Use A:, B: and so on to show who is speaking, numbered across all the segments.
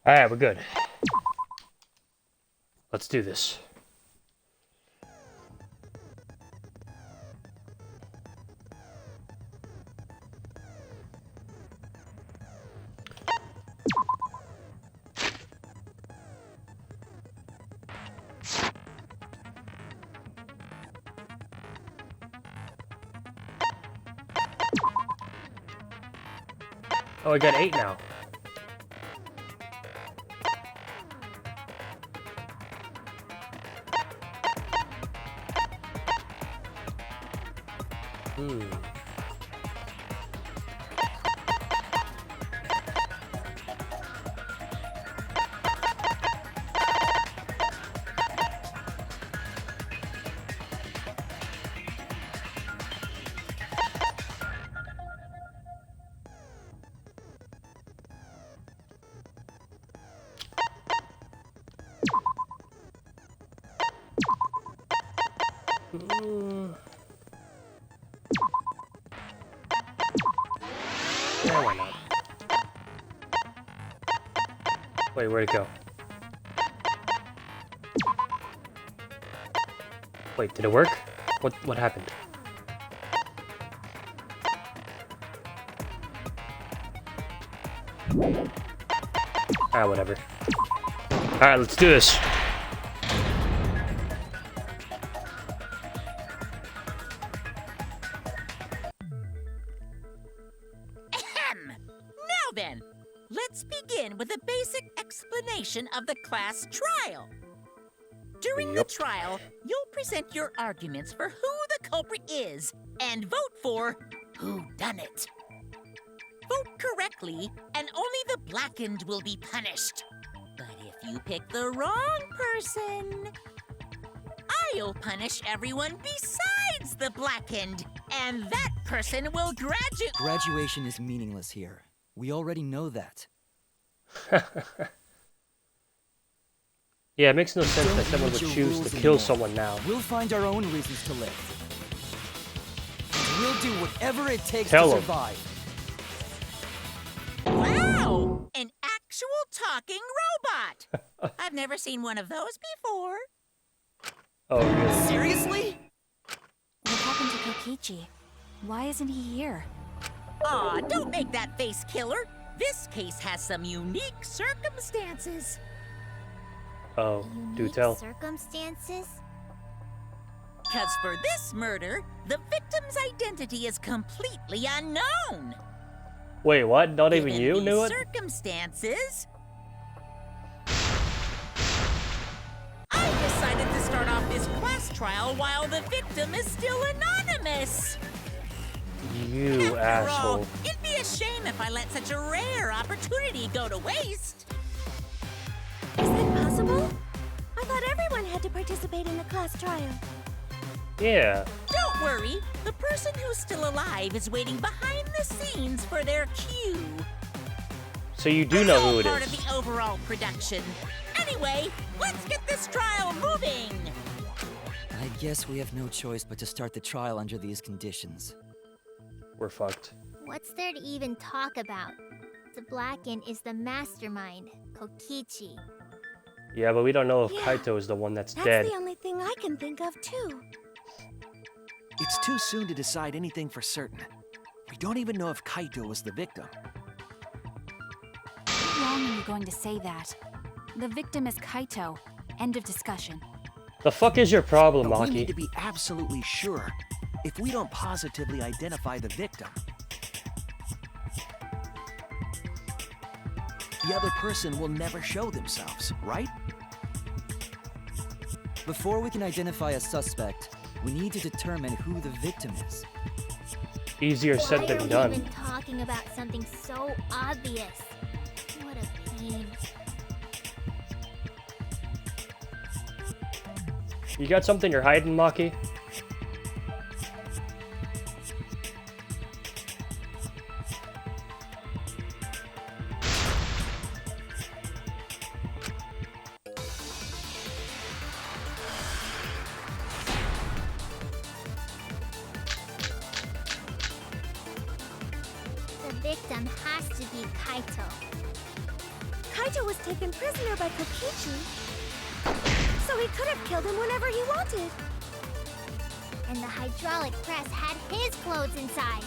A: Alright, we're good. Let's do this. Oh, I got 8 now. Yeah, why not? Wait, where'd it go? Wait, did it work? What happened? Ah, whatever. Alright, let's do this.
B: Now then, let's begin with a basic explanation of the class trial. During the trial, you'll present your arguments for who the culprit is and vote for who done it. Vote correctly, and only the blackened will be punished. But if you pick the wrong person, I'll punish everyone besides the blackened, and that person will graduate.
C: Graduation is meaningless here. We already know that.
A: Yeah, it makes no sense that someone would choose to kill someone now.
C: We'll find our own reasons to live. We'll do whatever it takes
A: Tell
C: to
A: 'em.
C: survive.
B: Wow! An actual talking robot! I've never seen one of those before.
A: Oh, really?
C: Seriously?
D: What happened to Kokichi? Why isn't he here?
B: Aw, don't make that face, killer. This case has some unique circumstances.
A: Oh, do
E: Unique
A: tell.
E: circumstances?
B: Because for this murder, the victim's identity is completely unknown.
A: Wait, what? Not even
B: Given
A: you
B: these
A: knew it?
B: circumstances, I decided to start off this class trial while the victim is still anonymous.
A: You
B: After all,
A: asshole.
B: it'd be a shame if I let such a rare opportunity go to waste.
E: Is that possible? I thought everyone had to participate in the class trial.
A: Yeah.
B: Don't worry, the person who's still alive is waiting behind the scenes for their cue.
A: So you do
B: It's
A: know
B: all
A: who it
B: part
A: is.
B: of the overall production. Anyway, let's get this trial moving.
C: I guess we have no choice but to start the trial under these conditions.
A: We're fucked.
E: What's there to even talk about? The Blackened is the mastermind, Kokichi.
A: Yeah, but we don't know if
E: Yeah,
A: Kaito is the one that's
E: That's
A: dead.
E: the only thing I can think of, too.
F: It's too soon to decide anything for certain. We don't even know if Kaito was the victim.
D: How long are you going to say that? The victim is Kaito. End of discussion.
A: The fuck is your problem,
F: But we need to
A: Maki?
F: be absolutely sure. If we don't positively identify the victim, the other person will never show themselves, right?
C: Before we can identify a suspect, we need to determine who the victim is.
A: Easier said
E: Why
A: than
E: are we
A: done.
E: even talking about something so obvious? What a pain.
A: You got something you're hiding, Maki?
E: The victim has to be Kaito. Kaito was taken prisoner by Kokichi, so he could have killed him whenever he wanted. And the hydraulic press had his clothes inside.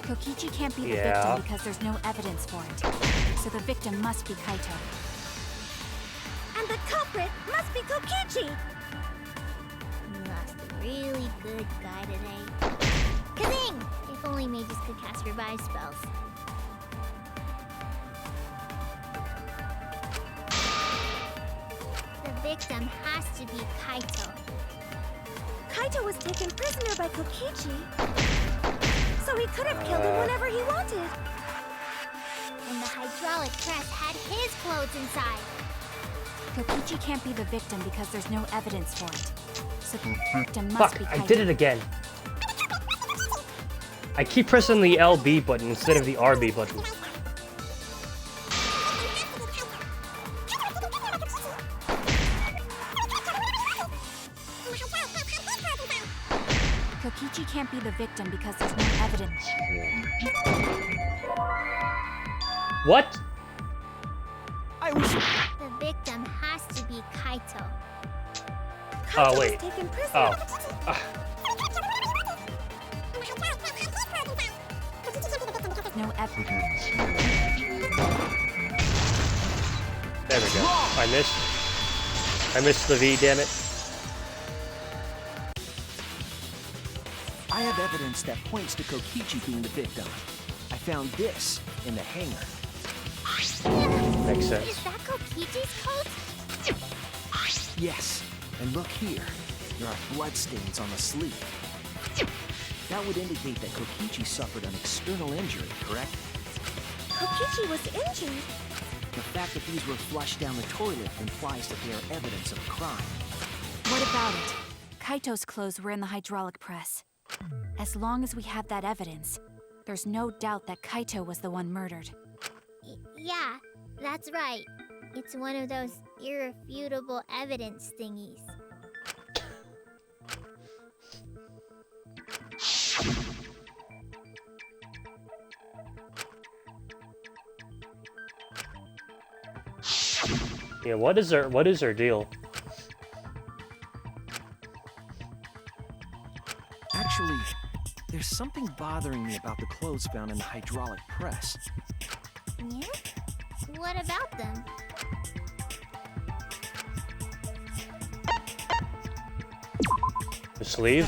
D: Kokichi can't be the
A: Yeah.
D: victim because there's no evidence for it. So the victim must be Kaito.
E: And the culprit must be Kokichi! We lost a really good guy today. Kazing! If only mages could cast revive spells. The victim has to be Kaito. Kaito was taken prisoner by Kokichi, so he could have killed him whenever he wanted. And the hydraulic press had his clothes inside.
D: Kokichi can't be the victim because there's no evidence for it. So the victim must
A: Fuck,
D: be
A: I
D: Kaito.
A: did it again. I keep pressing the LB button instead of the RB button.
D: Kokichi can't be the victim because there's no evidence.
A: What?
F: I was.
E: The victim has to be Kaito.
A: Oh, wait.
E: Was taken prisoner.
A: Oh.
D: No evidence.
A: There we go. I missed. I missed the V, damn it.
F: I have evidence that points to Kokichi being the victim. I found this in the hangar.
A: Makes sense.
E: Is that Kokichi's coat?
F: Yes, and look here. There are bloodstains on the sleeve. That would indicate that Kokichi suffered an external injury, correct?
E: Kokichi was injured.
F: The fact that these were flushed down the toilet implies that they are evidence of a crime.
D: What about it? Kaito's clothes were in the hydraulic press. As long as we have that evidence, there's no doubt that Kaito was the one murdered.
E: Yeah, that's right. It's one of those irrefutable evidence thingies.
A: Yeah, what is her deal?
F: Actually, there's something bothering me about the clothes found in the hydraulic press.
E: Yeah? What about them?
A: The sleeve?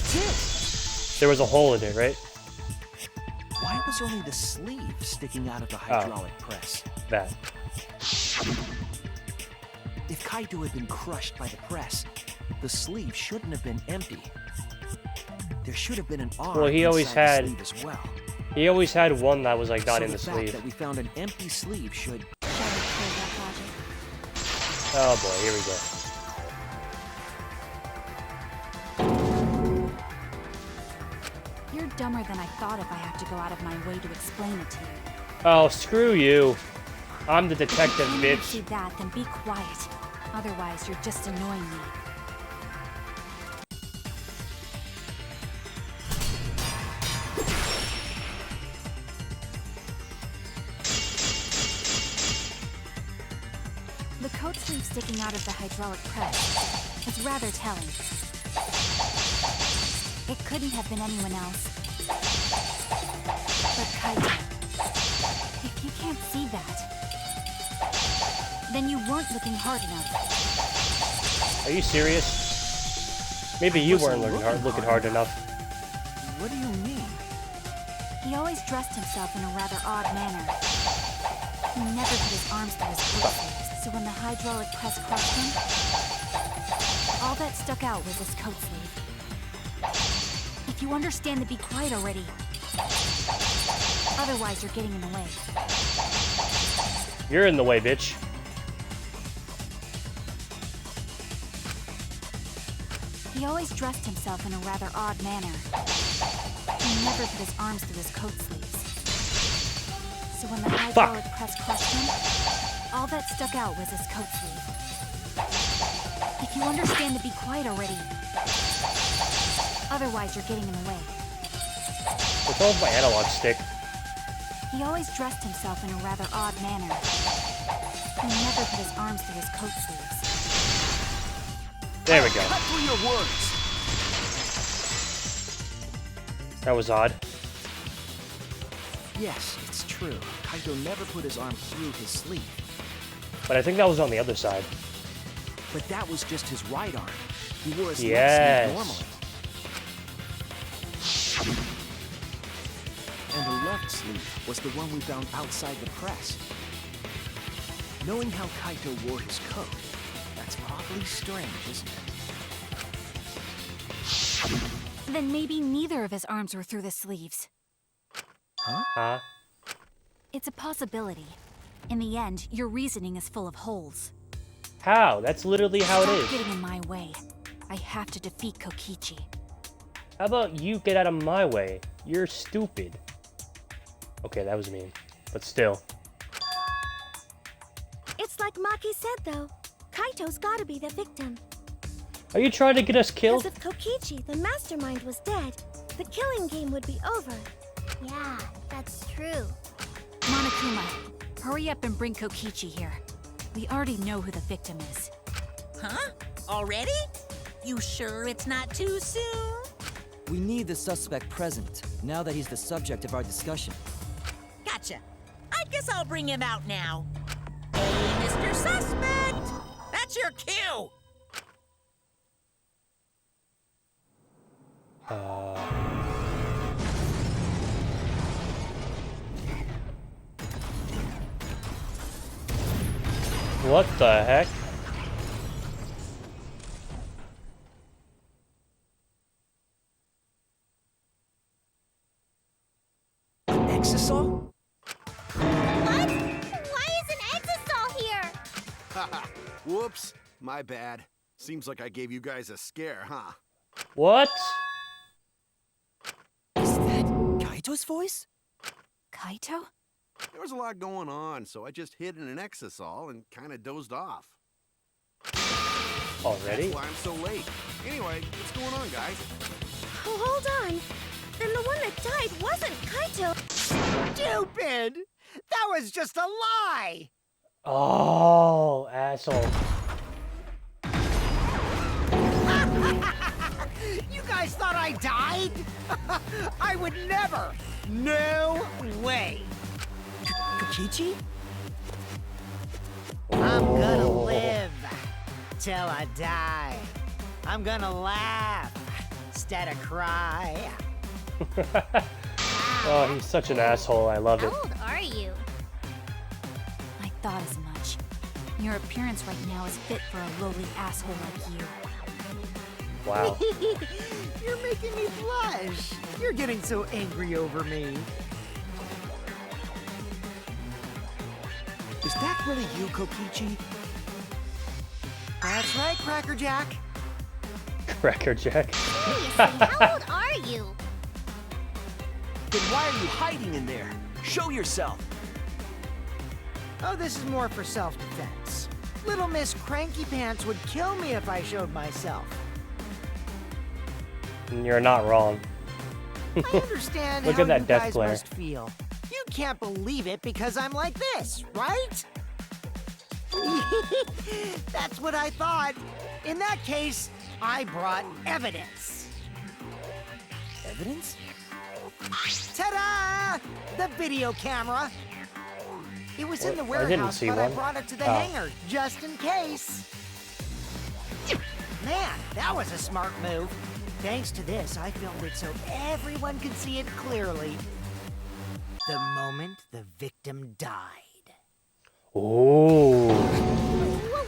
A: There was a hole in it, right?
F: Why was only the sleeve sticking out of the hydraulic press?
A: That.
F: If Kaito had been crushed by the press, the sleeve shouldn't have been empty. There should have been an arm
A: Well, he always
F: inside the
A: had-
F: sleeve as well.
A: He always had one that was like not
F: So
A: in the
F: fact
A: sleeve.
F: that we found an empty sleeve should...
D: Shall we clear that logic?
A: Oh boy, here we go.
D: You're dumber than I thought if I have to go out of my way to explain it to you.
A: Oh, screw you. I'm the detective,
D: If you can't
A: bitch.
D: see that, then be quiet. Otherwise, you're just annoying me. The coat sleeve sticking out of the hydraulic press is rather telling. It couldn't have been anyone else. But Kaito, if you can't see that, then you weren't looking hard enough.
A: Are you serious? Maybe you weren't looking hard enough.
F: What do you mean?
D: He always dressed himself in a rather odd manner. He never put his arms through his coat sleeves, so when the hydraulic press crushed him, all that stuck out was his coat sleeve. If you understand to be quiet already. Otherwise, you're getting in the way.
A: You're in the way, bitch.
D: He always dressed himself in a rather odd manner. He never put his arms through his coat sleeves. So when the hydraulic press crushed him, all that stuck out was his coat sleeve. If you understand to be quiet already. Otherwise, you're getting in the way.
A: What's wrong with my analog stick?
D: He always dressed himself in a rather odd manner. He never put his arms through his coat sleeves.
A: There we go.
F: Cut through your words.
A: That was odd.
F: Yes, it's true. Kaito never put his arm through his sleeve.
A: But I think that was on the other side.
F: But that was just his right arm. He wore his
A: Yes.
F: left sleeve normally. And the left sleeve was the one we found outside the press. Knowing how Kaito wore his coat, that's awfully strange, isn't it?
D: Then maybe neither of his arms were through the sleeves.
A: Huh?
D: It's a possibility. In the end, your reasoning is full of holes.
A: How? That's literally how it
D: Stop
A: is.
D: getting in my way. I have to defeat Kokichi.
A: How about you get out of my way? You're stupid. Okay, that was mean. But still.
E: It's like Maki said, though. Kaito's gotta be the victim.
A: Are you trying to get us
E: Because
A: killed?
E: if Kokichi, the mastermind, was dead, the killing game would be over.
G: Yeah, that's true.
D: Monokuma, hurry up and bring Kokichi here. We already know who the victim is.
B: Huh? Already? You sure it's not too soon?
C: We need the suspect present, now that he's the subject of our discussion.
B: Gotcha. I guess I'll bring him out now. Hey, Mr. Suspect! That's your cue!
A: What the heck?
F: Exisal?
G: What? Why is an Exisal here?
H: Haha, whoops, my bad. Seems like I gave you guys a scare, huh?
A: What?
C: Is that Kaito's voice?
D: Kaito?
H: There was a lot going on, so I just hid in an exisal and kind of dozed off.
A: Already?
H: That's why I'm so late. Anyway, what's going on, guys?
E: Oh, hold on. Then the one that died wasn't Kaito.
I: Stupid! That was just a lie!
A: Oh, asshole.
I: You guys thought I died? I would never! No way!
C: Kokichi?
I: I'm gonna live till I die. I'm gonna laugh instead of cry.
A: Oh, he's such an asshole. I love it.
G: How old are you?
D: I thought as much. Your appearance right now is fit for a lowly asshole like you.
A: Wow.
I: You're making me blush. You're getting so angry over me.
F: Is that really you, Kokichi?
I: That's right, Cracker Jack.
A: Cracker Jack.
G: Seriously, how old are you?
F: Then why are you hiding in there? Show yourself.
I: Oh, this is more for self-defense. Little Miss Cranky Pants would kill me if I showed myself.
A: You're not wrong.
I: I understand
A: Look
I: how
A: at that
I: you
A: death
I: guys
A: glare.
I: must feel. You can't believe it because I'm like this, right? That's what I thought. In that case, I brought evidence.
C: Evidence?
I: Ta-da! The video camera. It was in the
A: What? I didn't
I: warehouse,
A: see
I: but I
A: one.
I: brought it to the
A: Oh.
I: hangar just in case. Man, that was a smart move. Thanks to this, I filmed it so everyone could see it clearly. The moment the victim died.
A: Oh.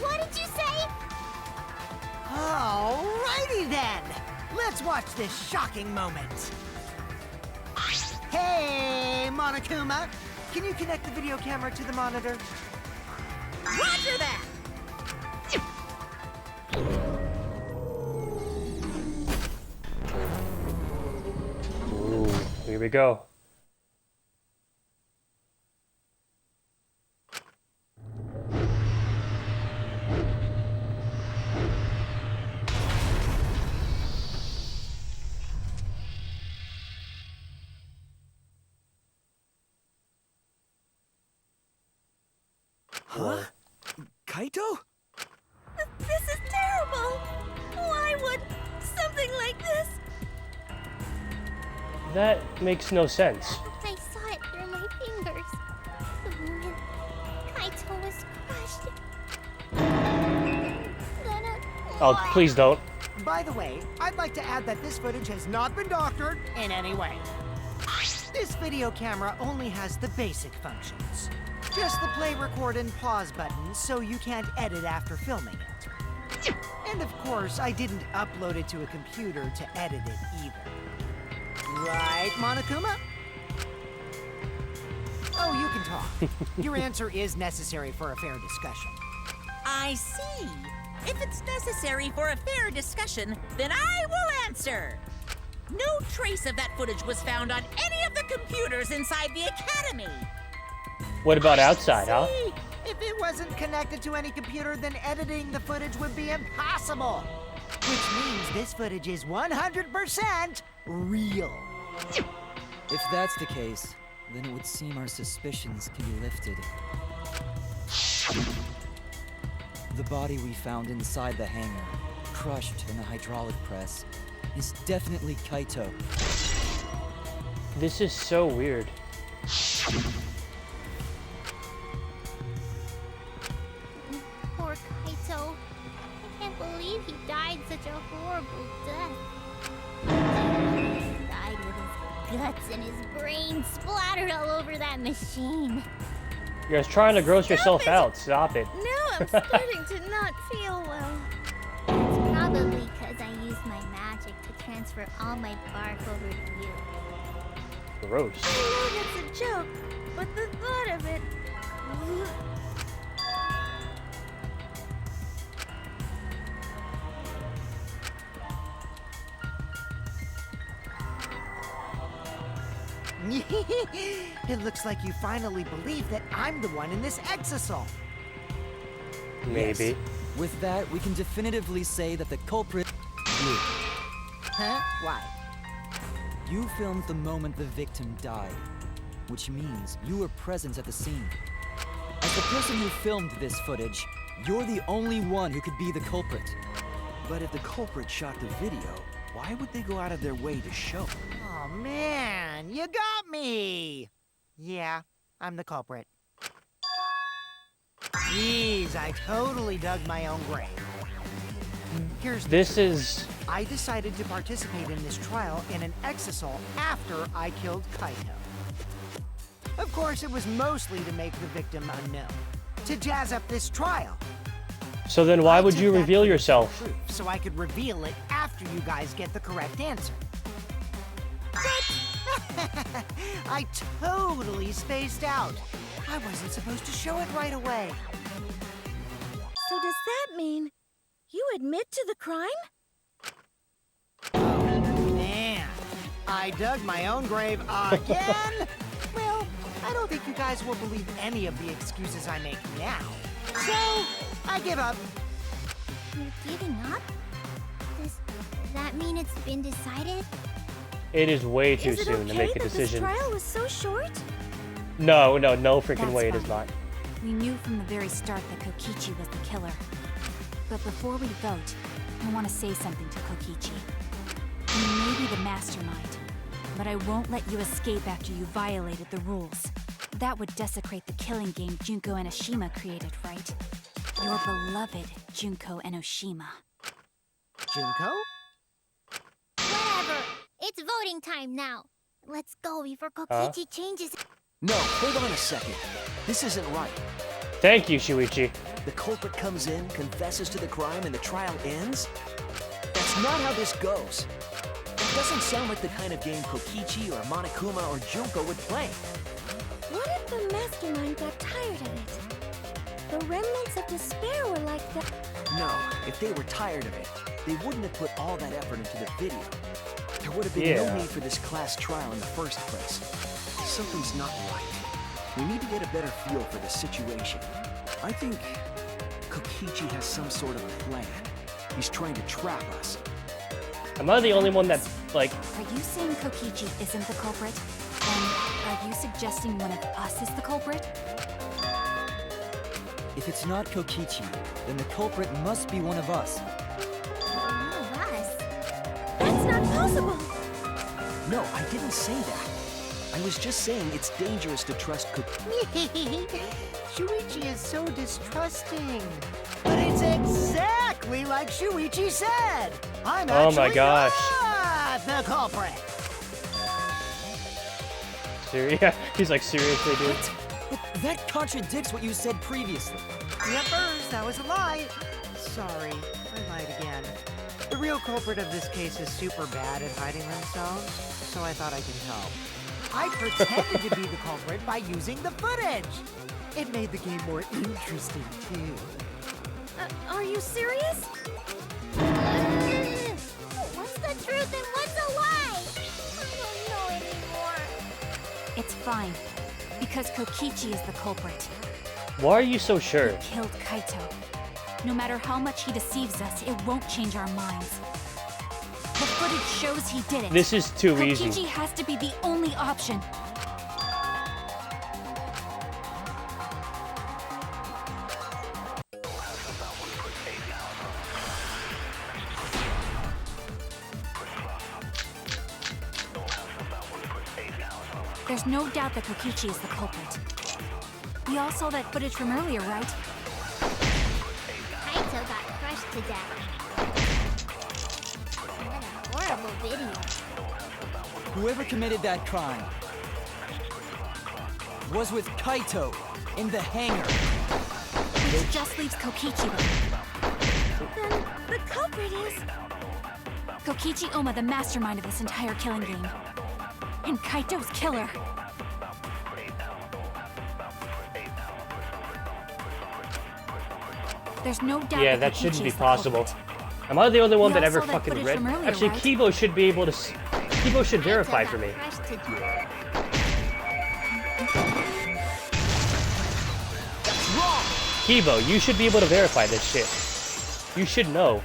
G: What did you say?
I: Alrighty then! Let's watch this shocking moment. Hey, Monokuma! Can you connect the video camera to the monitor?
B: Roger that!
A: Ooh, here we go.
F: Huh? Kaito?
E: This is terrible. Why would something like this?
A: That makes no sense.
G: I saw it through my fingers. The moment Kaito was crushed. Then
A: Oh, please don't.
I: By the way, I'd like to add that this footage has not been doctored in any way. This video camera only has the basic functions. Just the play, record, and pause buttons, so you can't edit after filming it. And of course, I didn't upload it to a computer to edit it either. Right, Monokuma? Oh, you can talk. Your answer is necessary for a fair discussion.
B: I see. If it's necessary for a fair discussion, then I will answer. No trace of that footage was found on any of the computers inside the academy.
A: What about outside, huh?
I: See? If it wasn't connected to any computer, then editing the footage would be impossible. Which means this footage is 100% real.
C: If that's the case, then it would seem our suspicions can be lifted. The body we found inside the hangar, crushed in the hydraulic press, is definitely Kaito.
A: This is so weird.
G: poor Kaito. I can't believe he died such a horrible death. He died with his guts and his brain splattered all over that machine.
A: You're just trying to gross yourself out. Stop it.
E: Now I'm starting to not feel well.
G: It's probably because I used my magic to transfer all my bark over to you.
A: Gross.
E: I know that's a joke, but the thought of it...
I: It looks like you finally believe that I'm the one in this exasol.
A: Maybe.
C: Yes. With that, we can definitively say that the culprit is you.
I: Huh? Why?
C: You filmed the moment the victim died, which means you were present at the scene. As the person who filmed this footage, you're the only one who could be the culprit.
F: But if the culprit shot the video, why would they go out of their way to show it?
I: Oh man, you got me! Yeah, I'm the culprit. Jeez, I totally dug my own grave. Here's the
A: This
I: truth.
A: is...
I: I decided to participate in this trial in an exasol after I killed Kaito. Of course, it was mostly to make the victim unknown, to jazz up this trial.
A: So then why
I: I
A: would
I: took
A: you
I: that
A: reveal
I: footage as
A: yourself?
I: proof so I could reveal it after you guys get the correct answer. But I totally spaced out. I wasn't supposed to show it right away.
E: So does that mean you admit to the crime?
I: Man, I dug my own grave again? Well, I don't think you guys will believe any of the excuses I make now. So, I give up.
G: You're giving up? Does that mean it's been decided?
A: It is way too
E: Is it
A: soon
E: okay
A: to make a
E: that this
A: decision.
E: trial was so short?
A: No freaking
D: That's
A: way it is
D: fine.
A: not.
D: We knew from the very start that Kokichi was the killer. But before we vote, I want to say something to Kokichi. You may be the mastermind, but I won't let you escape after you violated the rules. That would desecrate the killing game Junko and Oshima created, right? Your beloved Junko and Oshima.
I: Junko?
G: Whatever. It's voting time now. Let's go before Kokichi changes.
F: No, hold on a second. This isn't right.
A: Thank you, Shuichi.
F: The culprit comes in, confesses to the crime, and the trial ends? That's not how this goes. It doesn't sound like the kind of game Kokichi or Monokuma or Junko would play.
E: What if the mastermind got tired of it? The remnants of despair were like that.
F: No, if they were tired of it, they wouldn't have put all that effort into the video. There would have been
A: Yeah.
F: no need for this class trial in the first place. Something's not right. We need to get a better feel for the situation. I think Kokichi has some sort of plan. He's trying to trap us.
A: Am I the only one that's like...
D: Are you saying Kokichi isn't the culprit? Then are you suggesting one of us is the culprit?
C: If it's not Kokichi, then the culprit must be one of us.
E: One of us? That's not possible!
F: No, I didn't say that. I was just saying it's dangerous to trust
I: Shuichi is so distrusting. But it's exactly like Shuichi said! I'm
A: Oh my
I: actually
A: gosh.
I: not the culprit!
A: Yeah, he's like, seriously, dude?
C: But that contradicts what you said previously.
I: Yippers, that was a lie. Sorry, I lied again. The real culprit of this case is super bad at hiding themselves, so I thought I could help. I pretended to be the culprit by using the footage. It made the game more interesting, too.
E: Are you serious?
G: What's the truth and what's a lie? I don't know anymore.
D: It's fine, because Kokichi is the culprit.
A: Why are you so sure?
D: He killed Kaito. No matter how much he deceives us, it won't change our minds. The footage shows he did it.
A: This is too easy.
D: Kokichi has to be the only option. There's no doubt that Kokichi is the culprit. We all saw that footage from earlier, right?
G: Kaito got crushed to death. What a horrible video.
C: Whoever committed that crime was with Kaito in the hangar.
D: Which just leaves Kokichi then.
E: Then the culprit is...
D: Kokichi Oma, the mastermind of this entire killing game. And Kaito's killer. There's no doubt
A: Yeah,
D: that
A: that shouldn't
D: Kokichi
A: be
D: is the
A: possible.
D: culprit.
A: Am I the only one
D: We
A: that
D: all
A: ever
D: saw that
A: fucking
D: footage
A: read?
D: from earlier,
A: Actually,
D: right?
A: Kibo should be able to. Kibo should verify
G: Kaito
A: for
G: got
A: me.
G: crushed to death.
A: Kibo, you should be able to verify this shit. You should know.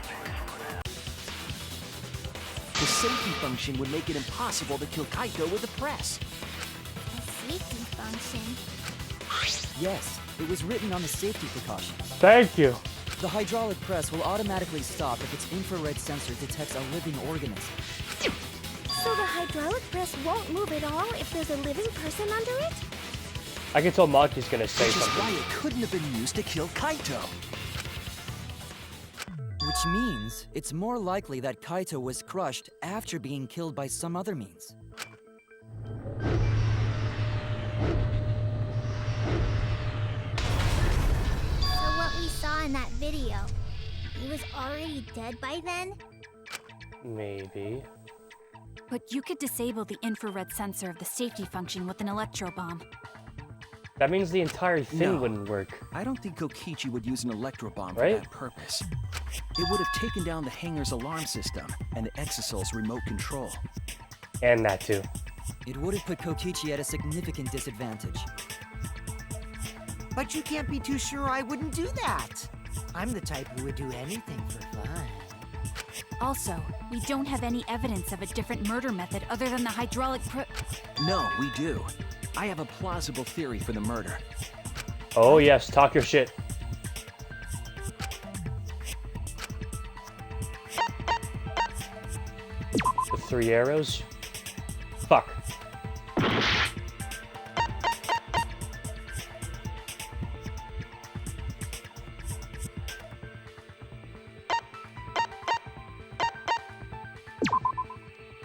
F: The safety function would make it impossible to kill Kaito with the press.
G: A safety function.
C: Yes, it was written on the safety precautions.
A: Thank you.
C: The hydraulic press will automatically stop if its infrared sensor detects a living organism.
E: So the hydraulic press won't move at all if there's a living person under it?
A: I can tell Maki's gonna say
F: Which is why
A: something.
F: it couldn't have been used to kill Kaito.
C: Which means it's more likely that Kaito was crushed after being killed by some other means.
G: So what we saw in that video, he was already dead by then?
A: Maybe.
D: But you could disable the infrared sensor of the safety function with an electro bomb.
A: That means the entire thing
F: No.
A: wouldn't work.
F: I don't think Kokichi would use an electro bomb
A: Right?
F: for that purpose. It would have taken down the hangar's alarm system and the Exosol's remote control.
A: And that too.
C: It would have put Kokichi at a significant disadvantage.
I: But you can't be too sure I wouldn't do that. I'm the type who would do anything for fun.
D: Also, we don't have any evidence of a different murder method other than the hydraulic
F: No, we do. I have a plausible theory for the murder.
A: Oh yes, talk your shit. The 3 arrows? Fuck.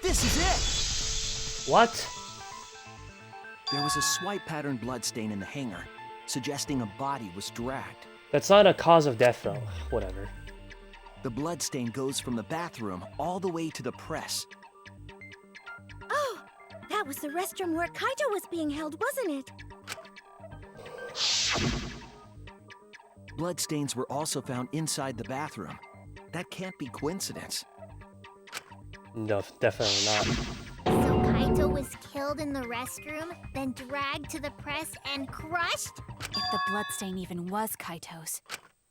F: This is it!
A: What?
F: There was a swipe pattern bloodstain in the hangar, suggesting a body was dragged.
A: That's not a cause of death though. Whatever.
F: The bloodstain goes from the bathroom all the way to the press.
E: Oh, that was the restroom where Kaito was being held, wasn't it?
F: Bloodstains were also found inside the bathroom. That can't be coincidence.
A: No, definitely not.
G: So Kaito was killed in the restroom, then dragged to the press and crushed?
D: If the bloodstain even was Kaito's.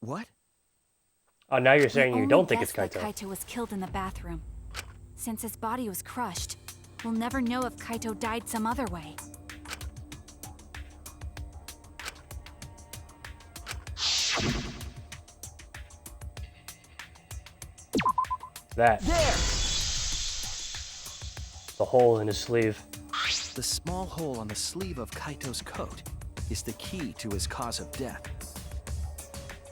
F: What?
A: Oh, now you're saying
D: We
A: you
D: only
A: don't think it's
D: guess that
A: Kaito.
D: Kaito was killed in the bathroom. Since his body was crushed, we'll never know if Kaito died some other way.
A: That.
F: There!
A: The hole in his sleeve.
F: The small hole on the sleeve of Kaito's coat is the key to his cause of death.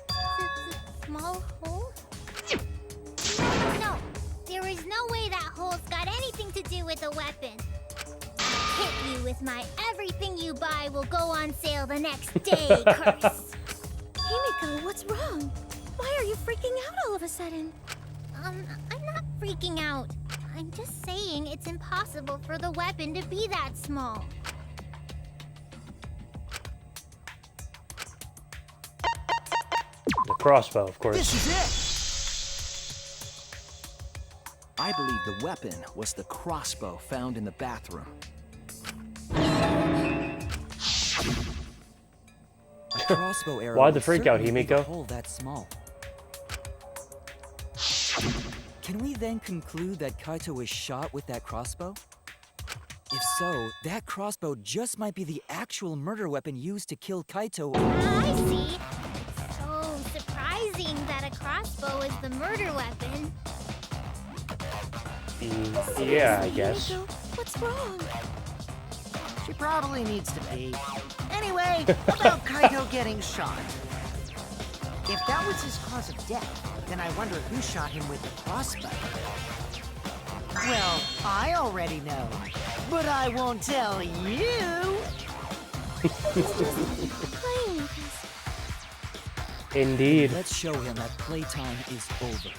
G: The small hole? No, there is no way that hole's got anything to do with the weapon. I'll hit you with my everything you buy will go on sale the next day curse.
E: Himiko, what's wrong? Why are you freaking out all of a sudden?
G: I'm not freaking out. I'm just saying it's impossible for the weapon to be that small.
A: The crossbow, of course.
F: This is it! I believe the weapon was the crossbow found in the bathroom.
C: A crossbow arrow.
A: Why the
C: would
A: freak out,
C: certainly leave a
A: Himiko?
C: hole that small. Can we then conclude that Kaito was shot with that crossbow? If so, that crossbow just might be the actual murder weapon used to kill Kaito.
G: I see. So surprising that a crossbow is the murder weapon.
A: Yeah, I guess.
E: Himiko, what's wrong?
I: She probably needs to pee. Anyway, about Kaito getting shot. If that was his cause of death, then I wonder who shot him with the crossbow. Well, I already know, but I won't tell you.
E: Playing with us.
A: Indeed.
C: Let's show him that playtime is over.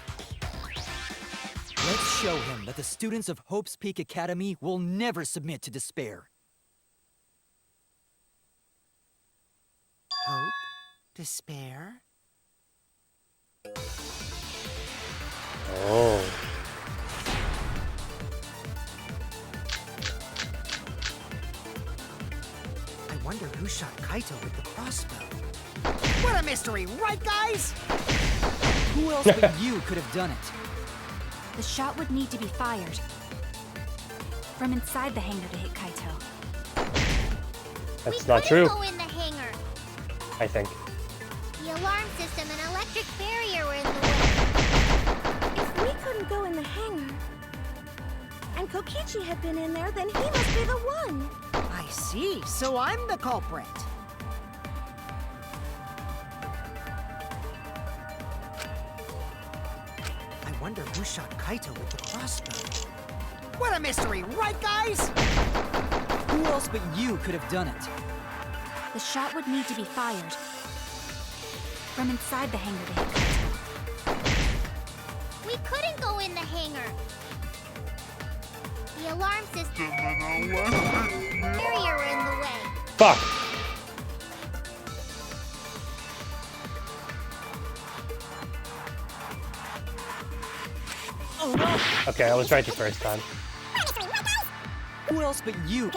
C: Let's show him that the students of Hope's Peak Academy will never submit to despair.
I: Hope? Despair?
A: Oh.
I: I wonder who shot Kaito with the crossbow. What a mystery, right, guys?
C: Who else but you could have done it?
D: The shot would need to be fired from inside the hangar to hit Kaito.
A: That's
G: We
A: not
G: couldn't
A: true,
G: go in the hangar.
A: I think.
G: The alarm system and electric barrier were in the way.
E: If we couldn't go in the hangar, and Kokichi had been in there, then he must be the one.
I: I see, so I'm the culprit. I wonder who shot Kaito with the crossbow. What a mystery, right, guys?
C: Who else but you could have done it?
D: The shot would need to be fired from inside the hangar to hit Kaito.
G: We couldn't go in the hangar. The alarm system and electric barrier were in the way.
A: Fuck! Okay, I was right the first time.
C: Who else but you?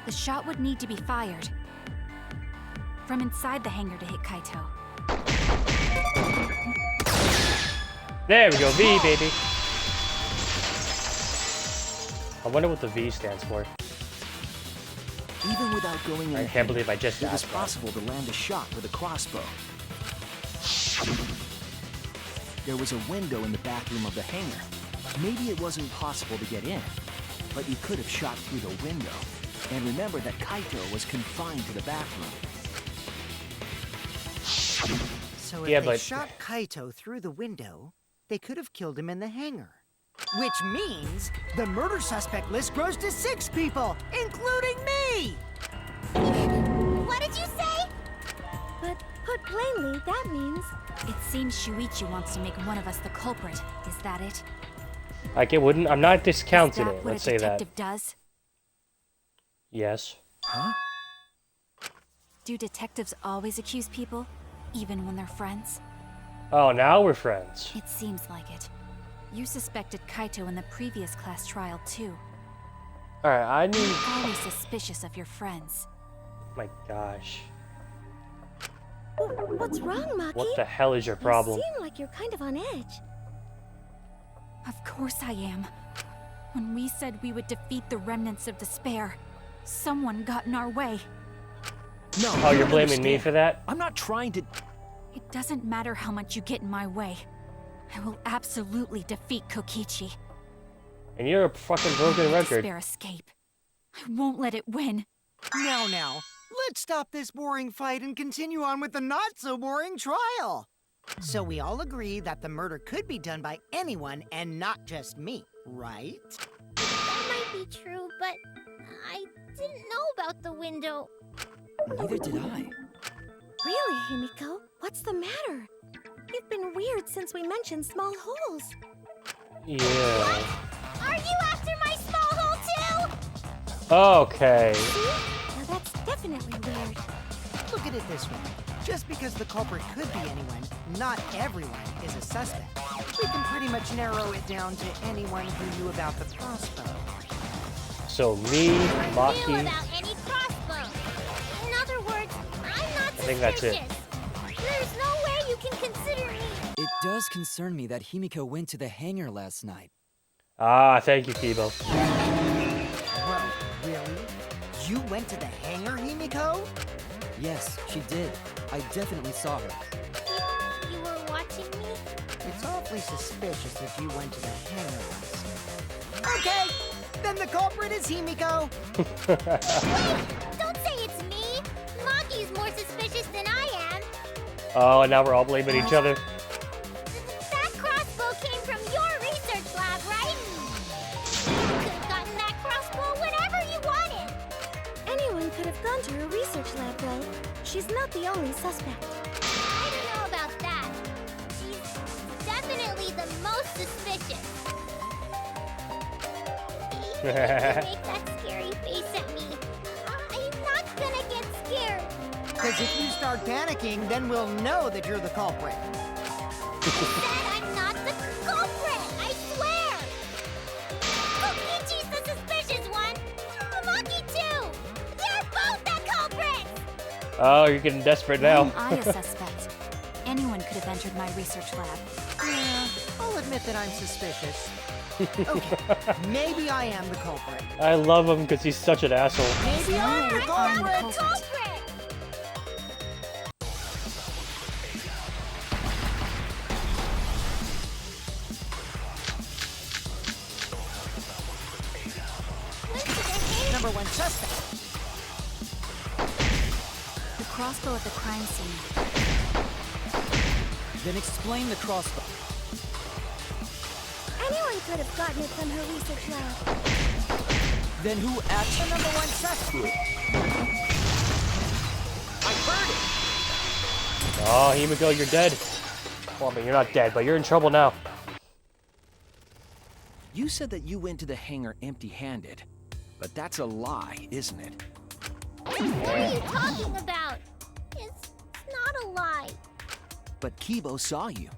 D: The shot would need to be fired from inside the hangar to hit Kaito.
A: There we go, V, baby. I wonder what the V stands for.
F: Even without going in,
A: I can't believe I just
F: it was
A: asked that.
F: possible to land a shot with a crossbow. There was a window in the bathroom of the hangar. Maybe it wasn't possible to get in, but you could have shot through the window. And remember that Kaito was confined to the bathroom.
I: So if
A: Yeah,
I: they
A: but-
I: shot Kaito through the window, they could have killed him in the hangar. Which means the murder suspect list grows to 6 people, including me!
G: What did you say?
E: But put plainly, that means
D: It seems Shuichi wants to make one of us the culprit. Is that it?
A: Like, it wouldn't. I'm not
D: Is
A: discounting
D: that
A: it.
D: what
A: Let's
D: a
A: say that.
D: detective does?
A: Yes.
F: Huh?
D: Do detectives always accuse people, even when they're friends?
A: Oh, now we're friends.
D: It seems like it. You suspected Kaito in the previous class trial, too.
A: Alright, I
D: You're
A: need.
D: always suspicious of your friends.
A: My gosh.
E: what's wrong, Maki?
A: What the hell is your problem?
E: You seem like you're kind of on edge.
D: Of course I am. When we said we would defeat the remnants of despair, someone got in our way.
F: No,
A: Oh,
F: you
A: you're
F: don't
A: blaming me
F: understand.
A: for that?
F: I'm not trying to...
D: It doesn't matter how much you get in my way. I will absolutely defeat Kokichi.
A: And you're a fucking broken record.
D: Spare escape. I won't let it win.
I: Now, let's stop this boring fight and continue on with the not-so-boring trial. So we all agree that the murder could be done by anyone and not just me, right?
G: That might be true, but I didn't know about the window.
C: Neither did I.
E: Really, Himiko? What's the matter? You've been weird since we mentioned small holes.
A: Yeah.
G: Are you after my small hole too?
A: Okay.
E: See? Now that's definitely weird.
I: Look at it this way. Just because the culprit could be anyone, not everyone is a suspect. We can pretty much narrow it down to anyone who knew about the crossbow.
A: So me,
G: Knew
A: Maki.
G: about any crossbow. In other words, I'm not suspicious.
A: I think that's it.
G: There's no way you can consider me.
C: It does concern me that Himiko went to the hangar last night.
A: Ah, thank you, Kibo.
I: Well, really? You went to the hangar, Himiko?
C: Yes, she did. I definitely saw her.
G: You were watching me?
I: It's awfully suspicious that you went to the hangar last night. Okay, then the culprit is Himiko.
G: Wait, don't say it's me. Maki's more suspicious than I am.
A: Oh, and now we're all blaming each other.
G: That crossbow came from your research lab, right? You could have gotten that crossbow whenever you wanted.
E: Anyone could have gone to her research lab, though. She's not the only suspect.
G: I don't know about that. She's definitely the most suspicious. You make that scary face at me. I'm not gonna get scared.
I: Because if you start panicking, then we'll know that you're the culprit.
G: I said I'm not the culprit. I swear. Kokichi's the suspicious one. Maki too. They're both the culprits.
A: Oh, you're getting desperate now.
D: Am I a suspect? Anyone could have entered my research lab.
I: Yeah, I'll admit that I'm suspicious. Okay, maybe I am the culprit.
A: I love him because he's such an asshole.
I: Maybe I'm the
G: I'm
I: culprit.
G: the culprit. Went to the hangar.
I: Number one suspect.
D: The crossbow at the crime scene.
C: Then explain the crossbow.
E: Anyone could have gotten it from her research lab.
C: Then who
I: The
C: actually...
I: number one suspect. I heard it.
A: Oh, Himiko, you're dead. Well, I mean, you're not dead, but you're in trouble now.
F: You said that you went to the hangar empty-handed, but that's a lie, isn't it?
G: What are you talking about? It's not a lie.
F: But Kibo saw you.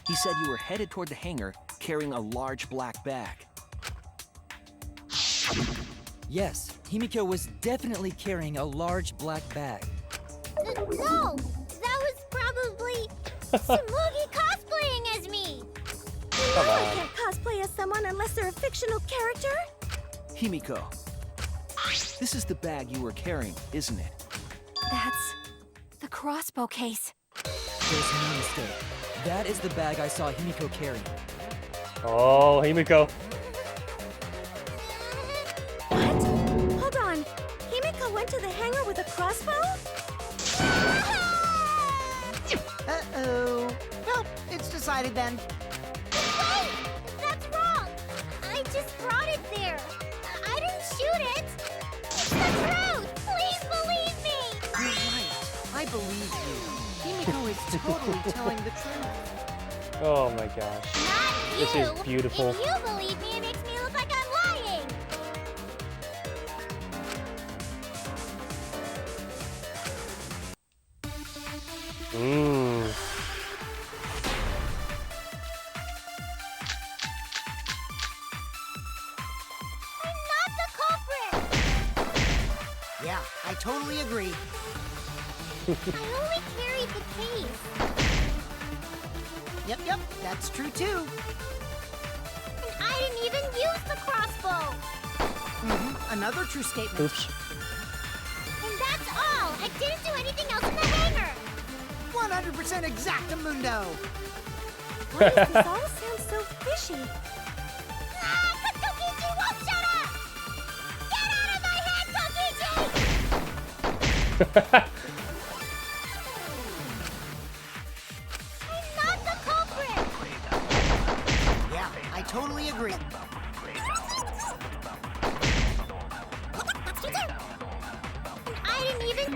F: He said you were headed toward the hangar carrying a large black bag.
C: Yes, Himiko was definitely carrying a large black bag.
G: No, that was probably Tsumugi cosplaying as me.
E: No one can't cosplay as someone unless they're a fictional character.
F: Himiko, this is the bag you were carrying, isn't it?
D: That's the crossbow case.
C: There's no mistake. That is the bag I saw Himiko carrying.
A: Oh, Himiko.
E: What? Hold on. Himiko went to the hangar with a crossbow?
I: Uh-oh. Well, it's decided then.
G: Wait, that's wrong. I just brought it there. I didn't shoot it. It's the truth. Please believe me.
I: You're right. I believe you. Himiko is totally telling the truth.
A: Oh my gosh.
G: Not
A: This
G: you.
A: is beautiful.
G: If you believe me, it makes me look like I'm lying.
A: Mmm.
G: I'm not the culprit.
I: Yeah, I totally agree.
G: I only carried the case.
I: Yep, that's true too.
G: And I didn't even use the crossbow.
I: Another true statement.
A: Oops.
G: And that's all. I didn't do anything else in the hangar!
I: 100% exactamundo!
E: Why does this all sound so fishy?
G: Ah, 'cause Kokichi won't shut up! Get out of my head, Kokichi! I'm not the culprit!
I: Yeah, I totally agree.
G: I didn't even...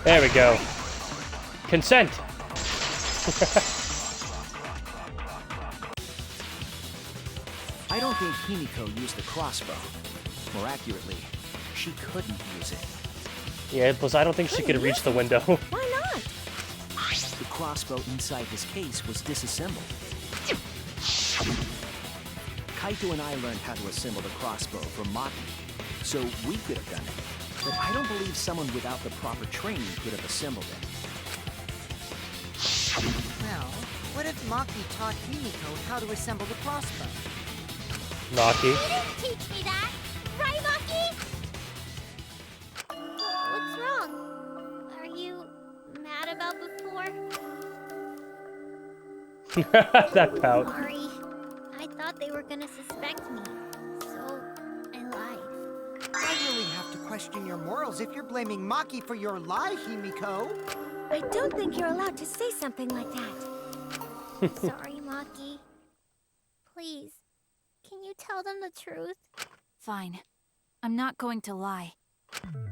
A: There we go. Consent.
F: I don't think Himiko used the crossbow. More accurately, she couldn't use it.
A: Yeah, plus I don't think she could reach the window.
E: Why not?
F: The crossbow inside this case was disassembled. Kaito and I learned how to assemble the crossbow from Maki, so we could have done it. But I don't believe someone without the proper training could have assembled it.
I: Well, what if Maki taught Himiko how to assemble the crossbow?
A: Maki.
G: You didn't teach me that! Right, Maki? What's wrong? Are you mad about before?
A: That pout.
G: Sorry. I thought they were gonna suspect me, so I lied.
I: I really have to question your morals if you're blaming Maki for your lie, Himiko.
E: I don't think you're allowed to say something like that.
G: Sorry, Maki. Please, can you tell them the truth?
D: Fine. I'm not going to lie.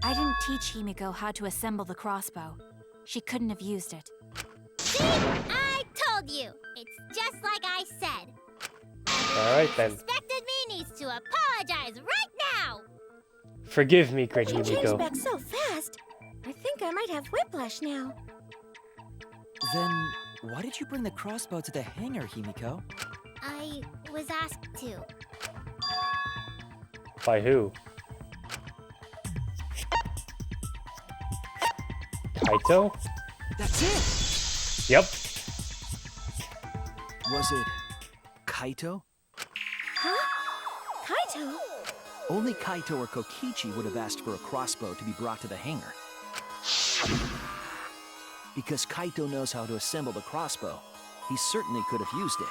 D: I didn't teach Himiko how to assemble the crossbow. She couldn't have used it.
G: See? I told you! It's just like I said.
A: Alright then.
G: Suspected me needs to apologize right now!
A: Forgive me, great
E: You changed
A: Himiko.
E: back so fast. I think I might have whiplash now.
C: Then, why did you bring the crossbow to the hangar, Himiko?
G: I was asked to.
A: By who? Kaito?
F: That's it!
A: Yep.
F: Was it Kaito?
E: Huh? Kaito?
F: Only Kaito or Kokichi would have asked for a crossbow to be brought to the hangar. Because Kaito knows how to assemble the crossbow, he certainly could have used it.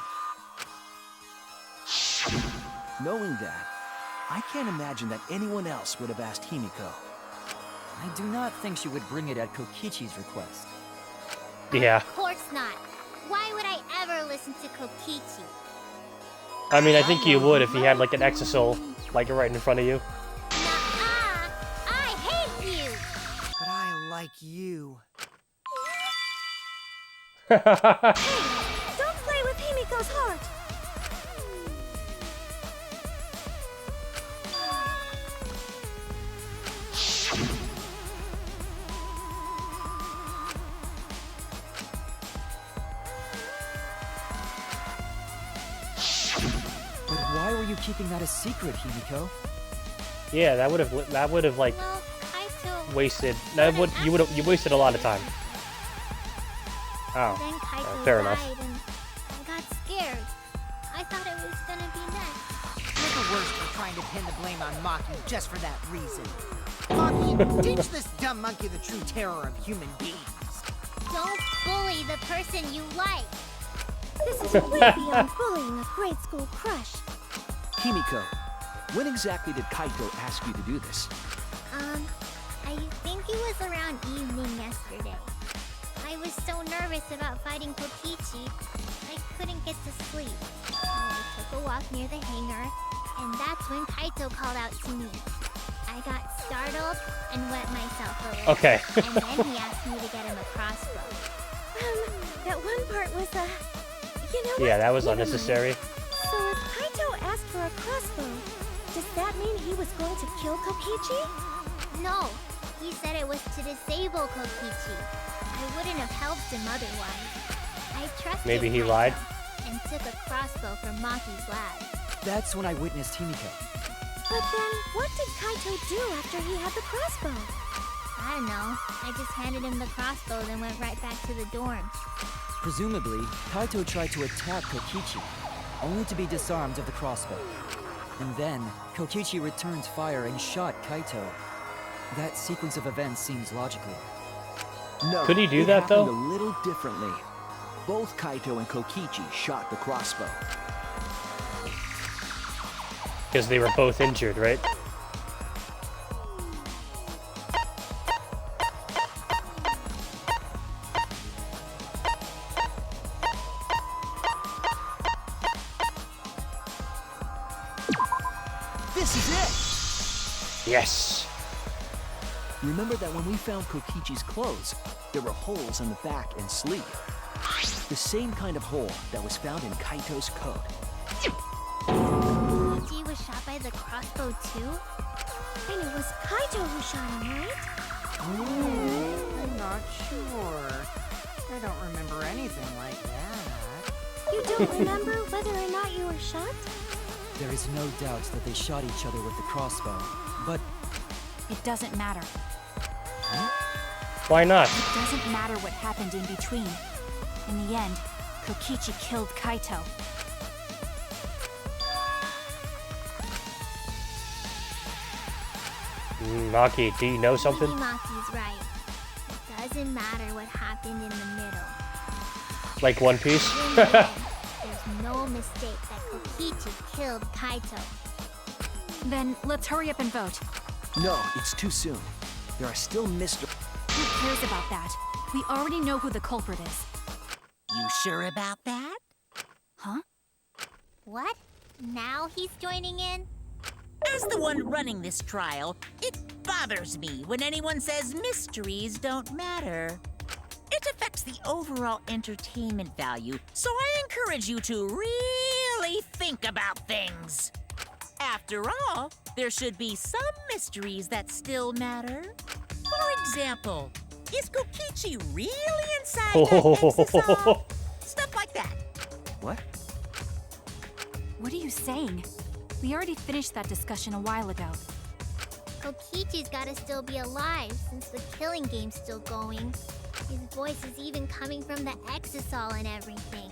F: Knowing that, I can't imagine that anyone else would have asked Himiko.
C: I do not think she would bring it at Kokichi's request.
A: Yeah.
G: Of course not. Why would I ever listen to Kokichi?
A: I mean, I think you would if he had like an exasol, like right in front of you.
G: Nuh-uh! I hate you!
I: But I like you.
E: Don't play with Himiko's heart.
C: But why were you keeping that a secret, Himiko?
A: Yeah, that would have like
G: Well, Kaito...
A: wasted. You wasted a lot of time. Oh,
G: Then Kaito
A: fair
G: died
A: enough.
G: and I got scared. I thought it was gonna be next.
I: You're the worst for trying to pin the blame on Maki just for that reason. Maki, teach this dumb monkey the true terror of human beings.
G: Don't bully the person you like.
E: This is way beyond bullying a grade school crush.
F: Himiko, when exactly did Kaito ask you to do this?
G: I think it was around evening yesterday. I was so nervous about fighting Kokichi, I couldn't get to sleep. So I took a walk near the hangar, and that's when Kaito called out to me. I got startled and wet myself a little.
A: Okay.
G: And then he asked me to get him a crossbow.
E: That one part was, you know what?
A: Yeah, that was
E: Never mind.
A: unnecessary.
E: So if Kaito asked for a crossbow, does that mean he was going to kill Kokichi?
G: No, he said it was to disable Kokichi. I wouldn't have helped him otherwise. I trusted
A: Maybe he
G: Kaito
A: lied?
G: and took a crossbow from Maki's lab.
C: That's when I witnessed Himiko.
E: But then, what did Kaito do after he had the crossbow?
G: I don't know. I just handed him the crossbow, then went right back to the dorm.
C: Presumably, Kaito tried to attack Kokichi, only to be disarmed of the crossbow. And then, Kokichi returned fire and shot Kaito. That sequence of events seems logical.
F: No,
A: Could he do
F: it
A: that,
F: happened
A: though?
F: a little differently. Both Kaito and Kokichi shot the crossbow.
A: Because they were both injured, right?
F: This is it!
A: Yes!
F: Remember that when we found Kokichi's clothes, there were holes on the back and sleeve. The same kind of hole that was found in Kaito's coat.
G: Kokichi was shot by the crossbow too? And it was Kaito who shot him, right?
I: I'm not sure. I don't remember anything like that.
G: You don't remember whether or not you were shot?
C: There is no doubt that they shot each other with the crossbow, but
D: It doesn't matter.
A: Why not?
D: It doesn't matter what happened in between. In the end, Kokichi killed Kaito.
A: Maki, do you know something?
G: Maybe Maki's right. It doesn't matter what happened in the middle.
A: Like One Piece?
G: In the end, there's no mistake that Kokichi killed Kaito.
D: Then let's hurry up and vote.
F: No, it's too soon. There are still mysteries.
D: Who cares about that? We already know who the culprit is.
B: You sure about that?
D: Huh?
G: What? Now he's joining in?
B: As the one running this trial, it bothers me when anyone says mysteries don't matter. It affects the overall entertainment value, so I encourage you to really think about things. After all, there should be some mysteries that still matter. For example, is Kokichi really inside that exisal? Stuff like that.
F: What?
D: What are you saying? We already finished that discussion a while ago.
G: Kokichi's gotta still be alive since the killing game's still going. His voice is even coming from the exisal and everything.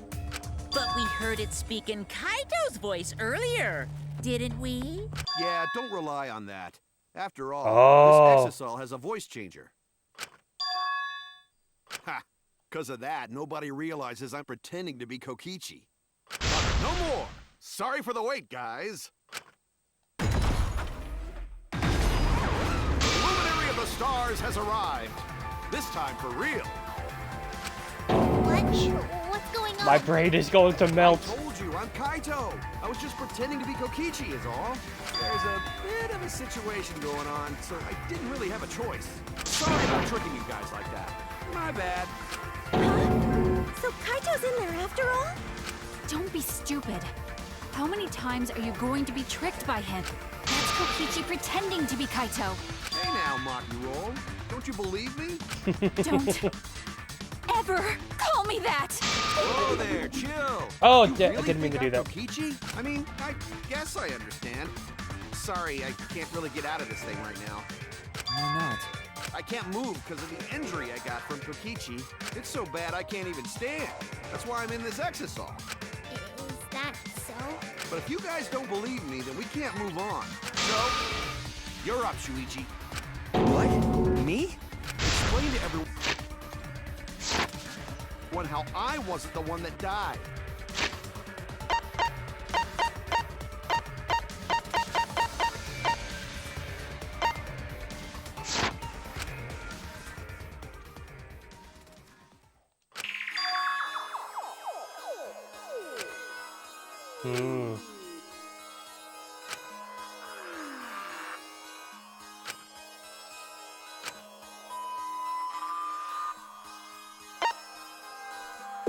B: But we heard it speak in Kaito's voice earlier, didn't we?
H: Yeah, don't rely on that. After all,
A: Oh.
H: this exisal has a voice changer. Ha! Because of that, nobody realizes I'm pretending to be Kokichi. No more! Sorry for the wait, guys. The luminary of the stars has arrived. This time for real.
G: What? What's going on?
A: My brain is going to melt.
H: I told you, I'm Kaito. I was just pretending to be Kokichi is all. There's a bit of a situation going on, so I didn't really have a choice. Sorry about tricking you guys like that. My bad.
G: So Kaito's in there after all?
D: Don't be stupid. How many times are you going to be tricked by him? That's Kokichi pretending to be Kaito.
H: Hey now, Maki Roll. Don't you believe me?
D: Don't ever call me that!
H: Whoa there, chill.
A: Oh,
H: You
A: I
H: really
A: didn't mean to
H: think
A: do
H: I'm
A: that.
H: Kokichi? I mean, I guess I understand. Sorry, I can't really get out of this thing right now.
C: why not?
H: I can't move because of the injury I got from Kokichi. It's so bad I can't even stand. That's why I'm in this exisal.
G: Is that so?
H: But if you guys don't believe me, then we can't move on. So, you're up, Shuichi.
F: What? Me?
H: Explain to everyone how I wasn't the one that died.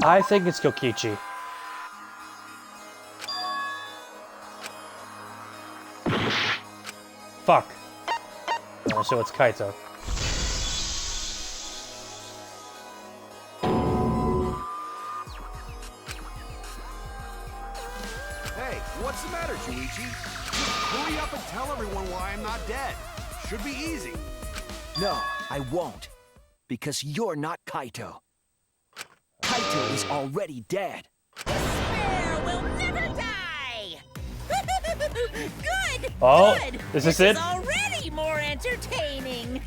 A: I think it's Kokichi. Fuck. So it's Kaito.
H: Hey, what's the matter, Shuichi? Just hurry up and tell everyone why I'm not dead. Should be easy.
F: No, I won't. Because you're not Kaito. Kaito is already dead.
B: Despair will never die! Good!
A: Oh,
B: Good!
A: is this it?
B: Is already more entertaining!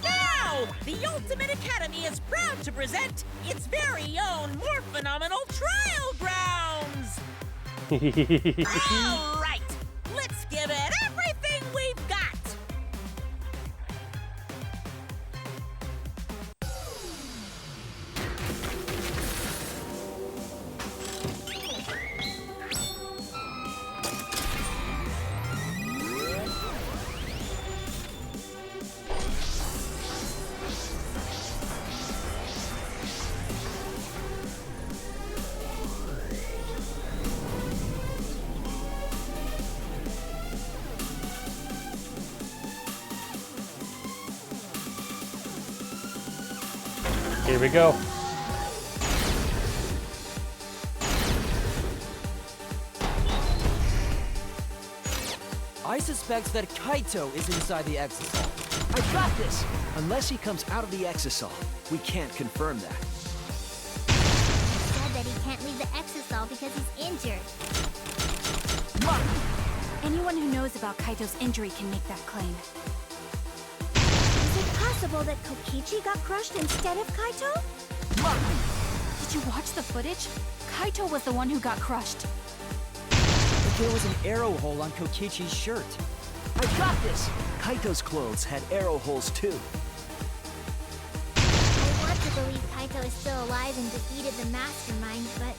B: Now, the Ultimate Academy is proud to present its very own more phenomenal trial grounds! All right, let's give it everything we've got!
A: Here we go.
C: I suspect that Kaito is inside the exisal.
F: I got this! Unless he comes out of the exisal, we can't confirm that.
G: He said that he can't leave the exisal because he's injured.
D: Anyone who knows about Kaito's injury can make that claim.
E: Is it possible that Kokichi got crushed instead of Kaito?
D: Did you watch the footage? Kaito was the one who got crushed.
C: But there was an arrow hole on Kokichi's shirt.
F: I got this! Kaito's clothes had arrow holes too.
G: I want to believe Kaito is still alive and defeated the mastermind, but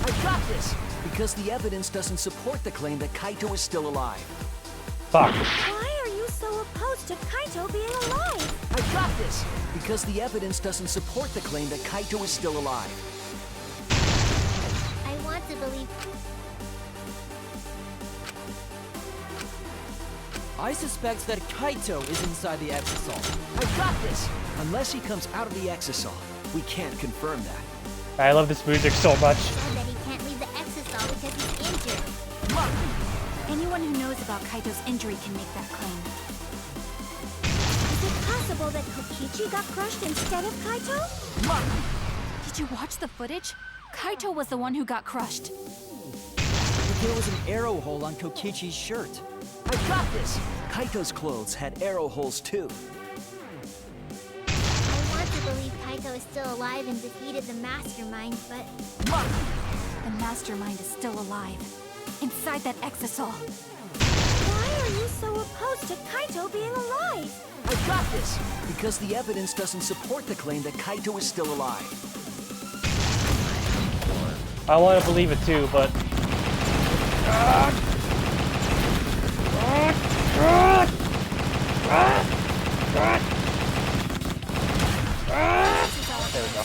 F: I got this! Because the evidence doesn't support the claim that Kaito is still alive.
A: Fuck.
E: Why are you so opposed to Kaito being alive?
F: I got this! Because the evidence doesn't support the claim that Kaito is still alive.
G: I want to believe.
C: I suspect that Kaito is inside the exisal.
F: I got this! Unless he comes out of the exisal, we can't confirm that.
A: I love this music so much.
G: He said that he can't leave the exisal because he's injured.
D: Anyone who knows about Kaito's injury can make that claim.
E: Is it possible that Kokichi got crushed instead of Kaito?
D: Did you watch the footage? Kaito was the one who got crushed.
C: But there was an arrow hole on Kokichi's shirt.
F: I got this! Kaito's clothes had arrow holes too.
G: I want to believe Kaito is still alive and defeated the mastermind, but
D: The mastermind is still alive. Inside that exisal.
E: Why are you so opposed to Kaito being alive?
F: I got this! Because the evidence doesn't support the claim that Kaito is still alive.
A: I want to believe it too, but... There we go.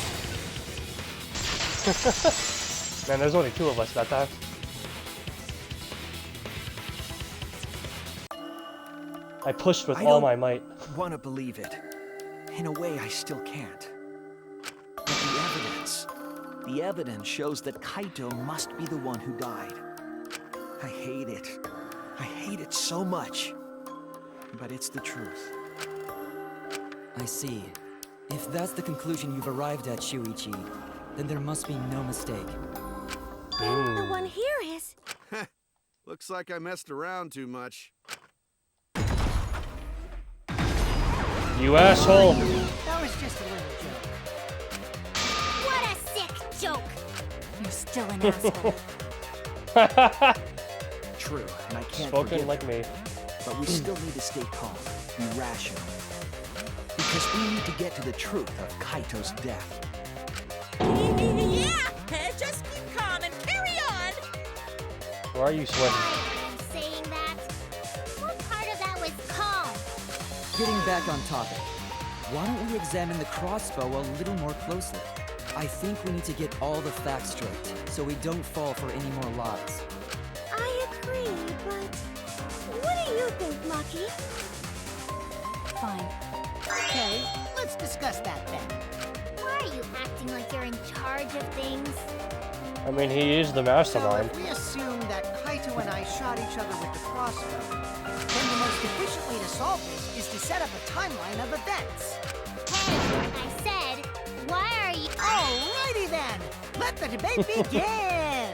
A: Man, there's only two of us that time. I pushed with all my might.
F: Want to believe it. In a way, I still can't. But the evidence shows that Kaito must be the one who died. I hate it. I hate it so much. But it's the truth.
C: I see. If that's the conclusion you've arrived at, Shuichi, then there must be no mistake.
E: Then the one here is...
H: Looks like I messed around too much.
A: You asshole!
I: That was just a little joke.
G: what a sick joke!
D: You're still an asshole.
F: True, and I can't
A: Spoken
F: forgive
A: like
F: him.
A: me.
F: But we still need to stay calm, be rational. Because we need to get to the truth of Kaito's death.
B: Yeah! Just keep calm and carry on!
A: Why are you sweating?
G: Why are you saying that? What part of that was calm?
C: Getting back on topic, why don't we examine the crossbow a little more closely? I think we need to get all the facts straight, so we don't fall for any more lies.
E: I agree, but... What do you think, Maki?
D: Fine.
I: Okay, let's discuss that then.
G: Why are you acting like you're in charge of things?
A: I mean, he is the
I: So
A: mastermind.
I: if we assume that Kaito and I shot each other with the crossbow, then the most efficient way to solve this is to set up a timeline of events.
G: Hey, I said, why are you...
I: Alrighty then! Let the debate begin!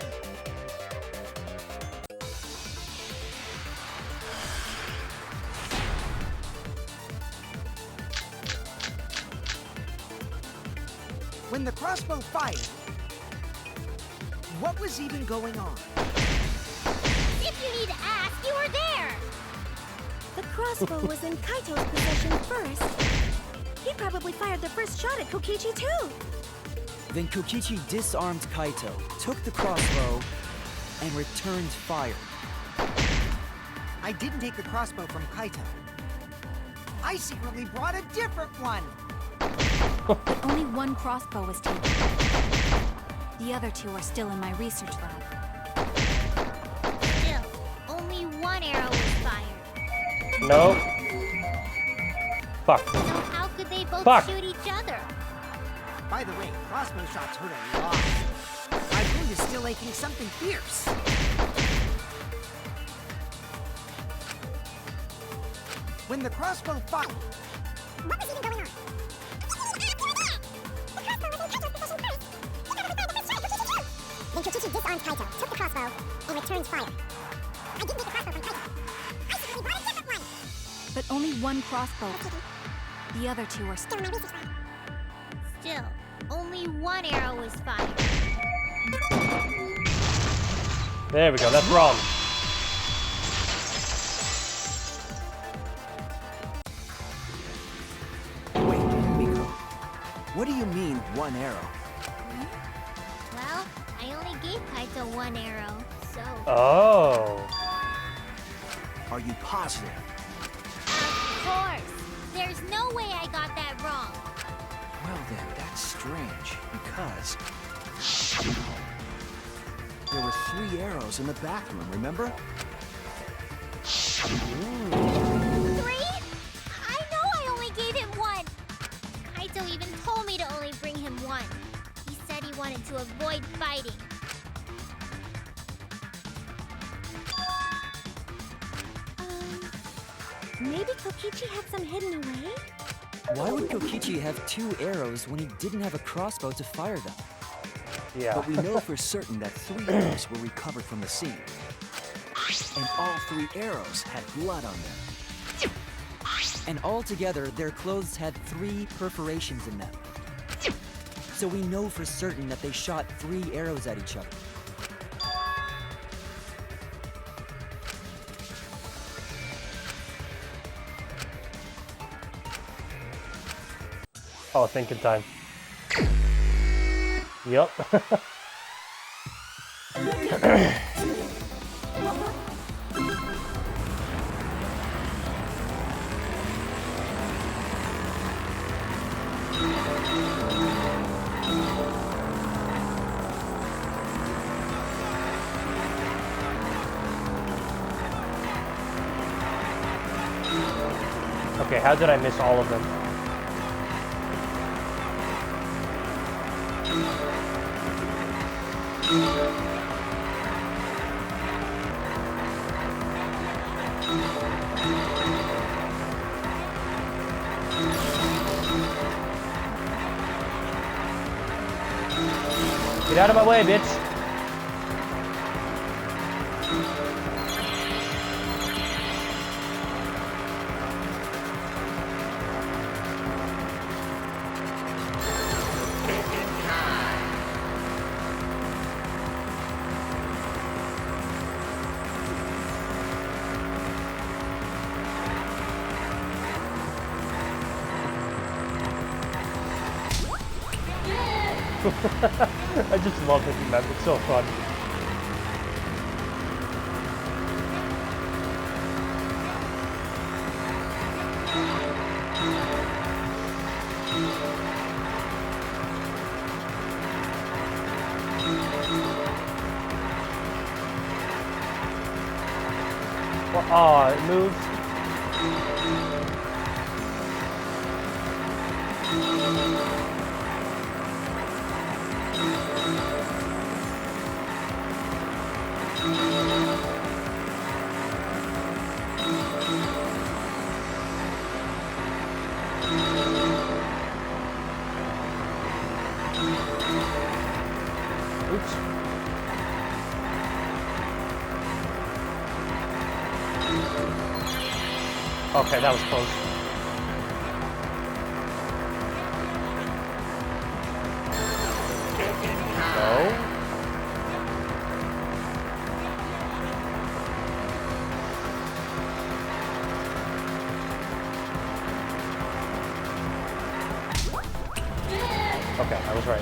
I: When the crossbow fired, what was even going on?
G: If you need to ask, you were there!
E: The crossbow was in Kaito's possession first. He probably fired the first shot at Kokichi too.
C: Then Kokichi disarmed Kaito, took the crossbow, and returned fire.
I: I didn't take the crossbow from Kaito. I secretly brought a different one.
D: But only one crossbow was taken. The other two are still in my research lab.
G: Still, only one arrow was fired.
A: No. Fuck.
G: So how could they both
A: Fuck.
G: shoot each other?
I: By the way, crossbow shots hurt a lot. My wound is still aching something fierce. When the crossbow fired,
E: What was even going on? The crossbow was in Kaito's possession first. He probably fired the first shot at Kokichi too. Then Kokichi disarmed Kaito, took the crossbow, and returned fire. I didn't take the crossbow from Kaito. I secretly brought a different one.
D: But only one crossbow. The other two are still.
E: Still in my research lab.
G: Still, only one arrow was fired.
A: There we go. That's wrong.
F: Wait, Miko. What do you mean, one arrow?
G: Well, I only gave Kaito one arrow, so...
A: Oh.
F: Are you positive?
G: Of course! There's no way I got that wrong.
F: Well then, that's strange, because... there were 3 arrows in the bathroom, remember?
G: 3? I know I only gave him one! Kaito even told me to only bring him one. He said he wanted to avoid fighting.
E: Maybe Kokichi had some hidden away?
C: Why would Kokichi have 2 arrows when he didn't have a crossbow to fire them?
A: Yeah.
F: But we know for certain that 3 arrows were recovered from the scene. And all 3 arrows had blood on them.
C: And altogether, their clothes had 3 perforations in them. So we know for certain that they shot 3 arrows at each other.
A: Oh, thinking time. Yup. Okay, how did I miss all of them? Get out of my way, bitch! I just love thinking that. It's so fun. Well, oh, it moved. Oops. Okay, that was close. No? Okay, I was right.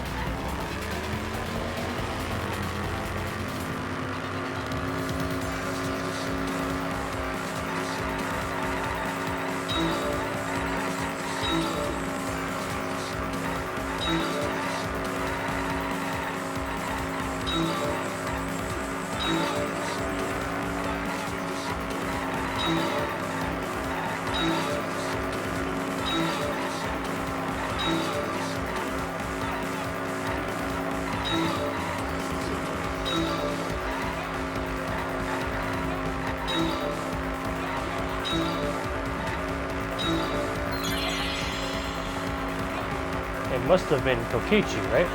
A: It must have been Kokichi, right?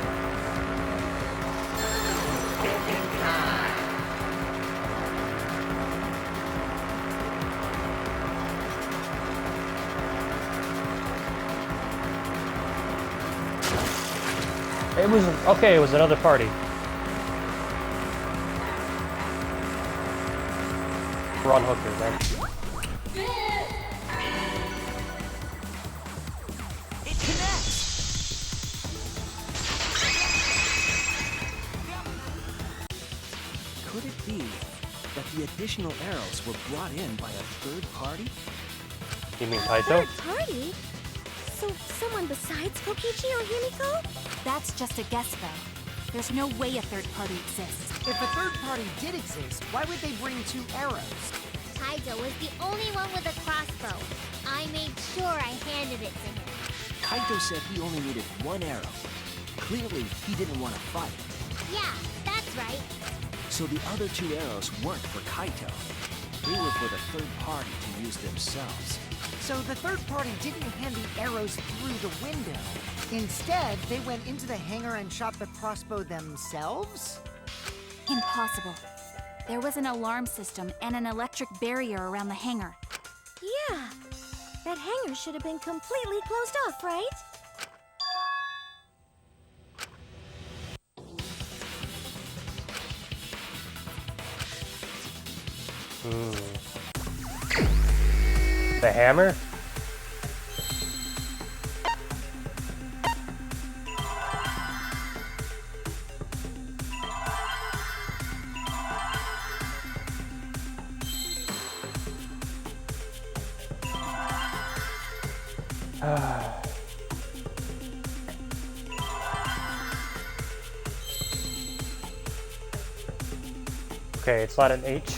A: It was, okay, it was another party. We're on hookers, man.
F: It connects! Could it be that the additional arrows were brought in by a third party?
A: You mean Kaito?
E: Third party? So someone besides Kokichi or Himiko?
D: That's just a guess, though. There's no way a third party exists.
I: If a third party did exist, why would they bring 2 arrows?
G: Kaito was the only one with a crossbow. I made sure I handed it to him.
F: Kaito said he only needed 1 arrow. Clearly, he didn't want to fight.
G: Yeah, that's right.
F: So the other 2 arrows weren't for Kaito. They were for the third party to use themselves.
I: So the third party didn't hand the arrows through the window. Instead, they went into the hangar and shot the crossbow themselves?
D: Impossible. There was an alarm system and an electric barrier around the hangar.
E: Yeah. That hangar should have been completely closed off, right?
A: The hammer? Okay, it's not an H.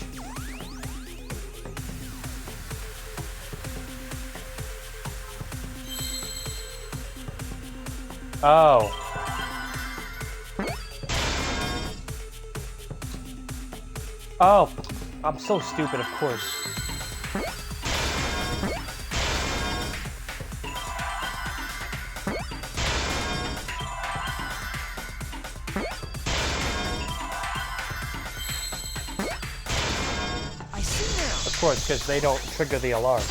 A: Oh. Oh, I'm so stupid, of course.
F: I see now!
A: Of course, because they don't trigger the alarm.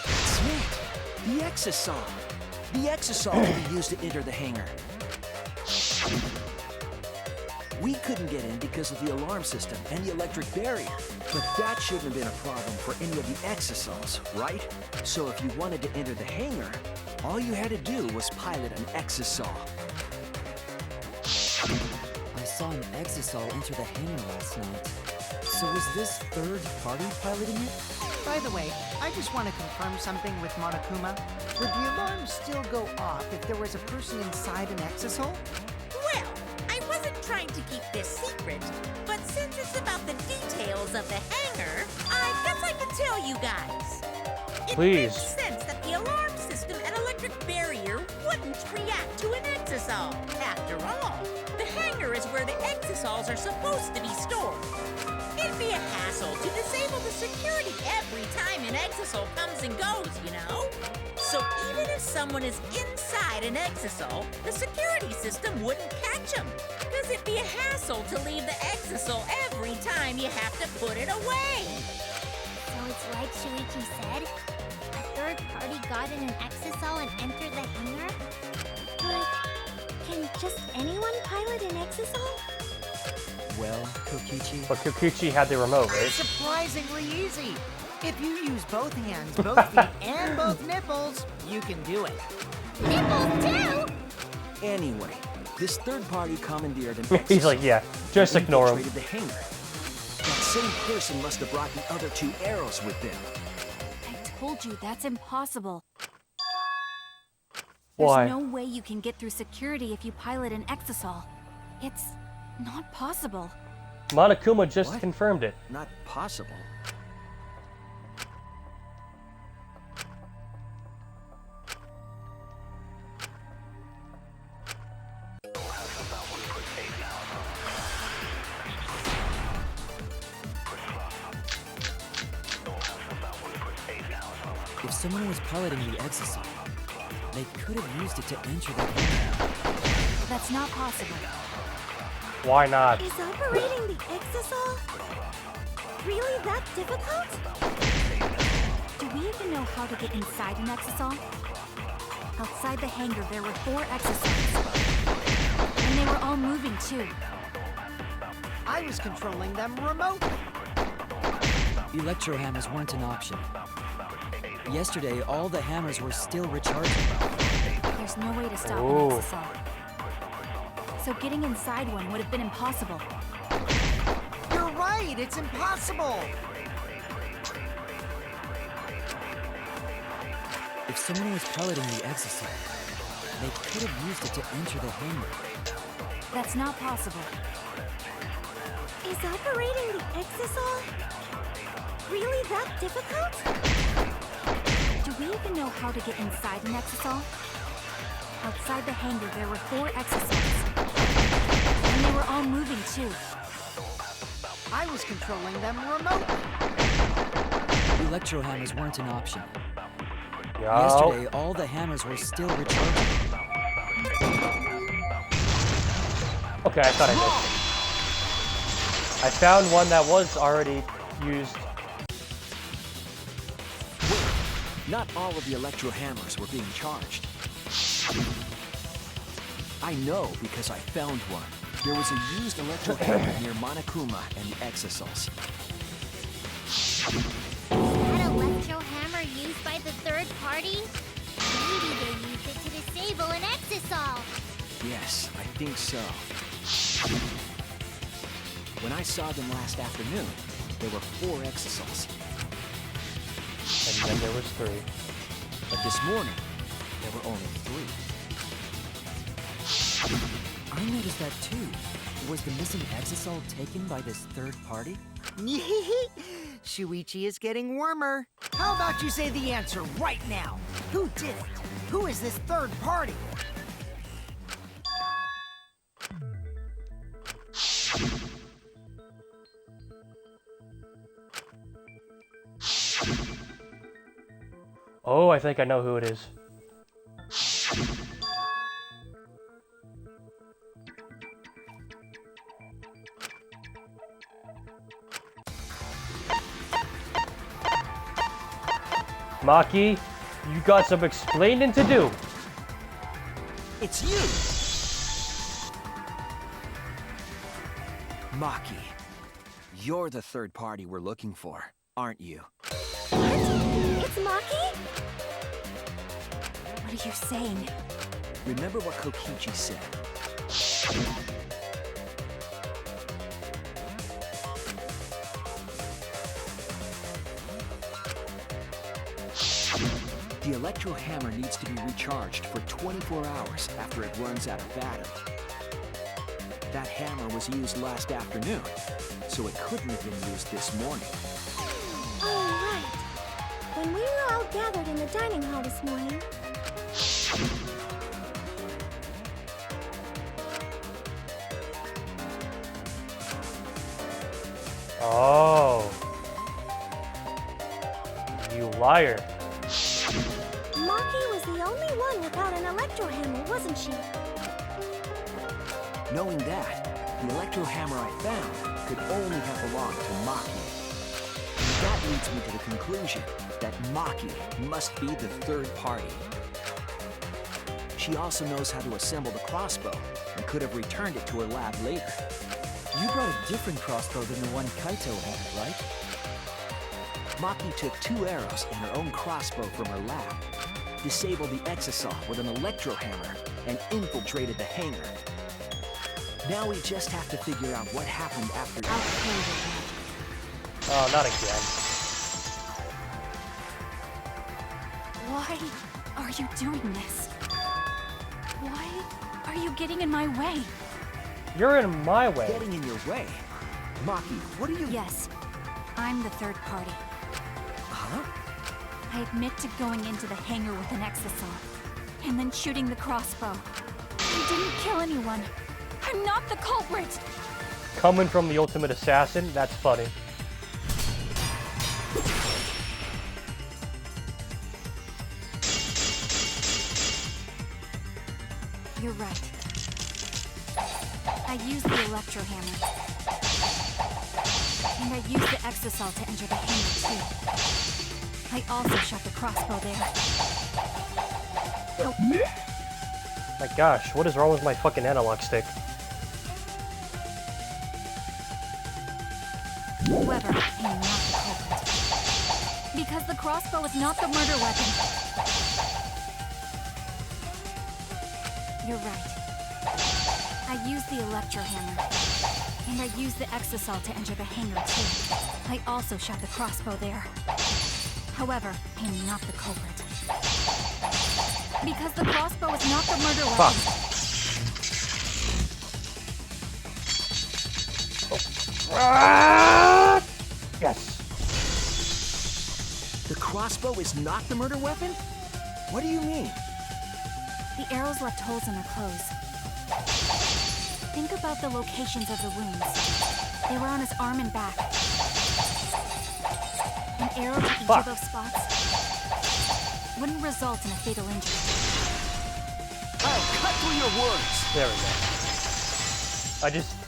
F: That's it! The exisal! The exisal can be used to enter the hangar. We couldn't get in because of the alarm system and the electric barrier. But that shouldn't have been a problem for any of the exisals, right? So if you wanted to enter the hangar, all you had to do was pilot an exisal.
C: I saw an exisal enter the hangar last night. So was this third party piloting it?
I: By the way, I just want to confirm something with Monokuma. Would the alarm still go off if there was a person inside an exisal?
B: Well, I wasn't trying to keep this secret, but since it's about the details of the hangar, I guess I can tell you guys. It
A: Please.
B: makes sense that the alarm system and electric barrier wouldn't react to an exisal. After all, the hangar is where the exisals are supposed to be stored. It'd be a hassle to disable the security every time an exisal comes and goes, you know? So even if someone is inside an exisal, the security system wouldn't catch them. Because it'd be a hassle to leave the exisal every time you have to put it away.
G: So it's like Shuichi said? A third party got in an exisal and entered the hangar?
E: But can just anyone pilot an exisal?
C: Well, Kokichi,
A: But Kokichi had the remote, right?
I: Surprisingly easy. If you use both hands, both feet, and both nipples, you can do it.
G: Nipples too?
F: Anyway, this third-party commandeered an
A: He's like, yeah, just ignore him.
F: infiltrated the hangar. That same person must have brought the other 2 arrows with them.
D: I told you that's impossible.
A: Why?
D: There's no way you can get through security if you pilot an exisal. It's not possible.
A: Monokuma just
F: What?
A: confirmed it.
F: Not possible.
C: if someone was piloting the exisal, they could have used it to enter the hangar.
D: That's not possible.
A: Why not?
E: Is operating the exisal really that difficult?
D: Do we even know how to get inside an exisal? Outside the hangar, there were 4 exisals. And they were all moving too.
I: I was controlling them remotely.
C: Electro hammers weren't an option. Yesterday, all the hammers were still recharging.
D: There's no way to stop
A: Oh.
D: an exisal. So getting inside one would have been impossible.
I: You're right, it's impossible.
C: If someone was piloting the exisal, they could have used it to enter the hangar.
D: That's not possible.
E: Is operating the exisal really that difficult?
D: Do we even know how to get inside an exisal? Outside the hangar, there were 4 exisals. And they were all moving too.
I: I was controlling them remotely.
C: Electro hammers weren't an option.
A: Yo.
C: Yesterday, all the hammers were still recharging.
A: Okay, I thought I did. I found one that was already used.
F: Not all of the electro hammers were being charged. I know because I found one. There was a used electro hammer near Monokuma and the exisals.
G: That electro hammer used by the third party? Maybe they used it to disable an exisal.
F: Yes, I think so. When I saw them last afternoon, there were 4 exisals.
A: And then there was 3.
F: But this morning, there were only 3.
C: I noticed that too. Was the missing exisal taken by this third party?
I: Shuichi is getting warmer. How about you say the answer right now? Who did it? Who is this third party?
A: Oh, I think I know who it is. Maki, you got some explaining to do.
F: It's you! Maki, you're the third party we're looking for, aren't you?
E: What? It's Maki?
D: What are you saying?
F: Remember what Kokichi said. The electro hammer needs to be recharged for 24 hours after it runs out of battery. That hammer was used last afternoon, so it couldn't have been used this morning.
E: Oh, right. When we were all gathered in the dining hall this morning.
A: Oh. You liar.
E: Maki was the only one without an electro hammer, wasn't she?
F: Knowing that, the electro hammer I found could only have belonged to Maki. That leads me to the conclusion that Maki must be the third party. She also knows how to assemble the crossbow, and could have returned it to her lab later.
C: You brought a different crossbow than the one Kaito had, right?
F: Maki took 2 arrows and her own crossbow from her lab, disabled the exisal with an electro hammer, and infiltrated the hangar. Now we just have to figure out what happened after.
A: Oh, not again.
D: Why are you doing this? Why are you getting in my way?
A: You're in my way.
F: Getting in your way? Maki, what are you...
D: Yes, I'm the third party.
F: Huh?
D: I admit to going into the hangar with an exisal, and then shooting the crossbow. I didn't kill anyone. I'm not the culprit!
A: Coming from the ultimate assassin, that's funny.
D: You're right. I used the electro hammer. And I used the exisal to enter the hangar too. I also shot the crossbow there. Oh.
A: My gosh, what is wrong with my fucking analog stick?
D: However, I am not the culprit. Because the crossbow is not the murder weapon. You're right. I used the electro hammer. And I used the exisal to enter the hangar too. I also shot the crossbow there. However, I am not the culprit. Because the crossbow is not the murder weapon.
A: Yes.
F: The crossbow is not the murder weapon? What do you mean?
D: The arrows left holes in their clothes. Think about the locations of the wounds. They were on his arm and back. An arrow to each of those spots wouldn't result in a fatal injury.
F: I'll cut through your words!
A: There we go.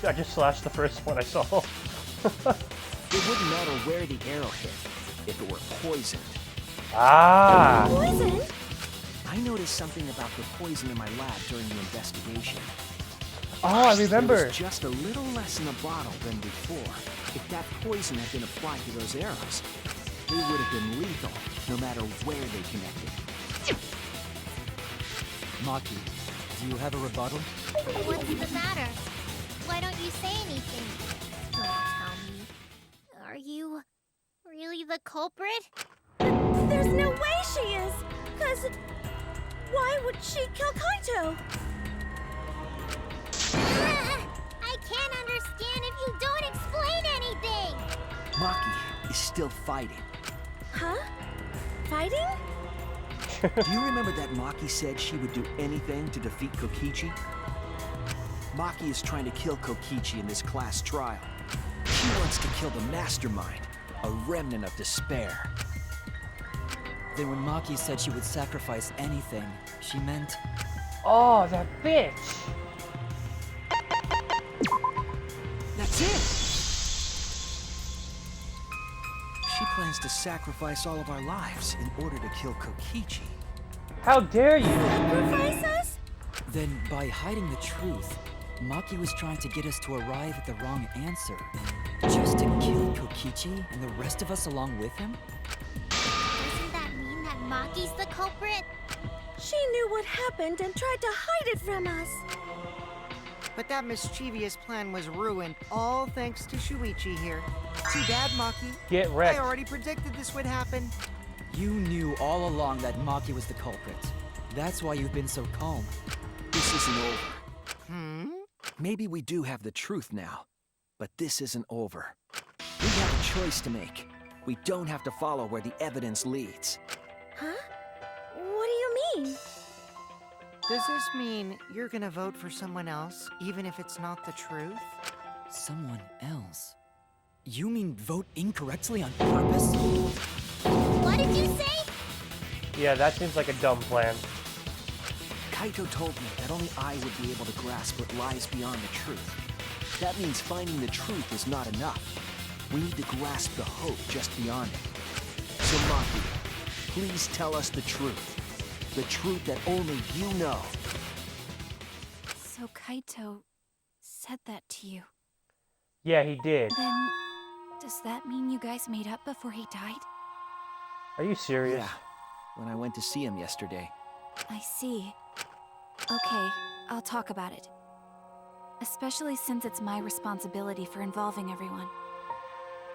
A: I just slashed the first one I saw.
F: It wouldn't matter where the arrow hit, if it were poisoned.
A: Ah!
E: Poison?
F: I noticed something about the poison in my lab during the investigation.
A: Oh, I remember.
F: There was just a little less in the bottle than before. If that poison had been applied to those arrows, they would have been lethal, no matter where they connected.
C: Maki, do you have a rebuttal?
G: What's the matter? Why don't you say anything? Don't tell me. Are you really the culprit?
E: There's no way she is! 'Cause why would she kill Kaito?
G: I can't understand if you don't explain anything!
F: Maki is still fighting.
E: Huh? Fighting?
F: Do you remember that Maki said she would do anything to defeat Kokichi? Maki is trying to kill Kokichi in this class trial. She wants to kill the mastermind, a remnant of despair.
C: Then when Maki said she would sacrifice anything, she meant...
A: Oh, that bitch!
F: That's it! She plans to sacrifice all of our lives in order to kill Kokichi.
A: How dare you!
E: Sacrifice us?
C: Then, by hiding the truth, Maki was trying to get us to arrive at the wrong answer. Just to kill Kokichi and the rest of us along with him?
G: Doesn't that mean that Maki's the culprit?
E: She knew what happened and tried to hide it from us.
I: But that mischievous plan was ruined, all thanks to Shuichi here. Too bad, Maki.
A: Get wrecked.
I: I already predicted this would happen.
C: You knew all along that Maki was the culprit. That's why you've been so calm.
F: This isn't over. Maybe we do have the truth now, but this isn't over. We have a choice to make. We don't have to follow where the evidence leads.
E: Huh? What do you mean?
I: Does this mean you're gonna vote for someone else, even if it's not the truth?
C: Someone else? You mean vote incorrectly on purpose?
G: What did you say?
A: Yeah, that seems like a dumb plan.
F: Kaito told me that only I would be able to grasp what lies beyond the truth. That means finding the truth is not enough. We need to grasp the hope just beyond it. So Maki, please tell us the truth. The truth that only you know.
D: So Kaito said that to you.
A: Yeah, he did.
D: Then, does that mean you guys made up before he died?
A: Are you serious?
F: Yeah, when I went to see him yesterday.
D: I see. Okay, I'll talk about it. Especially since it's my responsibility for involving everyone.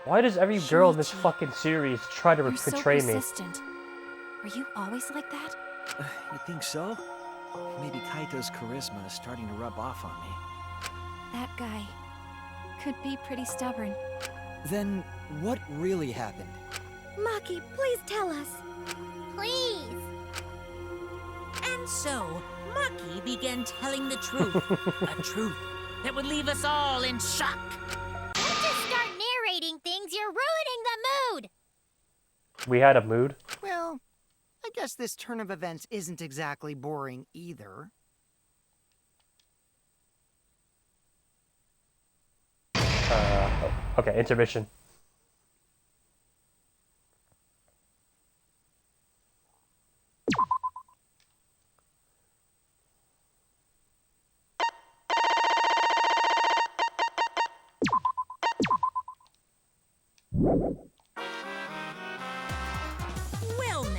A: Why does every girl in this
D: Shinichi,
A: fucking series try to
D: You're
A: betray
D: so
A: me?
D: persistent. Were you always like that?
F: You think so? Maybe Kaito's charisma is starting to rub off on me.
D: That guy could be pretty stubborn.
C: Then, what really happened?
E: Maki, please tell us.
G: Please.
B: And so, Maki began telling the truth. A truth that would leave us all in shock.
G: Don't just start narrating things, you're ruining the mood.
A: We had a mood.
I: Well, I guess this turn of events isn't exactly boring either.
A: Okay, intermission.
B: Well now.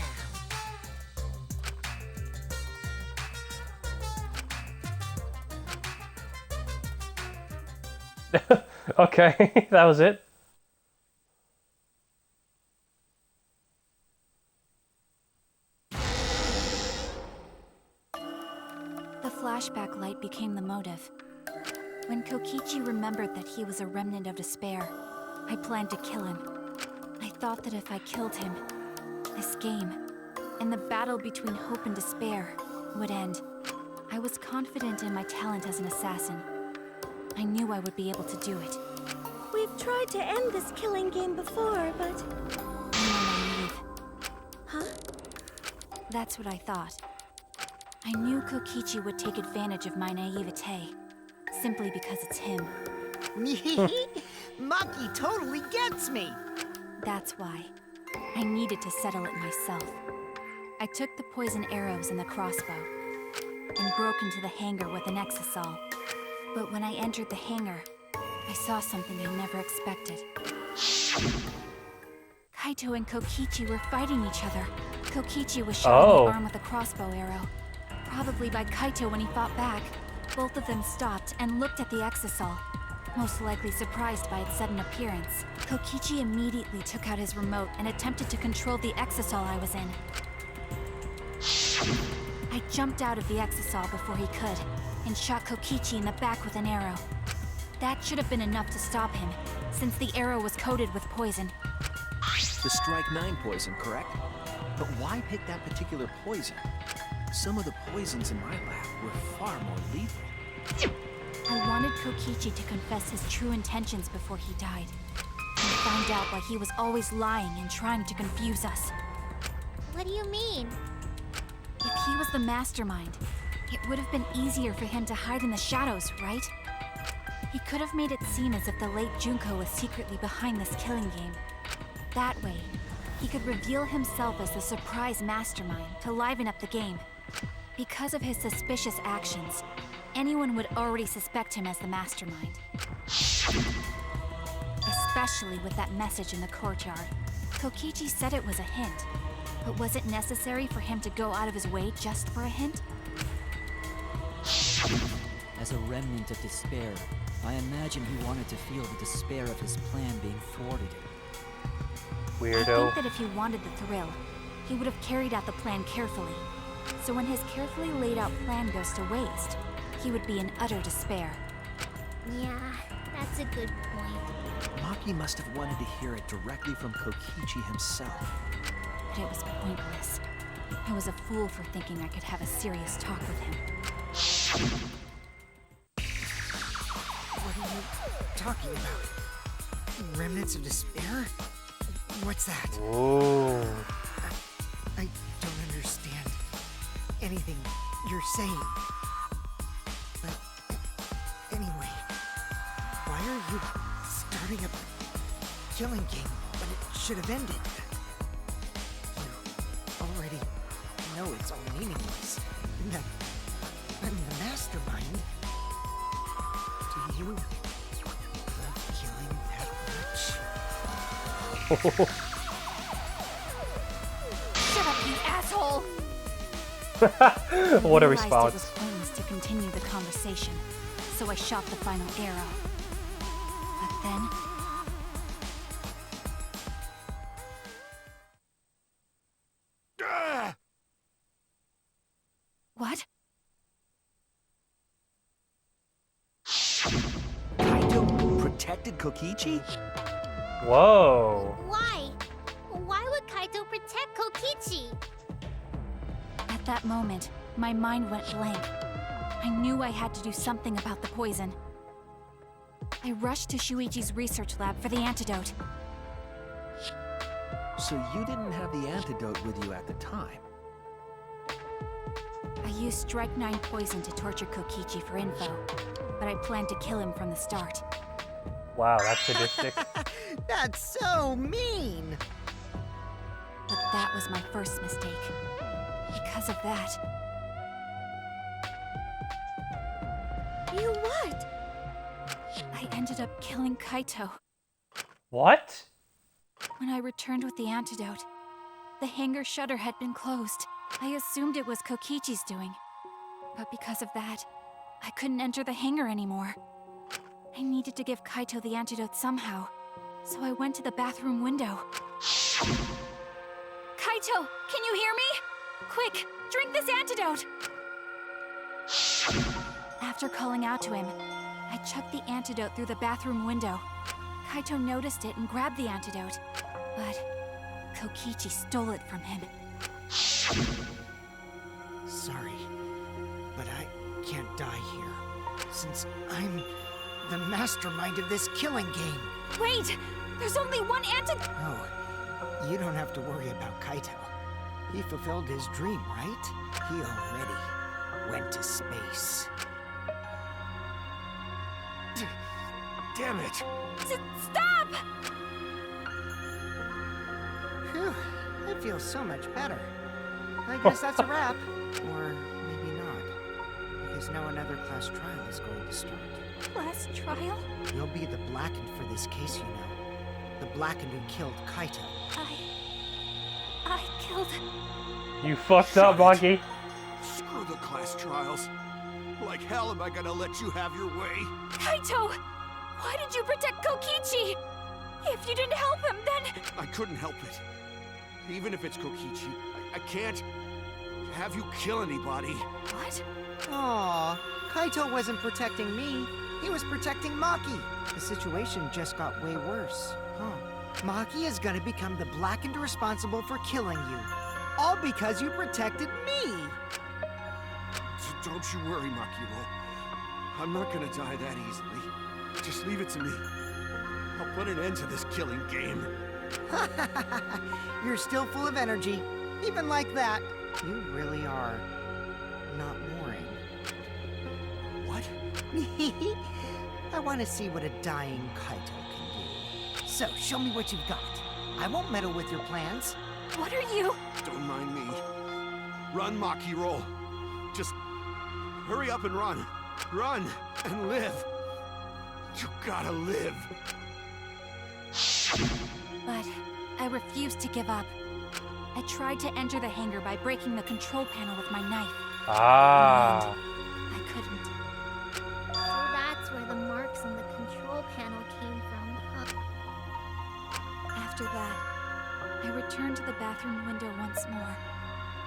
A: Okay, that was it.
D: The flashback light became the motive. When Kokichi remembered that he was a remnant of despair, I planned to kill him. I thought that if I killed him, this game, and the battle between hope and despair, would end. I was confident in my talent as an assassin. I knew I would be able to do it.
E: We've tried to end this killing game before, but...
D: I'm naive.
E: Huh?
D: That's what I thought. I knew Kokichi would take advantage of my naivete, simply because it's him.
I: Maki totally gets me!
D: That's why. I needed to settle it myself. I took the poison arrows and the crossbow, and broke into the hangar with an exisal. But when I entered the hangar, I saw something I never expected. Kaito and Kokichi were fighting each other. Kokichi was shot in the arm with a crossbow arrow. Probably by Kaito when he fought back. Both of them stopped and looked at the exisal, most likely surprised by its sudden appearance. Kokichi immediately took out his remote and attempted to control the exisal I was in. I jumped out of the exisal before he could, and shot Kokichi in the back with an arrow. That should have been enough to stop him, since the arrow was coated with poison.
F: The Strike 9 poison, correct? But why pick that particular poison? Some of the poisons in my lab were far more lethal.
D: I wanted Kokichi to confess his true intentions before he died, and find out why he was always lying and trying to confuse us.
G: What do you mean?
D: If he was the mastermind, it would have been easier for him to hide in the shadows, right? He could have made it seem as if the late Junko was secretly behind this killing game. That way, he could reveal himself as the surprise mastermind to liven up the game. Because of his suspicious actions, anyone would already suspect him as the mastermind. Especially with that message in the courtyard. Kokichi said it was a hint, but was it necessary for him to go out of his way just for a hint?
C: As a remnant of despair, I imagine he wanted to feel the despair of his plan being thwarted.
D: I
A: Weirdo.
D: think that if he wanted the thrill, he would have carried out the plan carefully. So when his carefully laid out plan goes to waste, he would be in utter despair.
G: Yeah, that's a good point.
F: Maki must have wanted to hear it directly from Kokichi himself.
D: But it was pointless. I was a fool for thinking I could have a serious talk with him.
I: What are you talking about? Remnants of despair? What's that?
A: Whoa.
I: I don't understand anything you're saying. But anyway, why are you starting a killing game when it should have ended? You already know it's all meaningless. And that I'm the mastermind. you love killing that witch?
D: Shut up, you asshole!
A: What a
D: I realized
A: response.
D: It was pointless to continue the conversation, so I shot the final arrow. But then,
H: Ah!
D: what?
F: Kaito protected Kokichi?
A: Whoa.
G: Why? Why would Kaito protect Kokichi?
D: At that moment, my mind went blank. I knew I had to do something about the poison. I rushed to Shuichi's research lab for the antidote.
F: So you didn't have the antidote with you at the time?
D: I used Strike 9 poison to torture Kokichi for info, but I planned to kill him from the start.
A: Wow, that's sadistic.
I: That's so mean!
D: But that was my first mistake. Because of that,
E: You what?
D: I ended up killing Kaito.
A: What?
D: When I returned with the antidote, the hangar shutter had been closed. I assumed it was Kokichi's doing. But because of that, I couldn't enter the hangar anymore. I needed to give Kaito the antidote somehow, so I went to the bathroom window. Kaito, can you hear me? Quick, drink this antidote! After calling out to him, I chucked the antidote through the bathroom window. Kaito noticed it and grabbed the antidote, but Kokichi stole it from him.
I: Sorry, but I can't die here, since I'm the mastermind of this killing game.
D: Wait! There's only one antidote!
I: Oh, you don't have to worry about Kaito. He fulfilled his dream, right? He already went to space.
H: Damn it!
D: Stop!
I: Phew, I feel so much better. I guess that's a wrap. Or maybe not. Because now another class trial is going to start.
D: Last trial?
I: You'll be the Blackened for this case, you know. The Blackened who killed Kaito.
D: I killed...
A: You fucked up, Monkey.
H: Screw the class trials. Like hell am I gonna let you have your way?
D: Kaito! Why did you protect Kokichi? If you didn't help him, then...
H: I couldn't help it. Even if it's Kokichi, I can't have you kill anybody.
D: What?
I: Aw, Kaito wasn't protecting me. He was protecting Maki. The situation just got way worse. Huh. Maki is gonna become the Blackened responsible for killing you. All because you protected me!
H: So don't you worry, Makiro. I'm not gonna die that easily. Just leave it to me. I'll put an end to this killing game.
I: You're still full of energy. Even like that, you really are not boring.
H: What?
I: I want to see what a dying Kaito can do. So, show me what you've got. I won't meddle with your plans.
D: What are you...
H: Don't mind me. Run, Makiro. Just hurry up and run. Run and live. You gotta live.
D: But I refused to give up. I tried to enter the hangar by breaking the control panel with my knife.
A: Ah.
D: I couldn't.
G: So that's where the marks on the control panel came from, huh?
D: After that, I returned to the bathroom window once more,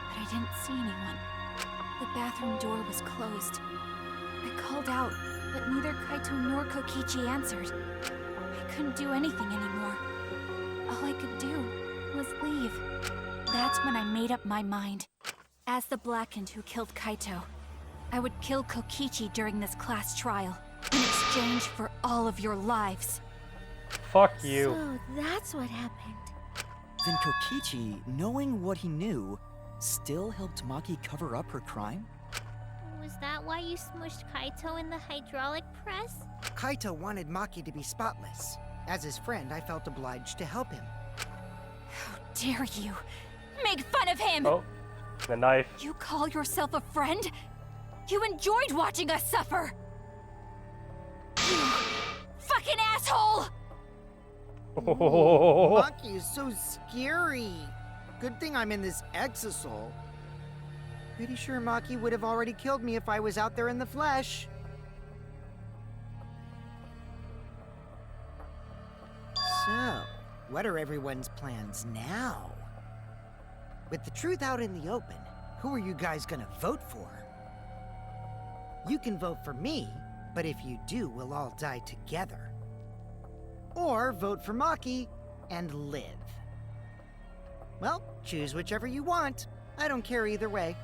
D: but I didn't see anyone. The bathroom door was closed. I called out, but neither Kaito nor Kokichi answered. I couldn't do anything anymore. All I could do was leave. That's when I made up my mind. As the Blackened who killed Kaito, I would kill Kokichi during this class trial, in exchange for all of your lives.
A: Fuck you.
E: So that's what happened.
C: Then Kokichi, knowing what he knew, still helped Maki cover up her crime?
G: Was that why you smushed Kaito in the hydraulic press?
I: Kaito wanted Maki to be spotless. As his friend, I felt obliged to help him.
D: How dare you! Make fun of him!
A: Oh, the knife.
D: You call yourself a friend? You enjoyed watching us suffer! You asshole!
I: Maki is so scary. Good thing I'm in this exosol. Pretty sure Maki would have already killed me if I was out there in the flesh. So, what are everyone's plans now? With the truth out in the open, who are you guys gonna vote for? You can vote for me, but if you do, we'll all die together. Or vote for Maki and live. Well, choose whichever you want. I don't care either way.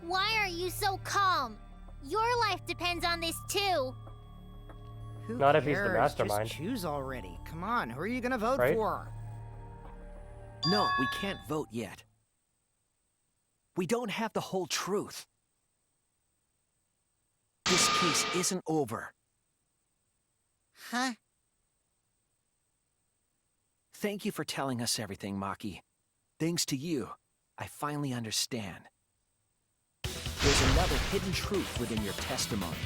G: Why are you so calm? Your life depends on this too.
I: Who
A: Not if
I: cares?
A: he's the mastermind.
I: Just choose already. Come on, who are you gonna vote
A: Right?
I: for?
F: No, we can't vote yet. We don't have the whole truth. This case isn't over.
I: Huh?
F: Thank you for telling us everything, Maki. Thanks to you, I finally understand. There's another hidden truth within your testimony.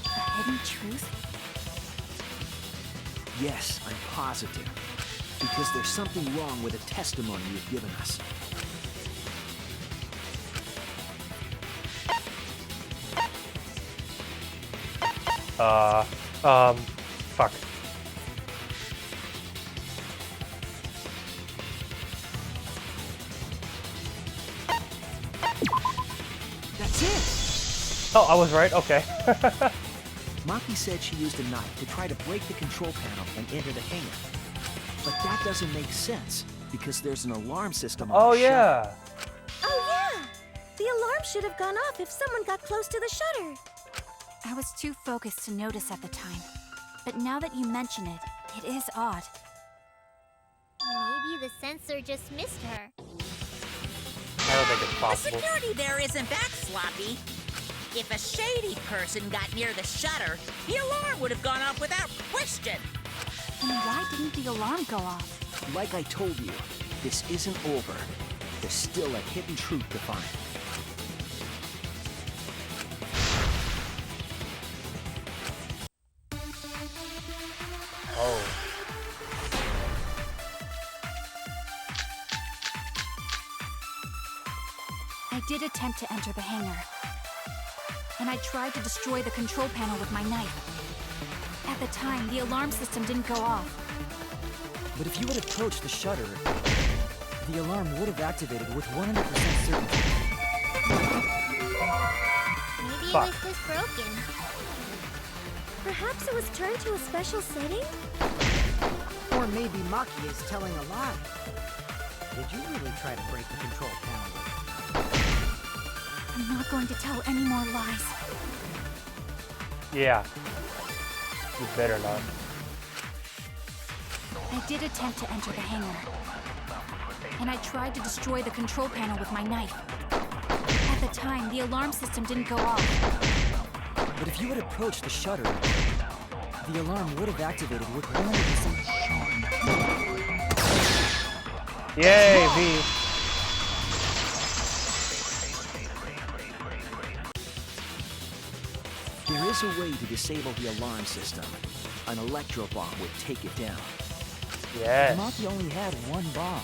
D: A hidden truth?
F: Yes, I'm positive. Because there's something wrong with the testimony you've given us.
A: Fuck.
F: That's it!
A: Oh, I was right, okay.
F: Maki said she used a knife to try to break the control panel and enter the hangar. But that doesn't make sense, because there's an alarm system on
A: Oh,
F: the shutter.
A: yeah.
E: Oh, yeah! The alarm should have gone off if someone got close to the shutter.
D: I was too focused to notice at the time. But now that you mention it, it is odd.
G: Maybe the sensor just missed her.
A: I don't think it's
B: The
A: possible.
B: security there isn't that sloppy. If a shady person got near the shutter, the alarm would have gone off without question.
D: Then why didn't the alarm go off?
F: Like I told you, this isn't over. There's still a hidden truth to find.
A: Oh.
D: I did attempt to enter the hangar. And I tried to destroy the control panel with my knife. At the time, the alarm system didn't go off.
C: But if you had approached the shutter, the alarm would have activated with 100% certainty.
G: Maybe
A: Fuck.
G: it was just broken.
E: Perhaps it was turned to a special setting?
I: Or maybe Maki is telling a lie. Did you really try to break the control panel?
D: I'm not going to tell any more lies.
A: Yeah. You better not.
D: I did attempt to enter the hangar. And I tried to destroy the control panel with my knife. At the time, the alarm system didn't go off.
C: But if you had approached the shutter, the alarm would have activated with 100%.
A: Yay, V.
F: There is a way to disable the alarm system. An electro bomb would take it down.
A: Yes.
C: Maki only had one bomb,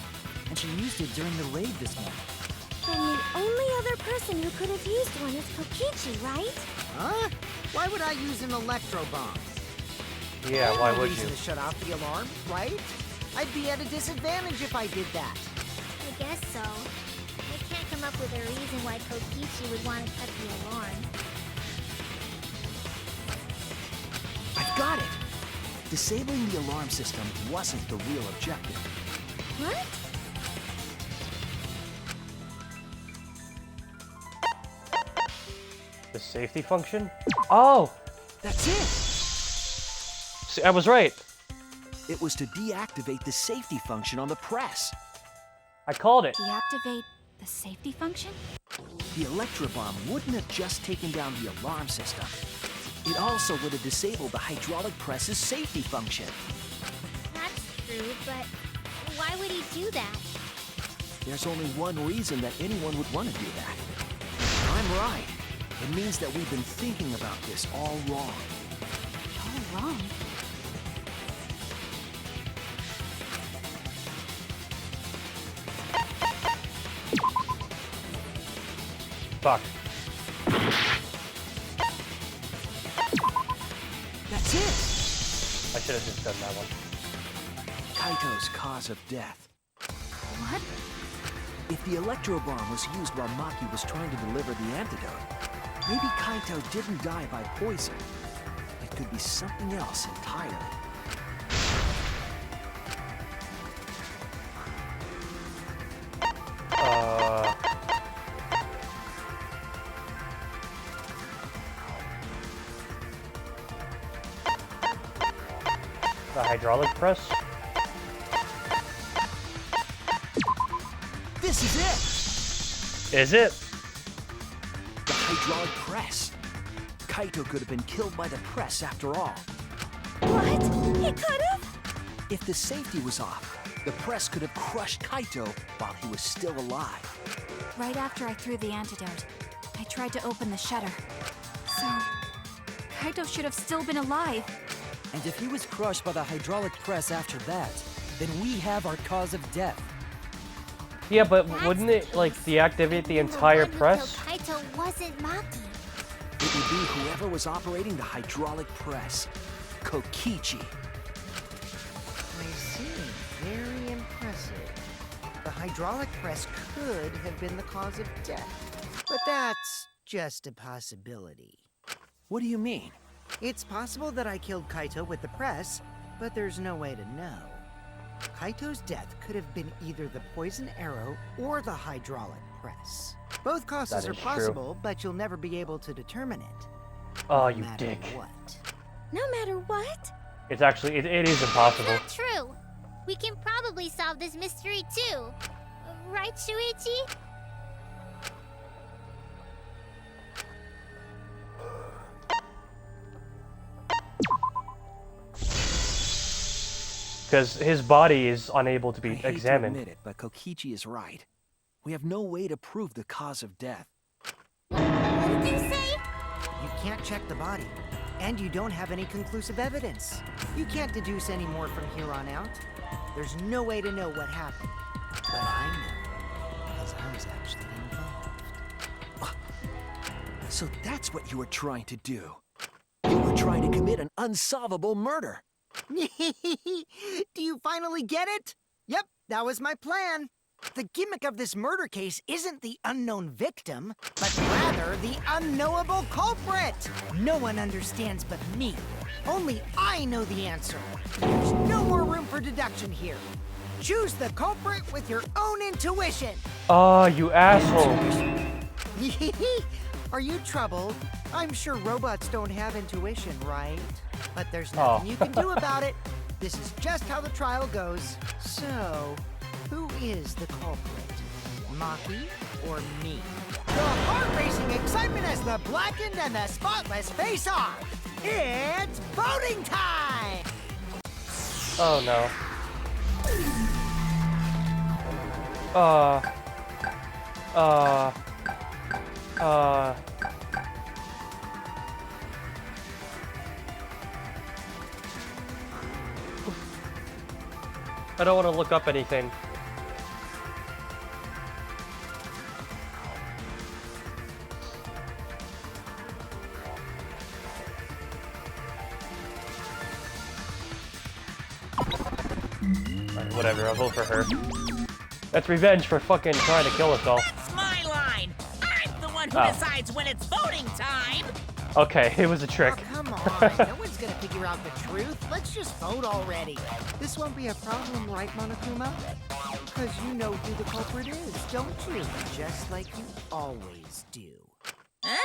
C: and she used it during the raid this morning.
E: Then the only other person who could have used one is Kokichi, right?
I: Huh? Why would I use an electro bomb?
A: Yeah, why
I: No
A: would
I: reason
A: you?
I: to shut off the alarm, right? I'd be at a disadvantage if I did that.
G: I guess so. I can't come up with a reason why Kokichi would want to cut the alarm.
F: I've got it! Disabling the alarm system wasn't the real objective.
E: What?
A: The safety function? Oh!
F: That's it!
A: See, I was right.
F: It was to deactivate the safety function on the press.
A: I called it.
D: Deactivate the safety function?
F: The electro bomb wouldn't have just taken down the alarm system. It also would have disabled the hydraulic press's safety function.
G: That's true, but why would he do that?
F: There's only one reason that anyone would want to do that. I'm right. It means that we've been thinking about this all wrong.
D: All wrong.
A: Fuck.
F: That's it!
A: I should have just done that one.
F: Kaito's cause of death.
D: What?
F: If the electro bomb was used while Maki was trying to deliver the antidote, maybe Kaito didn't die by poison. It could be something else entirely.
A: The hydraulic press?
F: This is it!
A: Is it?
F: The hydraulic press. Kaito could have been killed by the press after all.
E: What? He could have?
F: If the safety was off, the press could have crushed Kaito while he was still alive.
D: Right after I threw the antidote, I tried to open the shutter. So, Kaito should have still been alive.
C: And if he was crushed by the hydraulic press after that, then we have our cause of death.
A: Yeah, but wouldn't it, like, deactivate the entire press?
G: Kaito wasn't Maki.
F: It would be whoever was operating the hydraulic press. Kokichi.
I: I see. Very impressive. The hydraulic press could have been the cause of death. But that's just a possibility.
F: What do you mean?
I: It's possible that I killed Kaito with the press, but there's no way to know. Kaito's death could have been either the poison arrow or the hydraulic press. Both causes are possible, but you'll never be able to determine it.
A: Oh,
I: No
A: you
I: matter
A: dick.
I: what.
E: No matter what?
A: It's actually, it is impossible.
G: Not true. We can probably solve this mystery too. Right, Shuichi?
A: Because his body is unable to
F: I
A: be
F: hate
A: examined.
F: to admit it, but Kokichi is right. We have no way to prove the cause of death.
G: What did you say?
I: You can't check the body, and you don't have any conclusive evidence. You can't deduce any more from here on out. There's no way to know what happened. But I know, because I was actually involved.
F: So that's what you were trying to do. You were trying to commit an unsolvable murder.
I: Do you finally get it? Yep, that was my plan. The gimmick of this murder case isn't the unknown victim, but rather the unknowable culprit. No one understands but me. Only I know the answer. There's no more room for deduction here. Choose the culprit with your own intuition.
A: Oh, you asshole.
I: Are you troubled? I'm sure robots don't have intuition, right? But there's nothing you can do about it. This is just how the trial goes. So, who is the culprit? Maki or me? The heart-racing excitement as the blackened and the spotless face off. It's voting time!
A: Oh no. I don't want to look up anything. Alright, whatever, I'll vote for her. That's revenge for fucking trying to kill us all.
B: That's my line. I'm the one who decides when it's voting time.
A: Okay, it was a trick.
I: Oh, come on. No one's gonna figure out the truth. Let's just vote already. This won't be a problem, right, Monokuma? Because you know who the culprit is, don't you? Just like you always do.
B: Huh?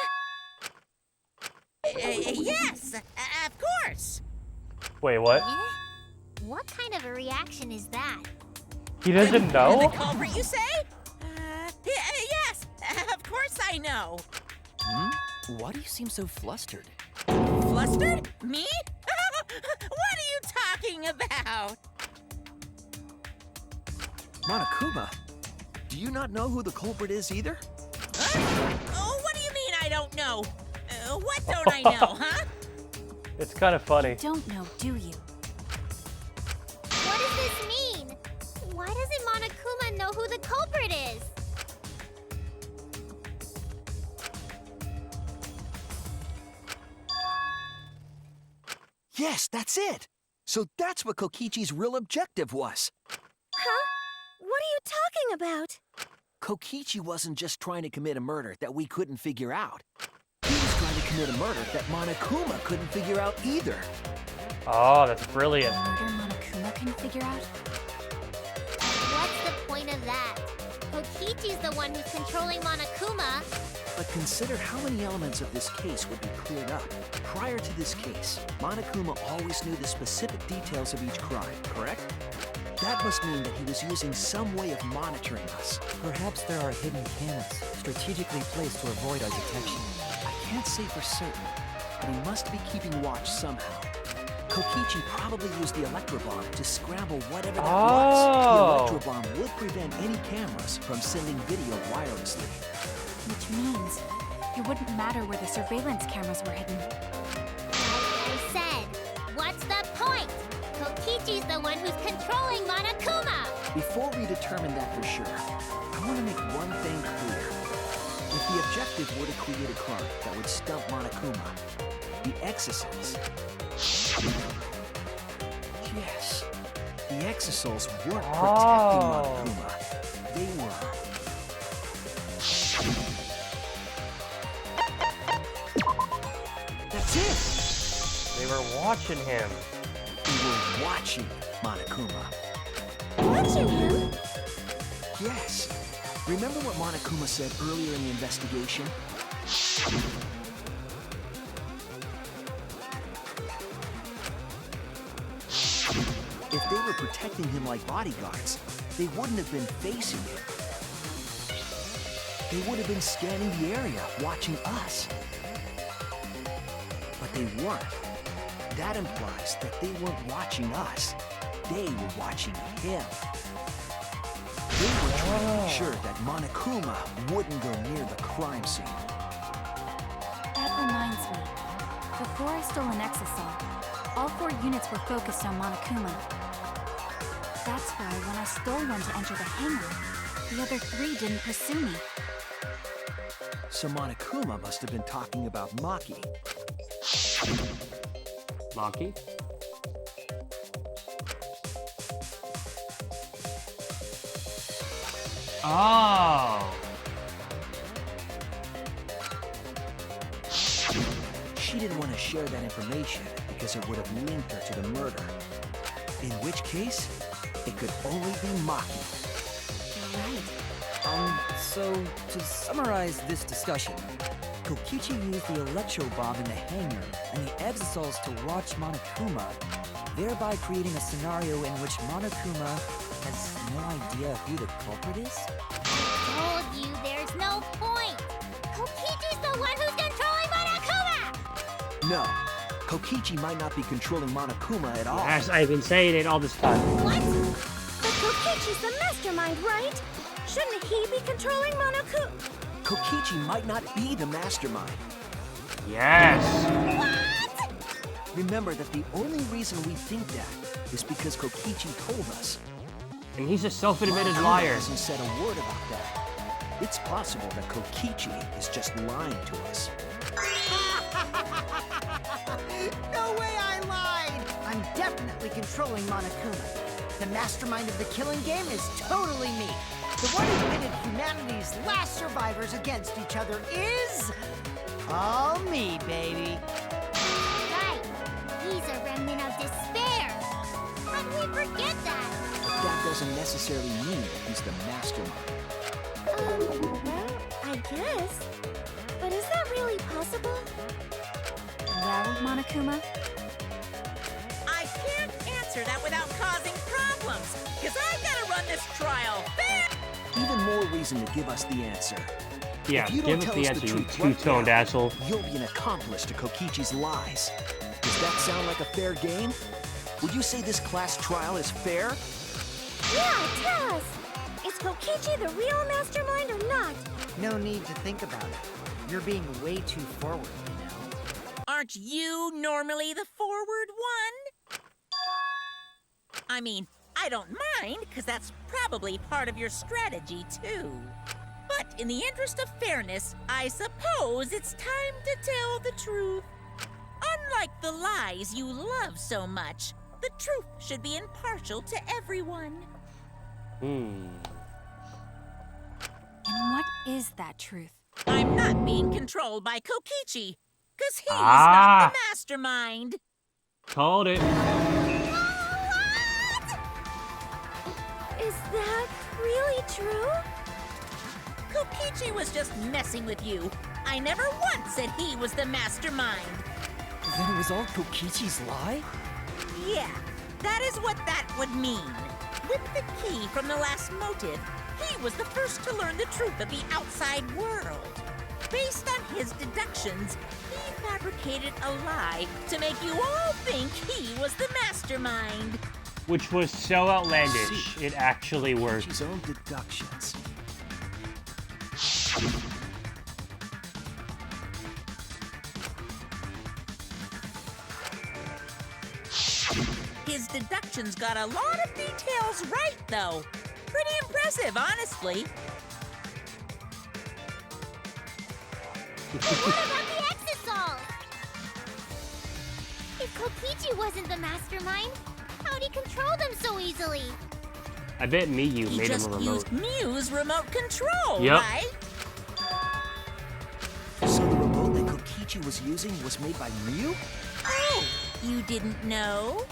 B: Yes, of course.
A: Wait, what?
G: Yeah? What kind of a reaction is that?
A: He doesn't know?
B: The culprit, you say? Yes, of course I know.
C: Why do you seem so flustered?
B: Flustered? Me? What are you talking about?
F: Monokuma, do you not know who the culprit is either?
B: Huh? Oh, what do you mean I don't know. What don't I know, huh?
A: It's kind of funny.
D: You don't know, do you?
G: What does this mean? Why doesn't Monokuma know who the culprit is?
F: Yes, that's it! So that's what Kokichi's real objective was.
E: Huh? What are you talking about?
F: Kokichi wasn't just trying to commit a murder that we couldn't figure out. He was trying to commit a murder that Monokuma couldn't figure out either.
A: Oh, that's brilliant.
D: A murder Monokuma can figure out?
G: What's the point of that? Kokichi's the one who's controlling Monokuma.
F: But consider how many elements of this case would be cleared up. Prior to this case, Monokuma always knew the specific details of each crime, correct? That must mean that he was using some way of monitoring us.
C: Perhaps there are hidden cameras, strategically placed to avoid our detection.
F: I can't say for certain, but he must be keeping watch somehow. Kokichi probably used the electrobomb to scramble whatever that was. The electrobomb would prevent any cameras from sending video wirelessly.
D: Which means it wouldn't matter where the surveillance cameras were hidden.
G: Like I said, what's the point? Kokichi's the one who's controlling Monokuma.
F: Before we determine that for sure, I want to make one thing clear. If the objective were to create a crime that would stump Monokuma, the exosols... Yes, the exosols weren't protecting Monokuma. They were... That's it!
A: They were watching him.
F: We were watching Monokuma.
E: Watching him?
F: Yes. Remember what Monokuma said earlier in the investigation? If they were protecting him like bodyguards, they wouldn't have been facing him. They would have been scanning the area, watching us. But they weren't. That implies that they weren't watching us. They were watching him. They were trying to make sure that Monokuma wouldn't go near the crime scene.
D: That reminds me. Before I stole an exosol, all 4 units were focused on Monokuma. That's why when I stole one to enter the hangar, the other 3 didn't pursue me.
F: So Monokuma must have been talking about Maki.
A: Maki? Oh.
F: She didn't want to share that information because it would have linked her to the murder. In which case, it could only be Maki.
D: You're right.
C: So to summarize this discussion, Kokichi used the electro bomb in the hangar and the exosols to watch Monokuma, thereby creating a scenario in which Monokuma has no idea who the culprit is?
G: I told you there's no point. Kokichi's the one who's controlling Monokuma.
F: No, Kokichi might not be controlling Monokuma at all.
A: Yes, I've been saying it all this time.
G: What?
E: But Kokichi's the mastermind, right? Shouldn't he be controlling Monokuma?
F: Kokichi might not be the mastermind.
A: Yes.
G: What?
F: Remember that the only reason we think that is because Kokichi told us.
A: And he's a self-admitted
F: Monokuma
A: liar.
F: hasn't said a word about that. It's possible that Kokichi is just lying to us.
I: No way I lied! I'm definitely controlling Monokuma. The mastermind of the killing game is totally me. The one who pitted humanity's last survivors against each other is... all me, baby.
G: Right. He's a remnant of despair. How do we forget that?
F: But that doesn't necessarily mean that he's the mastermind.
E: Well, I guess. But is that really possible?
D: Well, Monokuma,
B: I can't answer that without causing problems, because I gotta run this trial fair.
F: Even more reason to give us the answer.
A: Yeah,
F: If you
A: give
F: don't
A: us
F: tell
A: the
F: us
A: answer,
F: the
A: you
F: truth right
A: two-toned
F: now,
A: asshole.
F: You'll be an accomplice to Kokichi's lies. Does that sound like a fair game? Would you say this class trial is fair?
E: Yeah, tell us! Is Kokichi the real mastermind or not?
I: No need to think about it. You're being way too forward, you know.
B: Aren't you normally the forward one? I mean, I don't mind, because that's probably part of your strategy, too. But in the interest of fairness, I suppose it's time to tell the truth. Unlike the lies you love so much, the truth should be impartial to everyone.
D: And what is that truth?
B: I'm not being controlled by Kokichi, because he's not the mastermind.
A: Called it.
E: Is that really true?
B: Kokichi was just messing with you. I never once said he was the mastermind.
C: Then it was all Kokichi's lie?
B: Yeah, that is what that would mean. With the key from the last motive, he was the first to learn the truth of the outside world. Based on his deductions, he fabricated a lie to make you all think he was the mastermind.
A: Which was so outlandish, it actually worked.
F: His own deductions.
B: His deductions got a lot of details right, though. Pretty impressive, honestly.
G: What about the Exisol? If Kokichi wasn't the mastermind, how'd he control them so easily?
A: I bet Miyu
B: He
A: made him
B: just
A: a remote.
B: used Mew's remote control,
A: Yep.
B: right?
F: So the remote that Kokichi was using was made by Mew?
B: Oh, you didn't know?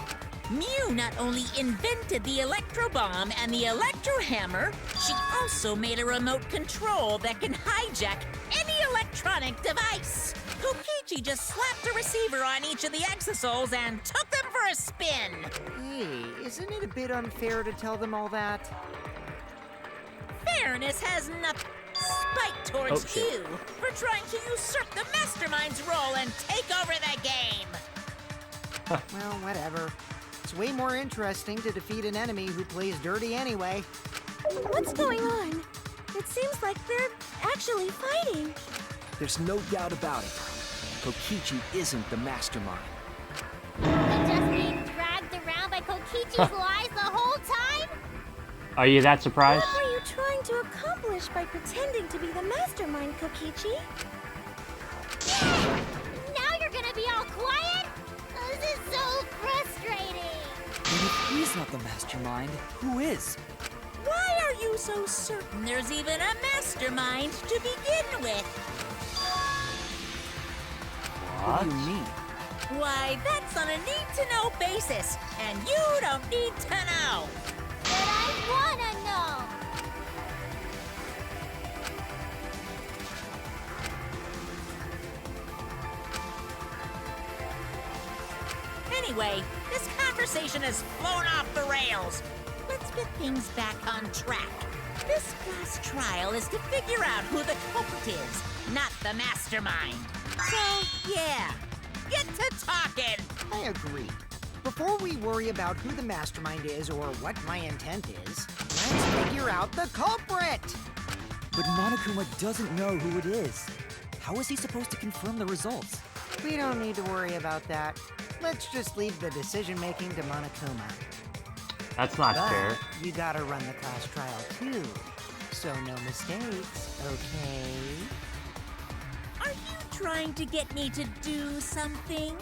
B: Mew not only invented the electro bomb and the electro hammer, she also made a remote control that can hijack any electronic device. Kokichi just slapped a receiver on each of the Exosols and took them for a spin.
I: Hey, isn't it a bit unfair to tell them all that?
B: Fairness has nothing. Spite towards
A: Oh, shit.
B: you for trying to usurp the mastermind's role and take over the game.
I: Well, whatever. It's way more interesting to defeat an enemy who plays dirty anyway.
E: What's going on? It seems like they're actually fighting.
F: There's no doubt about it. Kokichi isn't the mastermind.
G: They're just being dragged around by Kokichi's lies the whole time?
A: Are you that surprised?
E: What were you trying to accomplish by pretending to be the mastermind, Kokichi?
G: Now you're gonna be all quiet? This is so frustrating.
C: And if he's not the mastermind, who is?
B: Why are you so certain there's even a mastermind to begin with?
F: What do you mean?
B: Why, that's on a need-to-know basis, and you don't need to know.
G: But I wanna know.
B: Anyway, this conversation has flown off the rails. Let's get things back on track. This class trial is to figure out who the culprit is, not the mastermind. So, yeah, get to talking.
I: I agree. Before we worry about who the mastermind is or what my intent is, let's figure out the culprit!
C: But Monokuma doesn't know who it is. How is he supposed to confirm the results?
I: We don't need to worry about that. Let's just leave the decision-making to Monokuma.
A: That's not
I: But
A: fair.
I: you gotta run the class trial too, so no mistakes, okay?
B: Are you trying to get me to do something?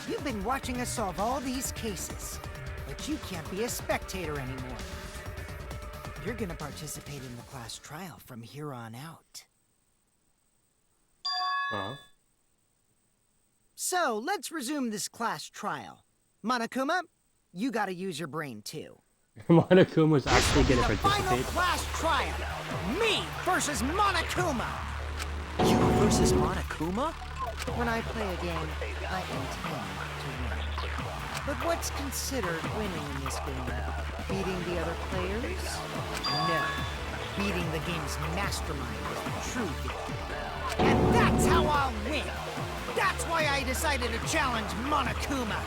I: You've been watching us solve all these cases, but you can't be a spectator anymore. You're gonna participate in the class trial from here on out.
A: Huh?
I: So, let's resume this class trial. Monokuma, you gotta use your brain too.
A: Monokuma's actually
I: This will
A: gonna
I: be the final
A: participate.
I: class trial. Me versus Monokuma.
F: You versus Monokuma?
I: When I play a game, I intend to win. But what's considered winning in this game? Beating the other players? No. Beating the game's mastermind is the true victory. And that's how I'll win! That's why I decided to challenge Monokuma!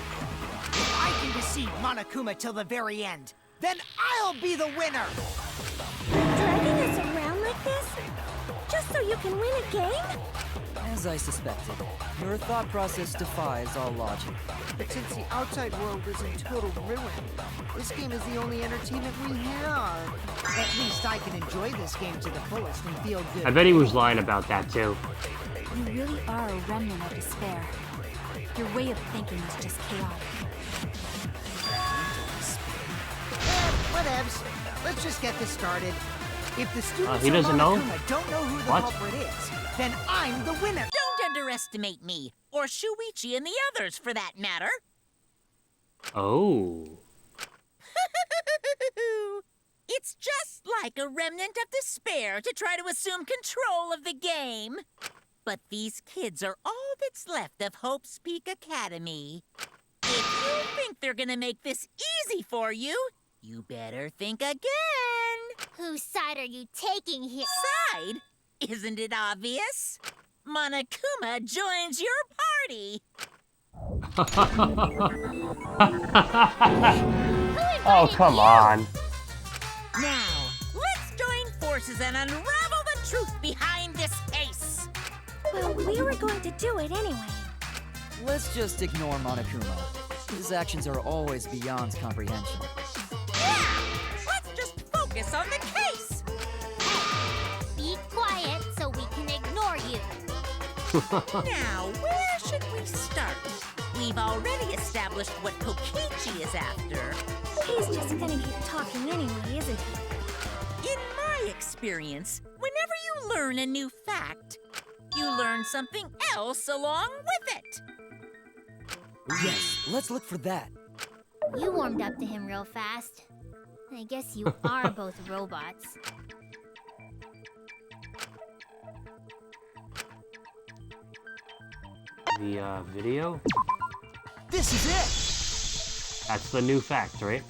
I: If I can deceive Monokuma till the very end, then I'll be the winner!
E: Dragging us around like this? Just so you can win a game?
C: As I suspected, your thought process defies all logic.
I: But since the outside world is in total ruin, this game is the only entertainment we have. At least I can enjoy this game to the fullest and feel good.
A: I bet he was lying about that too.
D: You really are a remnant of despair. Your way of thinking is just chaotic.
I: Whatevs. Let's just get this started. If the students
A: he doesn't know?
I: don't know who the
A: What?
I: culprit is, then I'm the winner.
B: Don't underestimate me, or Shuichi and the others, for that matter.
A: Oh.
B: It's just like a remnant of despair to try to assume control of the game. But these kids are all that's left of Hope's Peak Academy. If you think they're gonna make this easy for you, you better think again.
G: Whose side are you taking here?
B: Side? Isn't it obvious? Monokuma joins your party.
A: Oh, come on.
B: Now, let's join forces and unravel the truth behind this case.
E: Well, we were going to do it anyway.
C: Let's just ignore Monokuma. His actions are always beyond comprehension.
B: Yeah! Let's just focus on the case.
G: Be quiet so we can ignore you.
B: Now, where should we start? We've already established what Kokichi is after.
E: He's just gonna keep talking anyway, isn't he?
B: In my experience, whenever you learn a new fact, you learn something else along with it.
C: Yes, let's look for that.
G: You warmed up to him real fast. I guess you are both robots.
A: The video?
F: This is it!
A: That's the new fact, right?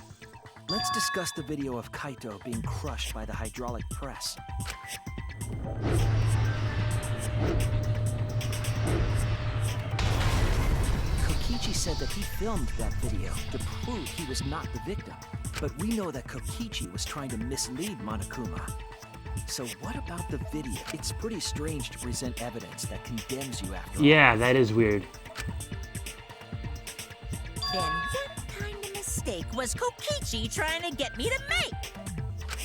F: Let's discuss the video of Kaito being crushed by the hydraulic press. Kokichi said that he filmed that video to prove he was not the victim. But we know that Kokichi was trying to mislead Monokuma. So what about the video? It's pretty strange to present evidence that condemns you after all.
A: Yeah, that is weird.
B: Then what kind of mistake was Kokichi trying to get me to make?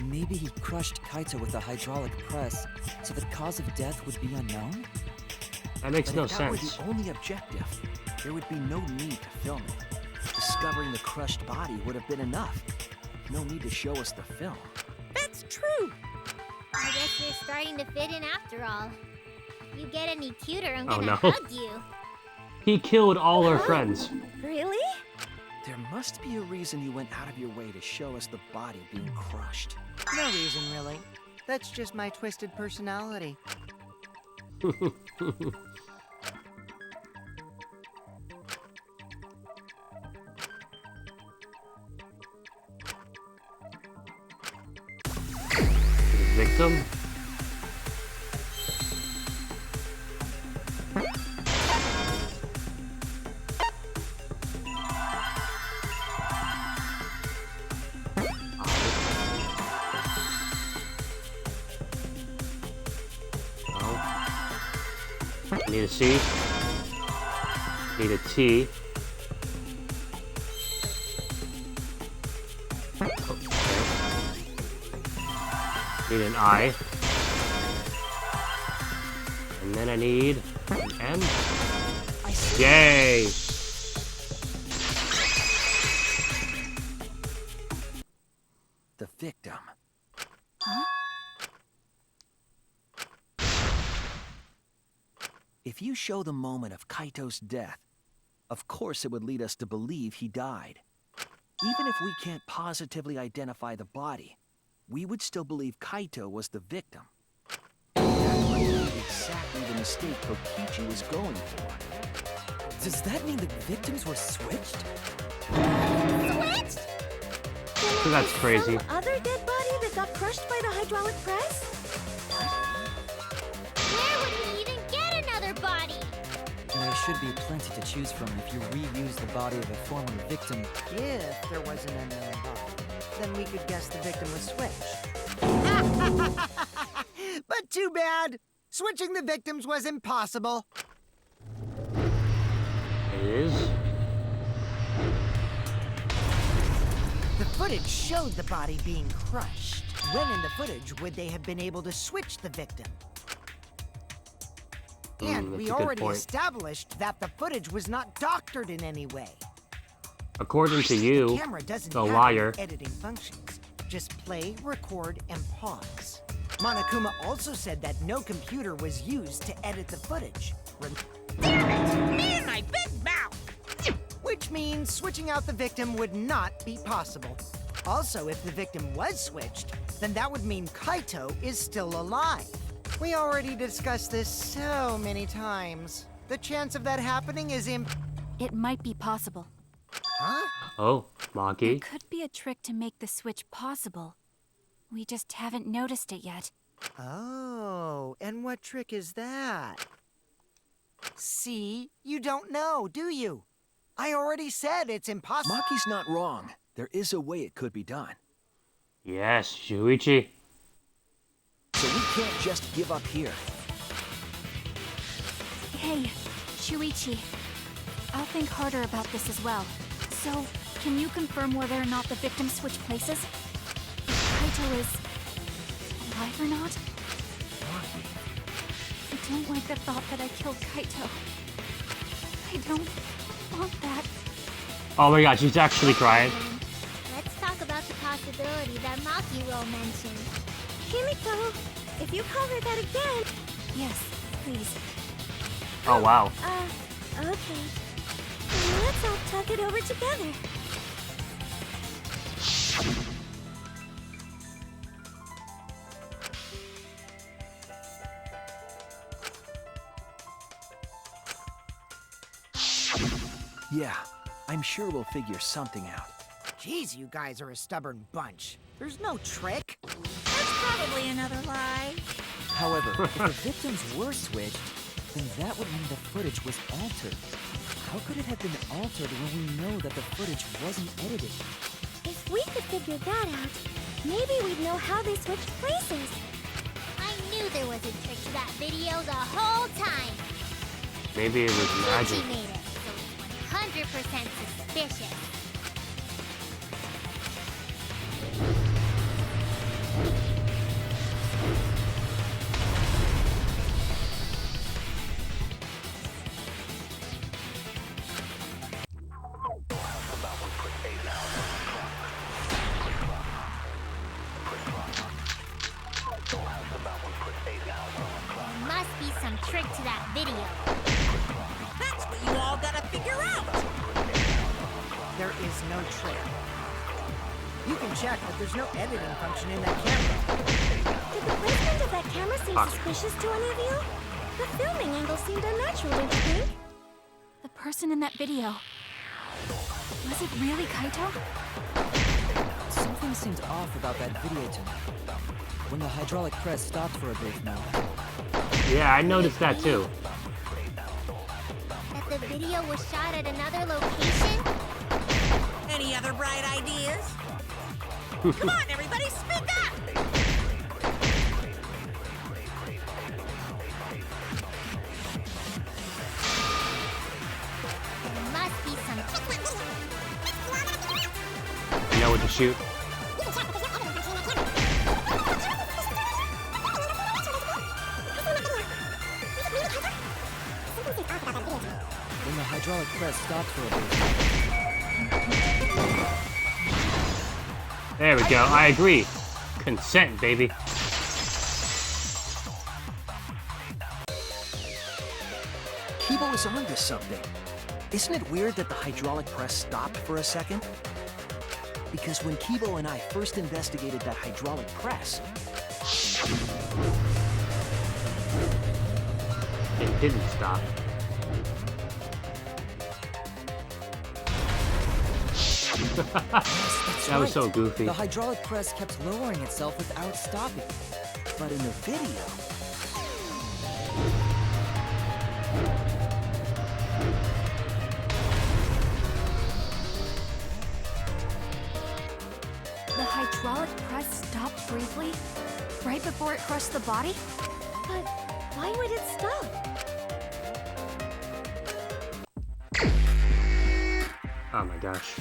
C: Maybe he crushed Kaito with a hydraulic press, so the cause of death would be unknown?
A: That makes
F: But
A: no
F: if that were
A: sense.
F: the only objective, there would be no need to film it. Discovering the crushed body would have been enough. No need to show us the film.
B: That's true.
G: I guess you're starting to fit in after all. If you get any cuter, I'm
A: Oh,
G: gonna
A: no.
G: hug you.
A: He killed all our friends.
E: Really?
F: There must be a reason you went out of your way to show us the body being crushed.
I: No reason, really. That's just my twisted personality.
A: The victim? I need a C. Need a T. Okay. Need an I. And then I need an M. Yay!
F: The victim. If you show the moment of Kaito's death, of course it would lead us to believe he died. Even if we can't positively identify the body, we would still believe Kaito was the victim. That might be exactly the mistake Kokichi was going for.
C: Does that mean the victims were switched?
G: Switched?
A: So that's crazy.
E: Some other dead body that got crushed by the hydraulic press?
G: Where would we even get another body?
C: There should be plenty to choose from if you reuse the body of a former victim.
I: If there was an unknown body, then we could guess the victim was switched. But too bad! Switching the victims was impossible.
A: It is?
I: The footage showed the body being crushed. When in the footage would they have been able to switch the victim? And
A: that's
I: we
A: a good
I: already
A: point.
I: established that the footage was not doctored in any way.
A: According to
I: The
A: you,
I: camera doesn't
A: the
I: have
A: liar.
I: any editing functions. Just play, record, and pause. Monokuma also said that no computer was used to edit the footage.
B: Me and my big mouth!
I: Which means switching out the victim would not be possible. Also, if the victim was switched, then that would mean Kaito is still alive. We already discussed this so many times. The chance of that happening is
D: It might be possible.
I: Huh?
A: Oh,
D: There
A: Maki.
D: could be a trick to make the switch possible. We just haven't noticed it yet.
I: Oh, and what trick is that? See? You don't know, do you? I already said it's impossible.
F: Maki's not wrong. There is a way it could be done.
A: Yes, Shuichi.
F: So we can't just give up here.
D: Hey, Shuichi. I'll think harder about this as well. So, can you confirm whether or not the victims switch places? If Kaito is alive or not? I don't like the thought that I killed Kaito. I don't want that.
A: Oh my god, she's actually crying.
G: Let's talk about the possibility that Makiro mentioned.
E: Kimiko, if you call her that again...
D: Yes, please.
A: Oh wow.
E: Okay. Let's all talk it over together.
F: Yeah, I'm sure we'll figure something out.
I: Jeez, you guys are a stubborn bunch. There's no trick.
B: That's probably another lie.
C: However, if the victims were switched, then that would mean the footage was altered. How could it have been altered when we know that the footage wasn't edited?
E: If we could figure that out, maybe we'd know how they switched places.
G: I knew there was a trick to that video the whole time.
A: Maybe it was magic.
G: Kokichi made it, so it's 100% suspicious. There must be some trick to that video.
B: That's what you all gotta figure out.
I: There is no trick. You can check, but there's no editing function in that camera.
E: Did the placement of that camera seem suspicious to any of you? The filming angle seemed unnatural, don't you think?
D: The person in that video. Was it really Kaito?
C: Something seemed off about that video to me. When the hydraulic press stopped for a brief moment.
A: Yeah, I noticed that too.
G: That the video was shot at another location?
B: Any other bright ideas? Come on, everybody, speak up!
G: There must be some...
A: You know what to shoot.
C: When the hydraulic press stopped for a brief moment.
A: There we go. I agree. Consent, baby.
F: Kibo is onto something. Isn't it weird that the hydraulic press stopped for a second? Because when Kibo and I first investigated that hydraulic press,
A: It didn't stop. That was so goofy.
C: The hydraulic press kept lowering itself without stopping.
F: but in the video,
D: The hydraulic press stopped briefly, right before it crushed the body?
E: But Why would it stop?
A: Oh my gosh.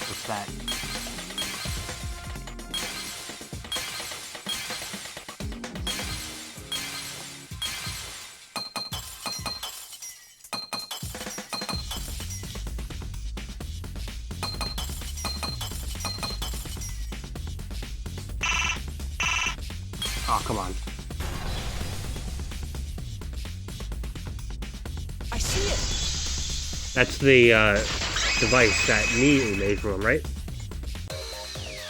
C: What's that?
A: Oh, come on.
C: I see it!
A: That's the device that immediately made for him, right?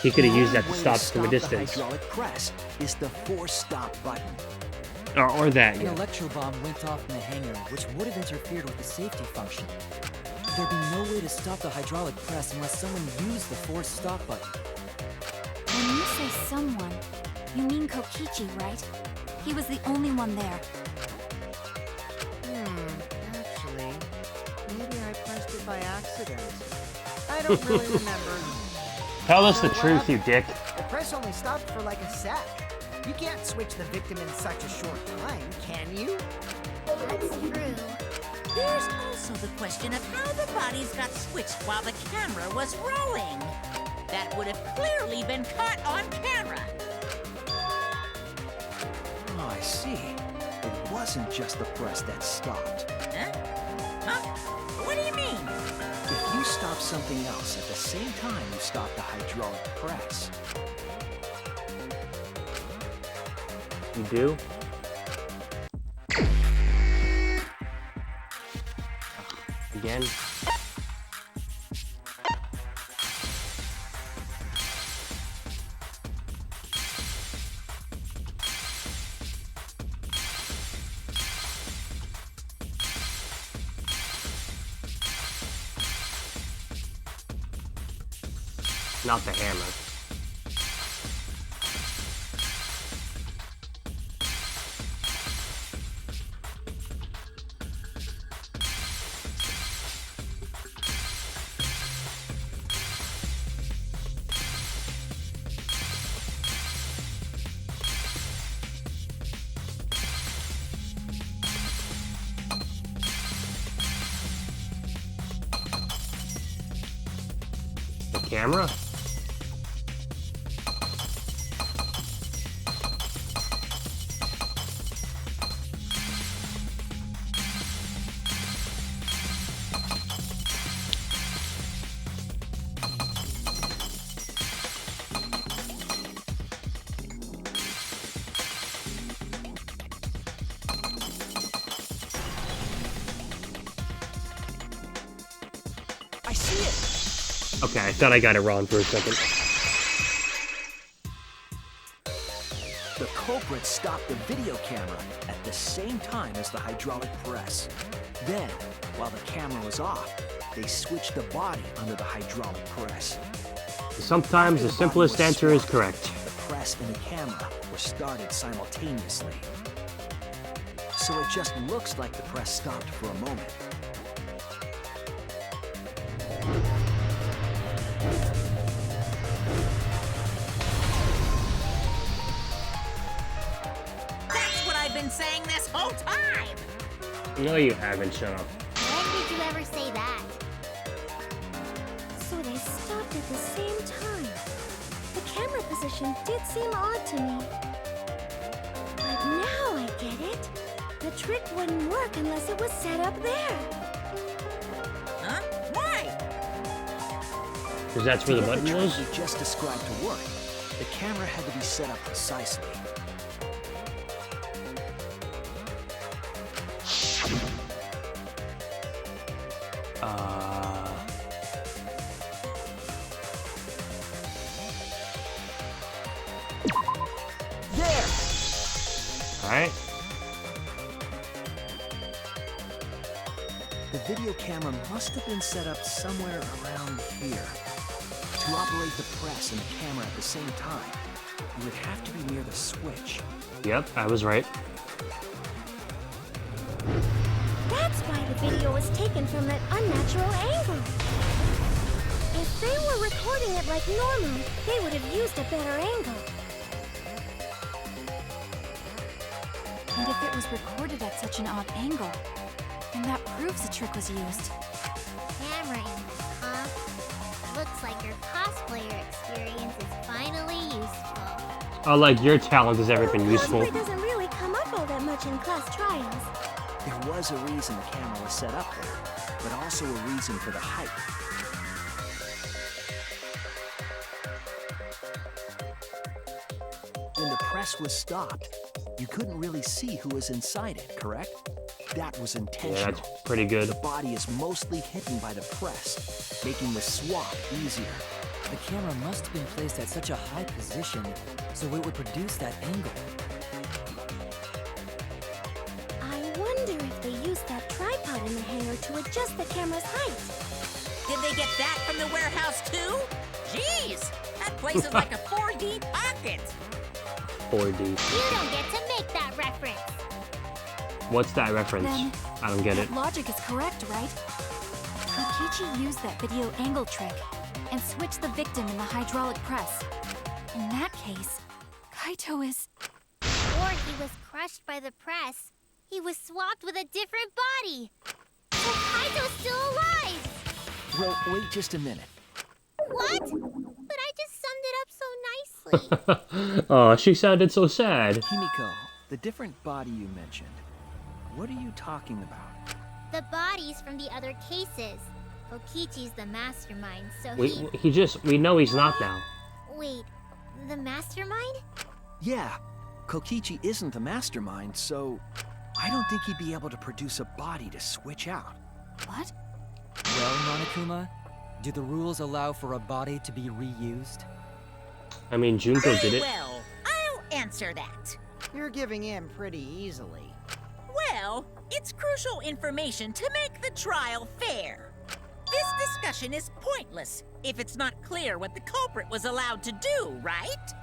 A: He could have used that to stop from a distance.
F: The hydraulic press is the force stop button.
A: Or that,
C: An
A: yeah.
C: electro bomb went off in the hangar, which would have interfered with the safety function. There'd be no way to stop the hydraulic press unless someone used the force stop button.
D: When you say someone, you mean Kokichi, right? He was the only one there.
I: Actually, maybe I pressed it by accident. I don't really remember.
A: Tell us the truth, you dick.
I: The press only stopped for like a sec. You can't switch the victim in such a short time, can you?
G: That's true.
B: There's also the question of how the bodies got switched while the camera was rolling. That would have clearly been caught on camera.
F: Oh, I see. It wasn't just the press that stopped.
B: Huh? Huh? What do you mean?
F: If you stop something else at the same time you stop the hydraulic press,
A: You do? Again? Not the hammer. The camera?
C: I see it!
A: Okay, I thought I got it wrong for a second.
F: the culprit stopped the video camera at the same time as the hydraulic press. Then, while the camera was off, they switched the body under the hydraulic press.
A: Sometimes the simplest answer is correct.
F: The press and the camera were started simultaneously. So it just looks like the press stopped for a moment.
B: That's what I've been saying this whole time!
A: No, you haven't. Shut up.
G: When did you ever say that?
E: So they stopped at the same time. The camera position did seem odd to me. But now I get it. The trick wouldn't work unless it was set up there.
B: Huh? Why?
A: Because that's where the
F: To get
A: button
F: trick
A: was?
F: you just described to work, the camera had to be set up precisely. There!
A: Alright.
F: The video camera must have been set up somewhere around here. To operate the press and the camera at the same time, you would have to be near the switch.
A: Yep, I was right.
E: That's why the video was taken from that unnatural angle. If they were recording it like normal, they would have used a better angle.
D: And if it was recorded at such an odd angle, then that proves the trick was used.
G: Camera angle, huh? Looks like your cosplayer experience is finally useful.
A: Oh, like your talent has ever been useful.
E: Cosplay doesn't really come up all that much in class trials.
F: There was a reason the camera was set up there, but also a reason for the height. When the press was stopped, you couldn't really see who was inside it, correct? That was intentional.
A: Yeah, that's pretty good.
F: The body is mostly hidden by the press, making the swap easier.
C: The camera must have been placed at such a high position, so it would produce that angle.
E: I wonder if they used that tripod in the hangar to adjust the camera's height.
B: Did they get that from the warehouse too? Jeez, that place is like a 4D pocket.
A: 4D.
G: You don't get to make that reference.
A: What's that reference?
D: Then,
A: I don't get it.
D: that logic is correct, right? Kokichi used that video angle trick and switched the victim in the hydraulic press. In that case, Kaito is...
G: Or he was crushed by the press. He was swapped with a different body. So Kaito's still alive!
F: Well, wait just a minute.
G: What? But I just summed it up so nicely.
A: Oh, she sounded so sad.
F: Himiko, the different body you mentioned, what are you talking about?
G: The bodies from the other cases. Kokichi's the mastermind, so
A: We know he's not now.
G: Wait, the mastermind?
F: Yeah, Kokichi isn't the mastermind, so I don't think he'd be able to produce a body to switch out.
D: What?
C: Well, Monokuma, do the rules allow for a body to be reused?
A: I mean, Junko did it.
B: Well, I'll answer that.
I: You're giving in pretty easily.
B: Well, it's crucial information to make the trial fair. This discussion is pointless if it's not clear what the culprit was allowed to do, right?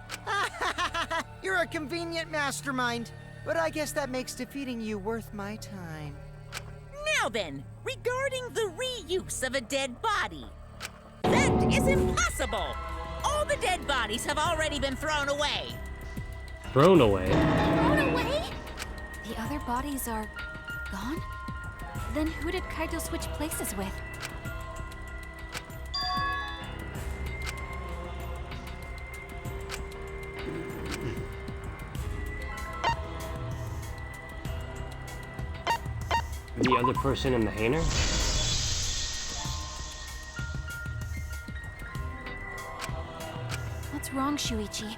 I: You're a convenient mastermind, but I guess that makes defeating you worth my time.
B: Now then, regarding the reuse of a dead body. That is impossible! All the dead bodies have already been thrown away.
A: Thrown away.
G: Thrown away?
D: The other bodies are... gone? Then who did Kaito switch places with?
A: The other person in the hangar?
D: What's wrong, Shuichi?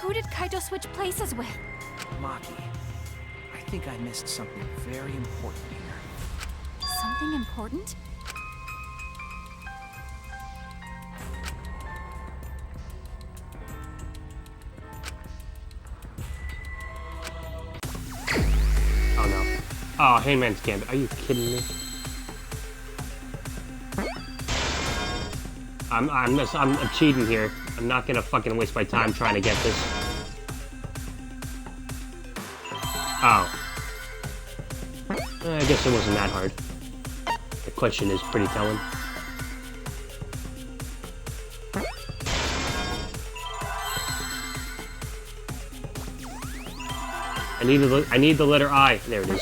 D: Who did Kaito switch places with?
F: Maki, I think I missed something very important here.
D: Something important?
A: Oh no. Oh, Hangman's Gambit. Are you kidding me? I'm cheating here. I'm not gonna fucking waste my time trying to get this. Oh. I guess it wasn't that hard. The question is pretty telling. I need the letter I. There it is.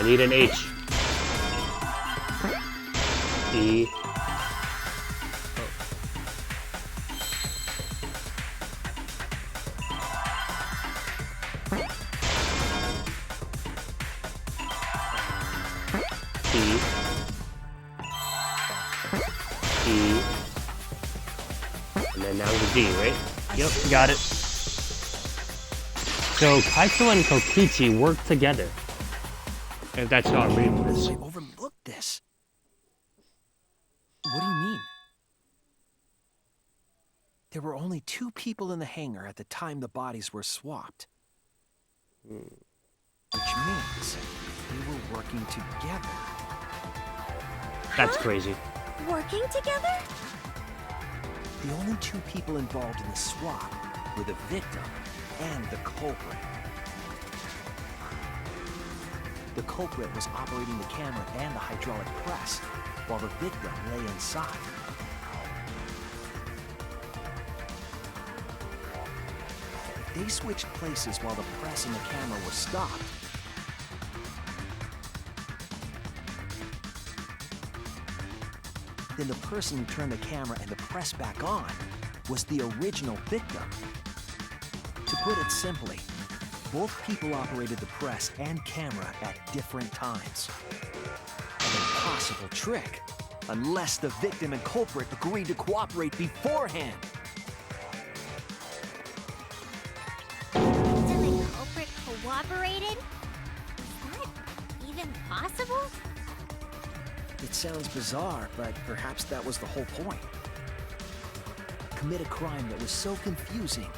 A: I need an H. E. And then now the D, right? Yep, got it. So Kaito and Kokichi work together. If that's how I'm reading this.
F: I overlooked this.
C: What do you mean?
F: There were only 2 people in the hangar at the time the bodies were swapped. Which means they were working together.
A: That's crazy.
E: Working together?
F: The only 2 people involved in the swap were the victim and the culprit. The culprit was operating the camera and the hydraulic press, while the victim lay inside. If they switched places while the press and the camera were stopped, then the person who turned the camera and the press back on was the original victim. To put it simply, both people operated the press and camera at different times. An impossible trick, unless the victim and culprit agreed to cooperate beforehand.
G: Victim and culprit cooperated? Is that even possible?
F: It sounds bizarre, but perhaps that was the whole point. Commit a crime that was so confusing,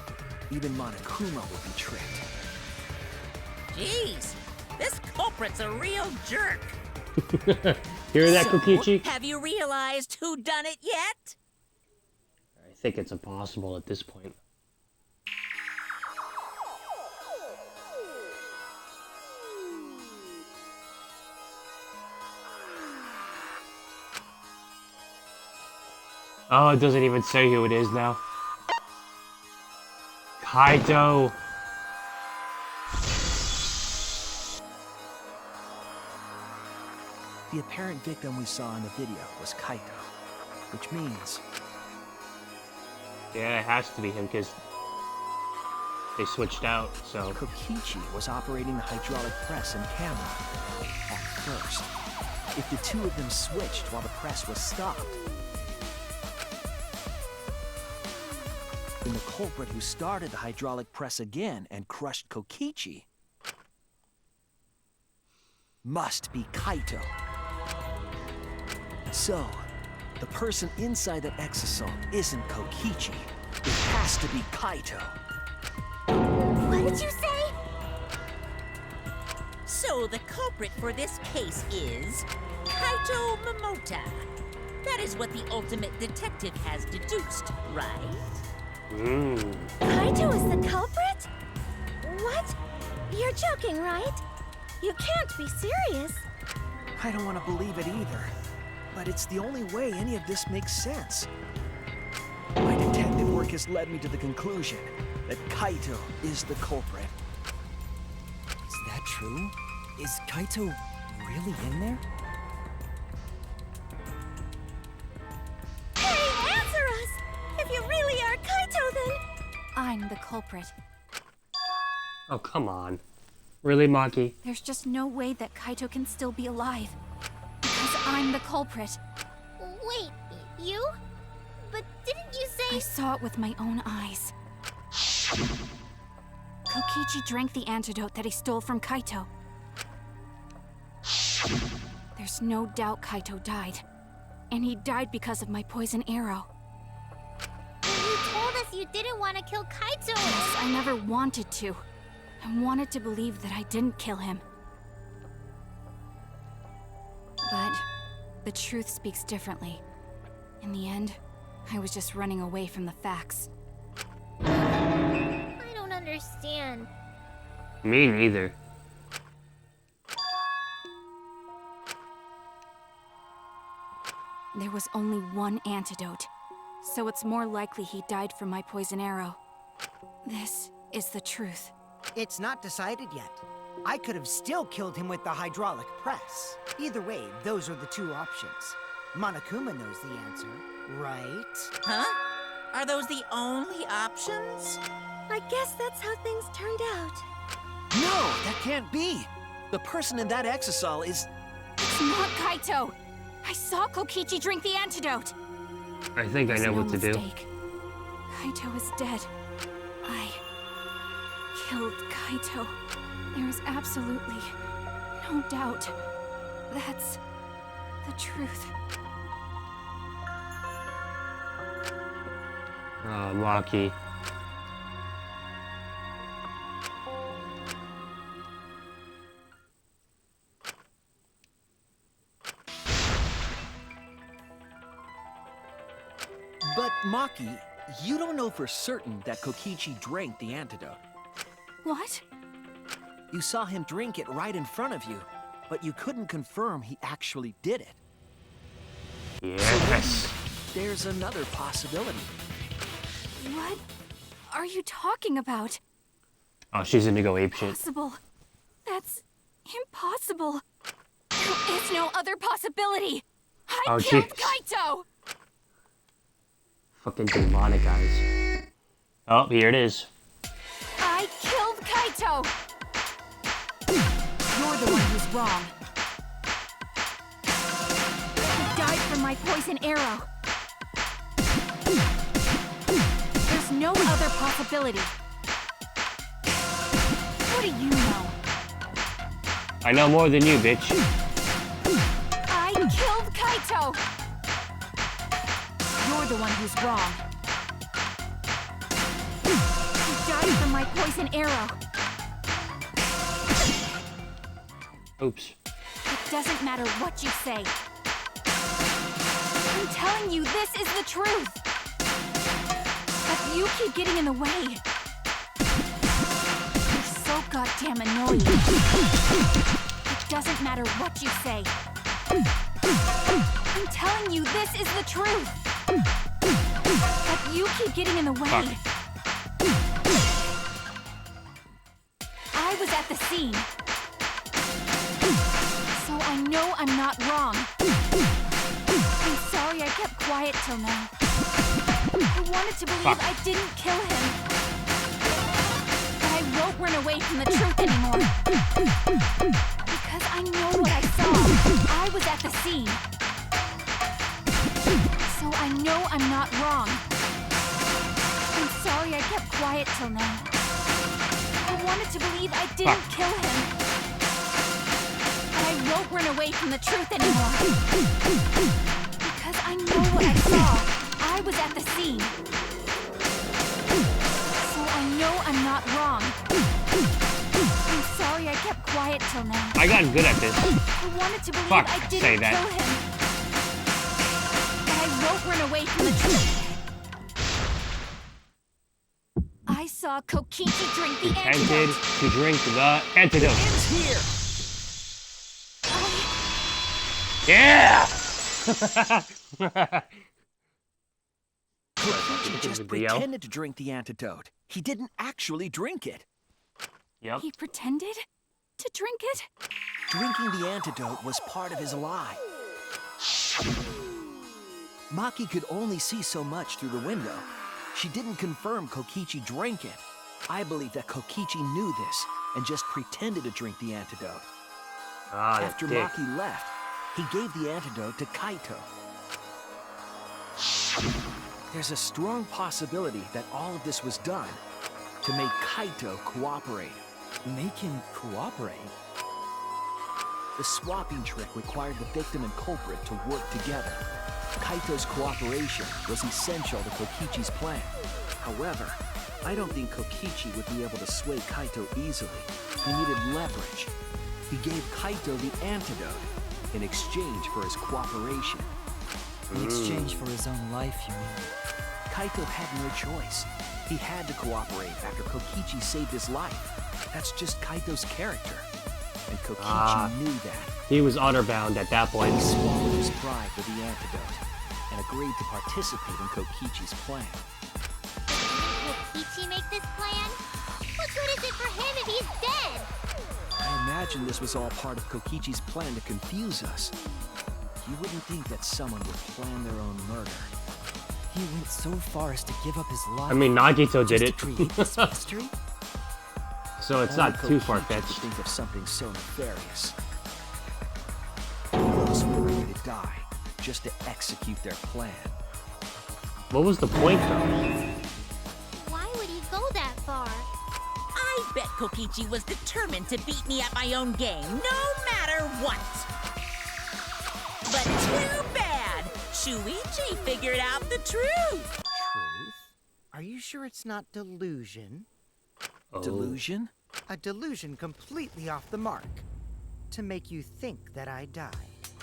F: even Monokuma would be tricked.
B: Jeez, this culprit's a real jerk.
A: Hear that,
B: So,
A: Kokichi?
B: have you realized who done it yet?
A: I think it's impossible at this point. Oh, it doesn't even say who it is now. Kaito.
F: The apparent victim we saw in the video was Kaito, which means
A: Yeah, it has to be him because they switched out, so.
F: Kokichi was operating the hydraulic press and camera at first. If the 2 of them switched while the press was stopped, then the culprit who started the hydraulic press again and crushed Kokichi must be Kaito. So, the person inside that exosome isn't Kokichi. It has to be Kaito.
E: What did you say?
B: So the culprit for this case is Kaito Momota. That is what the ultimate detective has deduced, right?
E: Kaito is the culprit? What? You're joking, right? You can't be serious.
F: I don't want to believe it either, but it's the only way any of this makes sense. My detective work has led me to the conclusion that Kaito is the culprit.
C: Is that true? Is Kaito really in there?
E: Hey, answer us! If you really are Kaito, then...
D: I'm the culprit.
A: Oh, come on. Really, Maki?
D: There's just no way that Kaito can still be alive. Because I'm the culprit.
G: Wait, you? But didn't you
D: I
G: say...
D: saw it with my own eyes. Kokichi drank the antidote that he stole from Kaito. There's no doubt Kaito died. And he died because of my poison arrow.
G: You told us you didn't want to kill Kaito.
D: Yes, I never wanted to. I wanted to believe that I didn't kill him. But the truth speaks differently. In the end, I was just running away from the facts.
G: I don't understand.
A: Me neither.
D: There was only one antidote, so it's more likely he died from my poison arrow. This is the truth.
I: It's not decided yet. I could have still killed him with the hydraulic press. Either way, those are the two options. Monokuma knows the answer, right?
B: Huh? Are those the only options?
E: I guess that's how things turned out.
F: No, that can't be. The person in that exisal is...
D: It's not Kaito. I saw Kokichi drink the antidote.
A: I think I know what to do.
D: Kaito is dead. I killed Kaito. There is absolutely no doubt. That's the truth.
A: Oh, Maki.
F: But, Maki, you don't know for certain that Kokichi drank the antidote.
D: What?
F: You saw him drink it right in front of you, but you couldn't confirm he actually did it.
A: Yes.
F: There's another possibility.
D: What are you talking about?
A: Oh, she's gonna go apeshit.
D: Impossible. That's impossible. There is no other possibility. I killed Kaito!
A: Fucking demonic eyes. Oh, here it is.
D: I killed Kaito! You're the one who's wrong. He died from my poison arrow. There's no other possibility. What do you know?
A: I know more than you, bitch.
D: I killed Kaito! You're the one who's wrong. He died from my poison arrow.
A: Oops.
D: It doesn't matter what you say. I'm telling you, this is the truth. But you keep getting in the way. You're so goddamn annoying. It doesn't matter what you say. I'm telling you, this is the truth. But you keep getting in the way.
A: Fuck.
D: I was at the scene. So I know I'm not wrong. I'm sorry I kept quiet till now. I wanted to believe I didn't kill him. But I won't run away from the truth anymore. Because I know what I saw. I was at the scene. So I know I'm not wrong. I'm sorry I kept quiet till now. I wanted to believe I didn't kill him. But I won't run away from the truth anymore. Because I know what I saw. I was at the scene. So I know I'm not wrong. I'm sorry I kept quiet till now.
A: I got good at this.
D: I wanted to believe I didn't kill him. But I won't run away from the truth. I saw Kokichi drink the
A: Pretended
D: antidote.
A: to drink the antidote.
F: It's here!
A: Yeah!
F: Kokichi just pretended to drink the antidote. He didn't actually drink it.
A: Yep.
D: He pretended to drink it?
F: Drinking the antidote was part of his lie. Maki could only see so much through the window. She didn't confirm Kokichi drank it. I believe that Kokichi knew this and just pretended to drink the antidote.
A: Ah, that
F: After
A: dick.
F: Maki left, he gave the antidote to Kaito. There's a strong possibility that all of this was done to make Kaito cooperate.
C: Make him cooperate?
F: The swapping trick required the victim and culprit to work together. Kaito's cooperation was essential to Kokichi's plan. However, I don't think Kokichi would be able to sway Kaito easily. He needed leverage. He gave Kaito the antidote in exchange for his cooperation.
C: In exchange for his own life, you mean?
F: Kaito had no choice. He had to cooperate after Kokichi saved his life. That's just Kaito's character. And Kokichi knew that.
A: He was honor bound at that point.
F: He swallowed his pride with the antidote and agreed to participate in Kokichi's plan.
G: Will Kokichi make this plan? What good is it for him if he's dead?
F: I imagine this was all part of Kokichi's plan to confuse us. You wouldn't think that someone would plan their own murder.
C: He went so far as to give up his life.
A: I mean, Nagito did
C: just
A: it.
C: to create this mystery?
A: So it's
F: Only
A: not too
F: Kokichi
A: far-fetched.
F: could think of something so nefarious. Who else were ready to die just to execute their plan?
A: What was the point, though?
G: Why would he go that far?
B: I bet Kokichi was determined to beat me at my own game, no matter what. But too bad! Shuichi figured out the truth!
I: Truth? Are you sure it's not delusion?
A: Oh.
F: Delusion?
I: A delusion completely off the mark. To make you think that I die.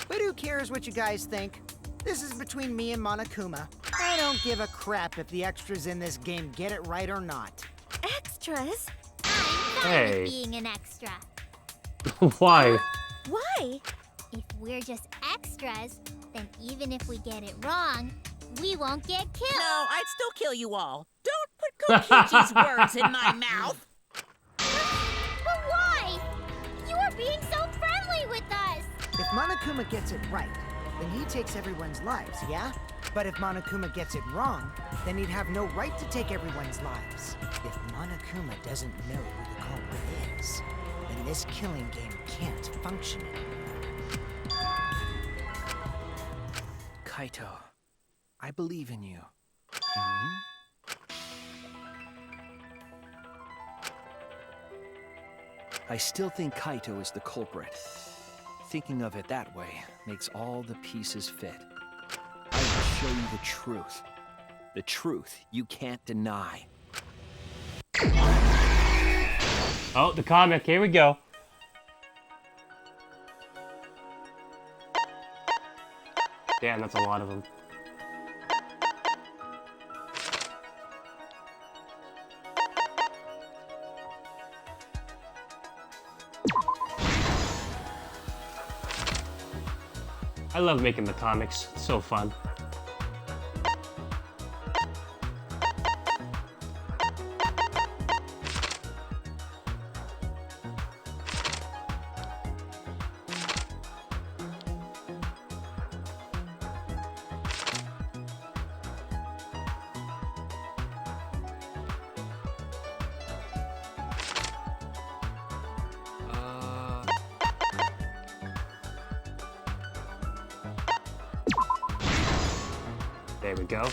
I: But who cares what you guys think? This is between me and Monokuma. I don't give a crap if the extras in this game get it right or not.
E: Extras?
G: I'm fine
A: Hey.
G: with being an extra.
A: Why?
E: Why?
G: If we're just extras, then even if we get it wrong, we won't get killed.
B: No, I'd still kill you all. Don't put Kokichi's words in my mouth!
G: But why? You are being so friendly with us.
I: If Monokuma gets it right, then he takes everyone's lives, yeah? But if Monokuma gets it wrong, then he'd have no right to take everyone's lives. If Monokuma doesn't know who the culprit is, then this killing game can't function anymore.
F: Kaito, I believe in you. I still think Kaito is the culprit. Thinking of it that way makes all the pieces fit. I will show you the truth. The truth you can't deny.
A: Oh, the comic. Here we go. Damn, that's a lot of them. I love making the comics. It's so fun. There we go.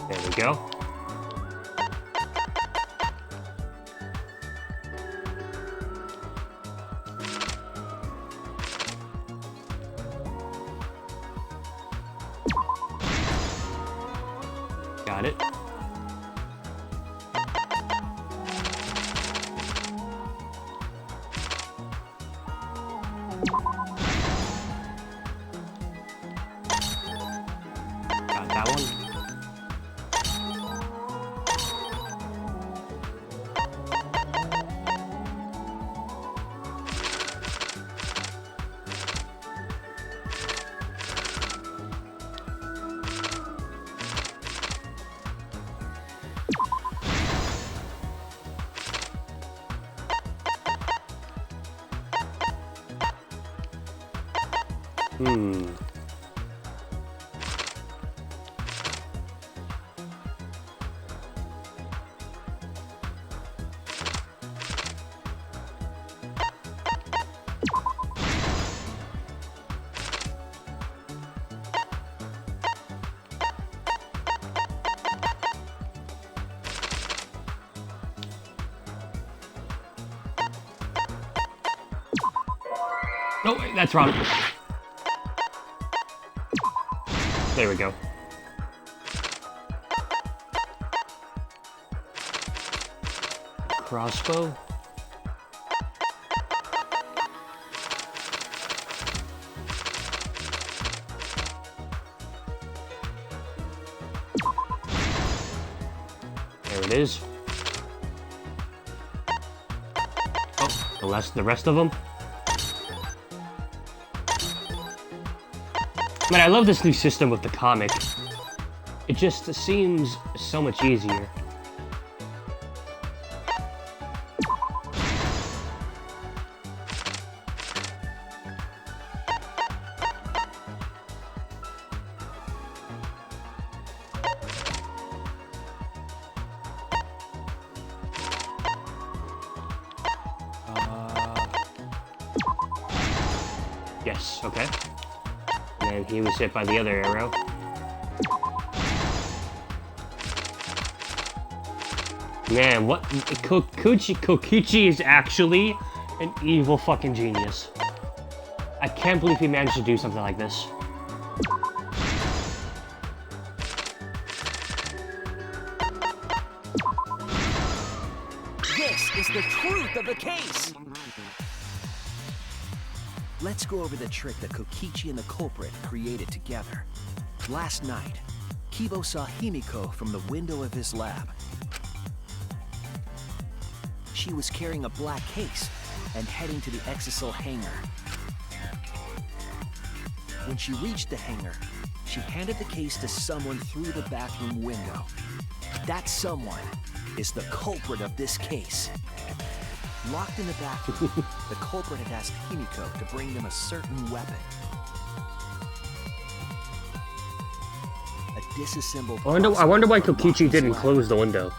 A: There we go. Got it. Got that one. Oh, wait, that's wrong. There we go. Crossbow. There it is. Oh, the rest of them. Man, I love this new system with the comic. It just seems so much easier. Yes, okay. And then he was hit by the other arrow. Man, what? Kokichi is actually an evil fucking genius. I can't believe he managed to do something like this.
F: This is the truth of the case! Let's go over the trick that Kokichi and the culprit created together. Last night, Kibo saw Himiko from the window of his lab. She was carrying a black case and heading to the Exisal hangar. When she reached the hangar, she handed the case to someone through the bathroom window. That someone is the culprit of this case. Locked in the bathroom, the culprit had asked Himiko to bring them a certain weapon. A disassembled
A: I wonder why Kokichi didn't close the window.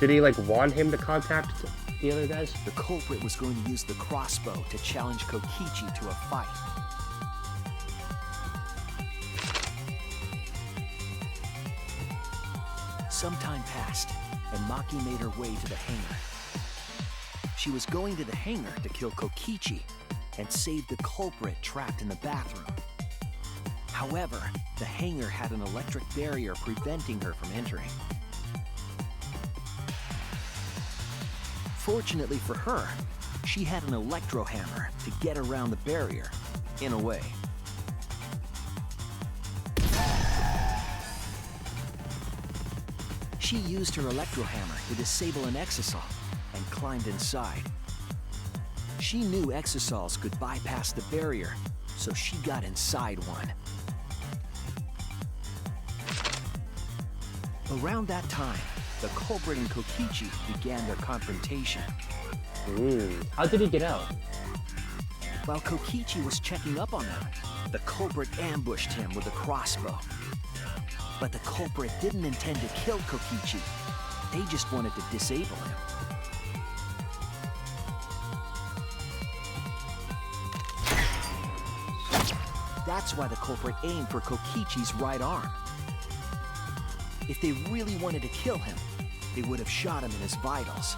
A: Did he, like, want him to contact the other guys?
F: The culprit was going to use the crossbow to challenge Kokichi to a fight. Some time passed, and Maki made her way to the hangar. She was going to the hangar to kill Kokichi and save the culprit trapped in the bathroom. However, the hangar had an electric barrier preventing her from entering. Fortunately for her, she had an electro hammer to get around the barrier, in a way. She used her electro hammer to disable an Exisal and climbed inside. She knew Exisals could bypass the barrier, so she got inside one. Around that time, the culprit and Kokichi began their confrontation.
A: How did he get out?
F: While Kokichi was checking up on them, the culprit ambushed him with a crossbow. But the culprit didn't intend to kill Kokichi. They just wanted to disable him. That's why the culprit aimed for Kokichi's right arm. If they really wanted to kill him, they would have shot him in his vitals.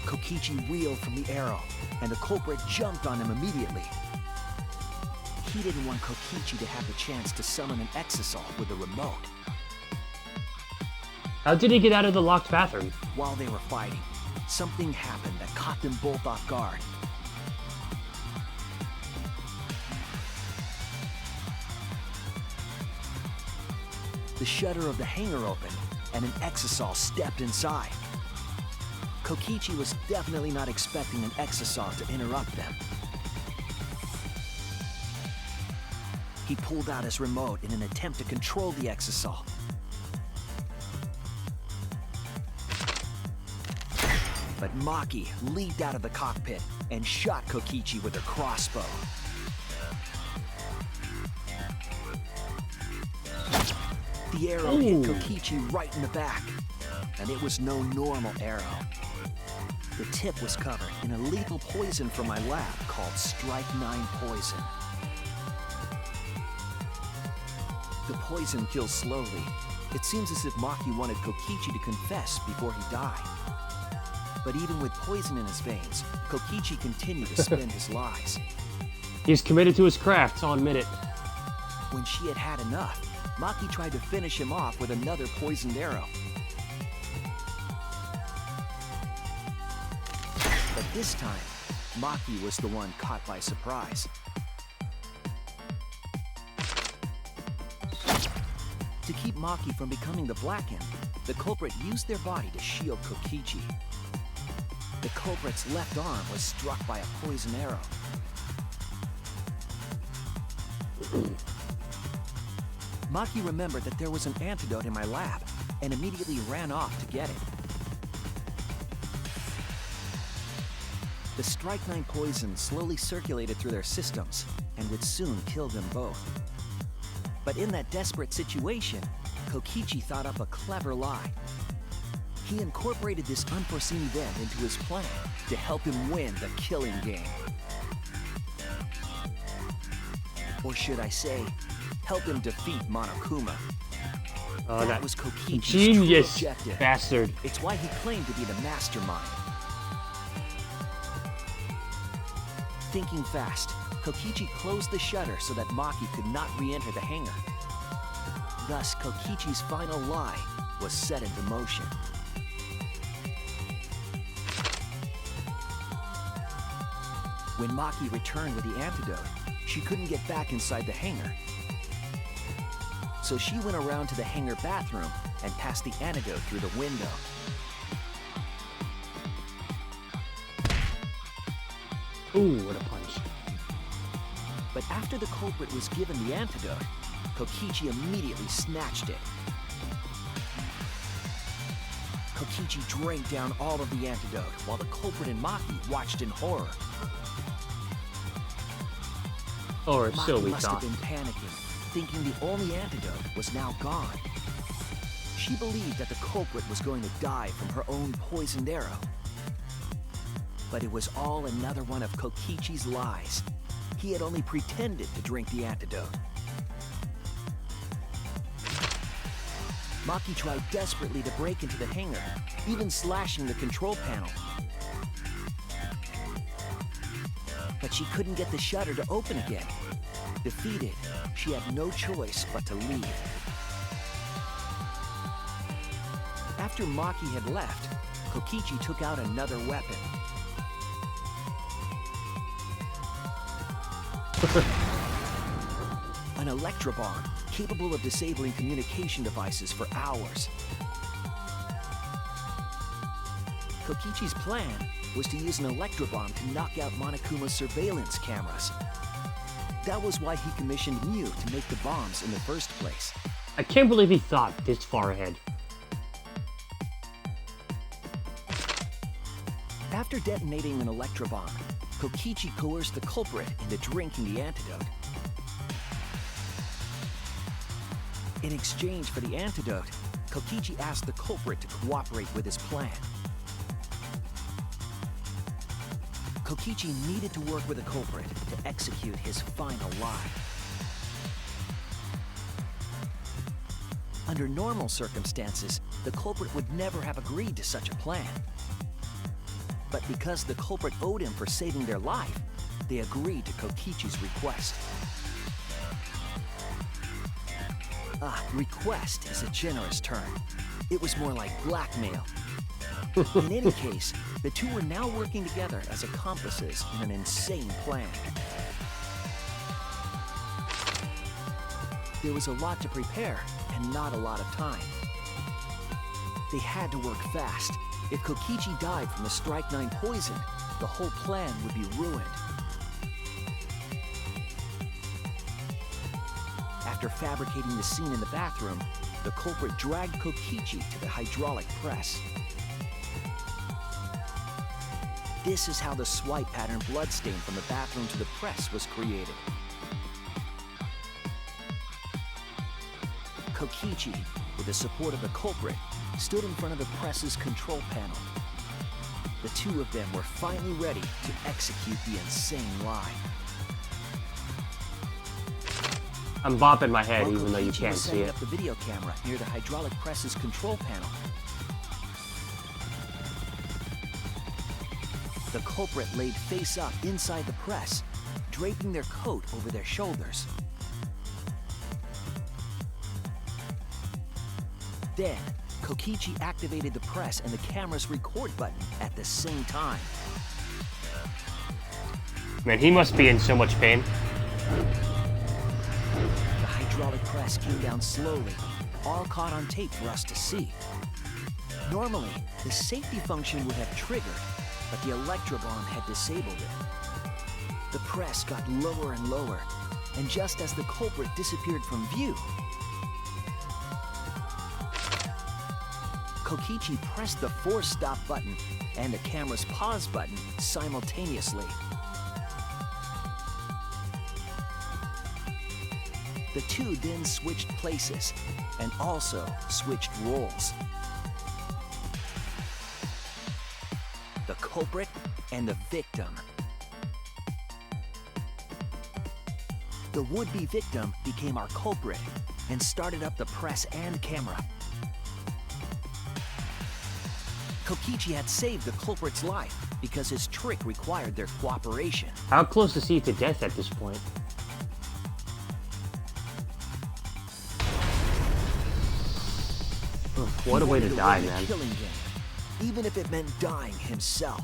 F: Kokichi reeled from the arrow, and the culprit jumped on him immediately. He didn't want Kokichi to have the chance to summon an Exisal with a remote.
A: How did he get out of the locked bathroom?
F: While they were fighting, something happened that caught them both off guard. The shutter of the hangar opened, and an Exisal stepped inside. Kokichi was definitely not expecting an Exisal to interrupt them. He pulled out his remote in an attempt to control the Exisal. But Maki leaped out of the cockpit and shot Kokichi with her crossbow. The arrow hit Kokichi right in the back, and it was no normal arrow. The tip was covered in a lethal poison from my lab called Strike 9 poison. The poison kills slowly. It seems as if Maki wanted Kokichi to confess before he died. But even with poison in his veins, Kokichi continued to spin his lies.
A: He's committed to his craft, I'll admit it.
F: When she had had enough, Maki tried to finish him off with another poisoned arrow. But this time, Maki was the one caught by surprise. To keep Maki from becoming the Blackened, the culprit used their body to shield Kokichi. The culprit's left arm was struck by a poison arrow. Maki remembered that there was an antidote in my lab and immediately ran off to get it. The strychnine poison slowly circulated through their systems and would soon kill them both. But in that desperate situation, Kokichi thought up a clever lie. He incorporated this unforeseen event into his plan to help him win the killing game. Or should I say, help him defeat Monokuma. That was Kokichi's
A: genius
F: true objective.
A: bastard.
F: It's why he claimed to be the mastermind. Thinking fast, Kokichi closed the shutter so that Maki could not re-enter the hangar. Thus, Kokichi's final lie was set into motion. When Maki returned with the antidote, she couldn't get back inside the hangar. So she went around to the hangar bathroom and passed the antidote through the window.
A: Ooh, what a punch.
F: But after the culprit was given the antidote, Kokichi immediately snatched it. Kokichi drank down all of the antidote while the culprit and Maki watched in horror.
A: Or so
F: Maki
A: we
F: must
A: thought.
F: have been panicking, thinking the only antidote was now gone. She believed that the culprit was going to die from her own poisoned arrow. But it was all another one of Kokichi's lies. He had only pretended to drink the antidote. Maki tried desperately to break into the hangar, even slashing the control panel. But she couldn't get the shutter to open again. Defeated, she had no choice but to leave. After Maki had left, Kokichi took out another weapon. An electrobomb, capable of disabling communication devices for hours. Kokichi's plan was to use an electrobomb to knock out Monokuma's surveillance cameras. That was why he commissioned Mew to make the bombs in the first place.
A: I can't believe he thought this far ahead.
F: After detonating an electrobomb, Kokichi coerced the culprit into drinking the antidote. In exchange for the antidote, Kokichi asked the culprit to cooperate with his plan. Kokichi needed to work with the culprit to execute his final lie. Under normal circumstances, the culprit would never have agreed to such a plan. But because the culprit owed him for saving their life, they agreed to Kokichi's request. Request is a generous term. It was more like blackmail. In any case, the two were now working together as accomplices in an insane plan. There was a lot to prepare and not a lot of time. They had to work fast. If Kokichi died from the strychnine poison, the whole plan would be ruined. After fabricating the scene in the bathroom, the culprit dragged Kokichi to the hydraulic press. This is how the swipe pattern bloodstain from the bathroom to the press was created. Kokichi, with the support of the culprit, stood in front of the press's control panel. The two of them were finally ready to execute the insane lie.
A: I'm bopping my head
F: While
A: even though you
F: Kokichi
A: can't
F: was
A: see
F: setting
A: it.
F: up the video camera near the hydraulic press's control panel, the culprit laid face up inside the press, draping their coat over their shoulders. Then, Kokichi activated the press and the camera's record button at the same time.
A: Man, he must be in so much pain.
F: The hydraulic press came down slowly, all caught on tape for us to see. Normally, the safety function would have triggered, but the electrobomb had disabled it. The press got lower and lower, and just as the culprit disappeared from view, Kokichi pressed the force stop button and the camera's pause button simultaneously. The two then switched places and also switched roles. The culprit and the victim. The would-be victim became our culprit and started up the press and camera. Kokichi had saved the culprit's life because his trick required their cooperation.
A: How close is he to death at this point? What a way to die, man.
F: Killing him, even if it meant dying himself.